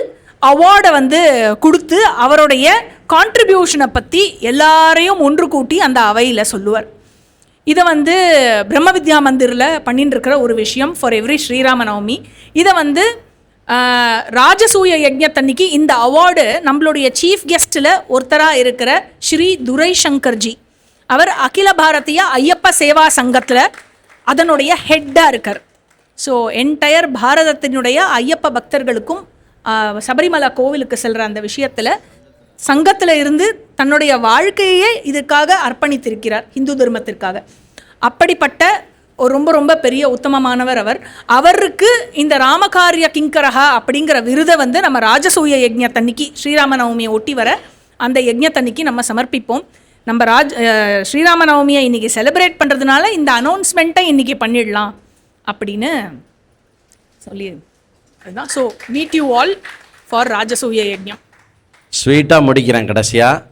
அவார்டை வந்து கொடுத்து அவருடைய கான்ட்ரிபியூஷனை பற்றி எல்லாரையும் ஒன்று கூட்டி அந்த அவையில் சொல்லுவார். இதை வந்து பிரம்ம வித்யா மந்திரில் பண்ணிட்டு இருக்கிற ஒரு விஷயம் ஃபார் எவ்ரி ஸ்ரீராம நவமி. இதை வந்து ராஜசூய யஜ்ஞத்தன்னைக்கு இந்த அவார்டு நம்மளுடைய சீஃப் கெஸ்ட்டில் ஒருத்தராக இருக்கிற ஸ்ரீ துரை சங்கர்ஜி, அவர் அகில பாரதிய ஐயப்ப சேவா சங்கத்தில் அதனுடைய ஹெட்டாக இருக்கார். ஸோ என்டையர் பாரதத்தினுடைய ஐயப்ப பக்தர்களுக்கும் சபரிமலா கோவிலுக்கு செல்கிற அந்த விஷயத்தில் சங்கத்தில் இருந்து தன்னுடைய வாழ்க்கையே இதுக்காக அர்ப்பணித்திருக்கிறார், இந்து தர்மத்திற்காக. அப்படிப்பட்ட ஒரு ரொம்ப ரொம்ப பெரிய உத்தமமானவர் அவர். அவருக்கு இந்த ராமகாரிய கிங்கரஹா அப்படிங்கிற விருதை வந்து நம்ம ராஜசூய யஜ்ஞத்தன்னைக்கு ஸ்ரீராம நவமியை ஒட்டி வர அந்த யஜ்ஞத்தன்னைக்கு நம்ம சமர்ப்பிப்போம். நம்ம ஸ்ரீராம நவமியை இன்றைக்கி செலிப்ரேட் பண்ணுறதுனால இந்த அனௌன்ஸ்மெண்ட்டை இன்றைக்கி பண்ணிடலாம் அப்படின்னு சொல்லி அதுதான். So meet you all for Rajasuya Yagnam. ஸ்வீட்டாக முடிக்கிறேன் கடைசியாக.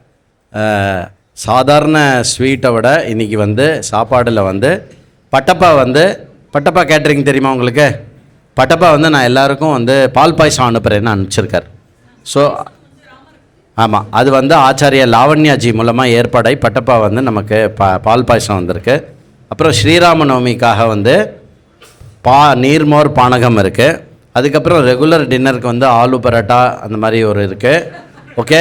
சாதாரண ஸ்வீட்டை விட இன்றைக்கி வந்து சாப்பாடில் வந்து பட்டப்பா கேட்ரிங் தெரியுமா உங்களுக்கு? பட்டப்பா வந்து நான் எல்லாருக்கும் வந்து பால் பாயசம் அனுப்புகிறேன்னு அனுப்பிச்சிருக்கார். ஸோ ஆமாம், அது வந்து ஆச்சாரிய லாவண்யாஜி மூலமாக ஏற்பாடாகி பட்டப்பா வந்து நமக்கு பால் பாயசம் வந்திருக்கு. அப்புறம் ஸ்ரீராம நவமிக்காக வந்து நீர்மோர் பானகம் இருக்குது. அதுக்கப்புறம் ரெகுலர் டின்னருக்கு வந்து ஆலு பரோட்டா அந்த மாதிரி ஒரு இருக்குது. Okay,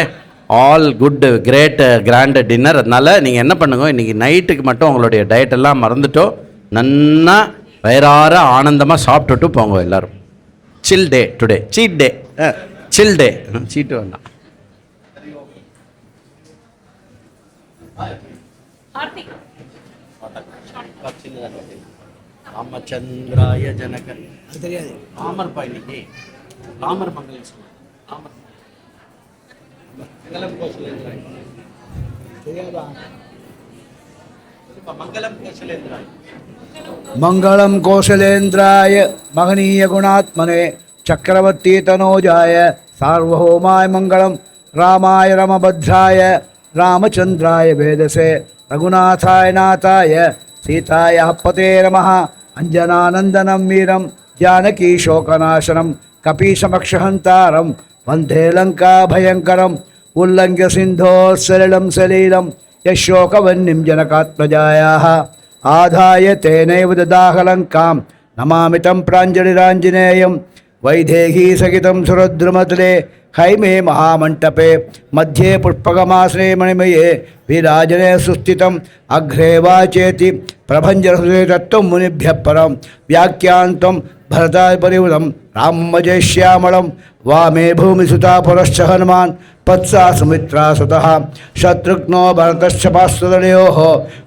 all good great grand dinner. அதனால் நீங்கள் என்ன பண்ணுங்க, இன்றைக்கி நைட்டுக்கு மட்டும் உங்களுடைய டயட்டெல்லாம் மறந்துட்டோ நன்னா வயிறார ஆனந்தமாக சாப்பிட்டுட்டு போங்க எல்லோரும். சில் டே டுடே, சீட் டே, சில் டே, சீட்டு வேண்டாம். ராமச்சந்திராய ஜனக தெரியாது. ராமர் இன்னைக்கு ராமர் மங்கலம் ராமர் மங்கலம் கோசலேந்திராய் தெரியாதா? மங்கலம் கோசலேந்திராய் மங்களம் கோசலேந்திராய மகனீய குணாத்மனே சக்கரவர்த்தி தனோஜாய சார்வபௌமாய மங்களம் ராமாய ரமபத்ராய ராமச்சந்திராய வேதசே ரகுநாதாய நாதாய சீதாய பதே நமः அஞ்சனானந்தனம் வீரம் ஜானகி சோகநாசனம் கபீசமக்ஷஹந்தாரம் வந்தே லங்கா பயங்கரம் உல்லங்க்ய சிந்தோர் சலிலம் சலீலம் யசோகவன்னிம் ஜனகாத்மஜாயாः ஆதாய தேனைவ ததாஹ லங்காம் நமாமி தம் பிராஞ்சலிராஞ்சநேயம் வைதேகி சகிதம் சுரத்ருமத்லே हैमे महामण्टपे मध्ये पुष्पकमासने मणिमये विराजने सुस्थितम् अग्रे वाचेति प्रभञ्जरसुते तत्त्वं मुनिभ्यः परं व्याख्यान्तं भरतापरिवृतं राममजश्यामलं वामे भूमिसुता पुरश्च हनुमान् पत्सा सुमित्रा सुतः शत्रुघ्नो भरतश्च पार्श्वदलयोः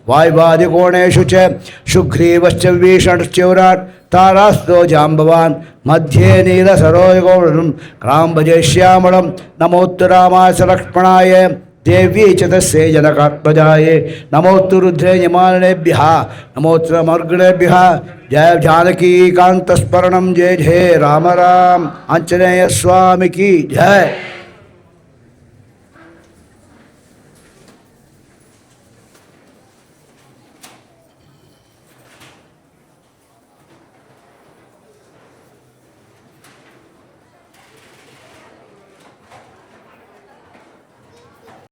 वायुवादिकोणेषु च सुग्रीवश्च विभीषणश्च विराट् तारास्तो जाम्बवान् मध्ये नीलसरोजगौरं रामभजे श्यामलं नमोऽस्तु रामाय च लक्ष्मणाय देव्यै च तस्यै जनकात्मजाय नमोऽस्तु रुद्रेयमालिनेभ्यः नमोऽस्तु मर्गणेभ्यः जय जानकीकान्तस्मरणं जय जय राम राम आञ्जनेय स्वामी की जय।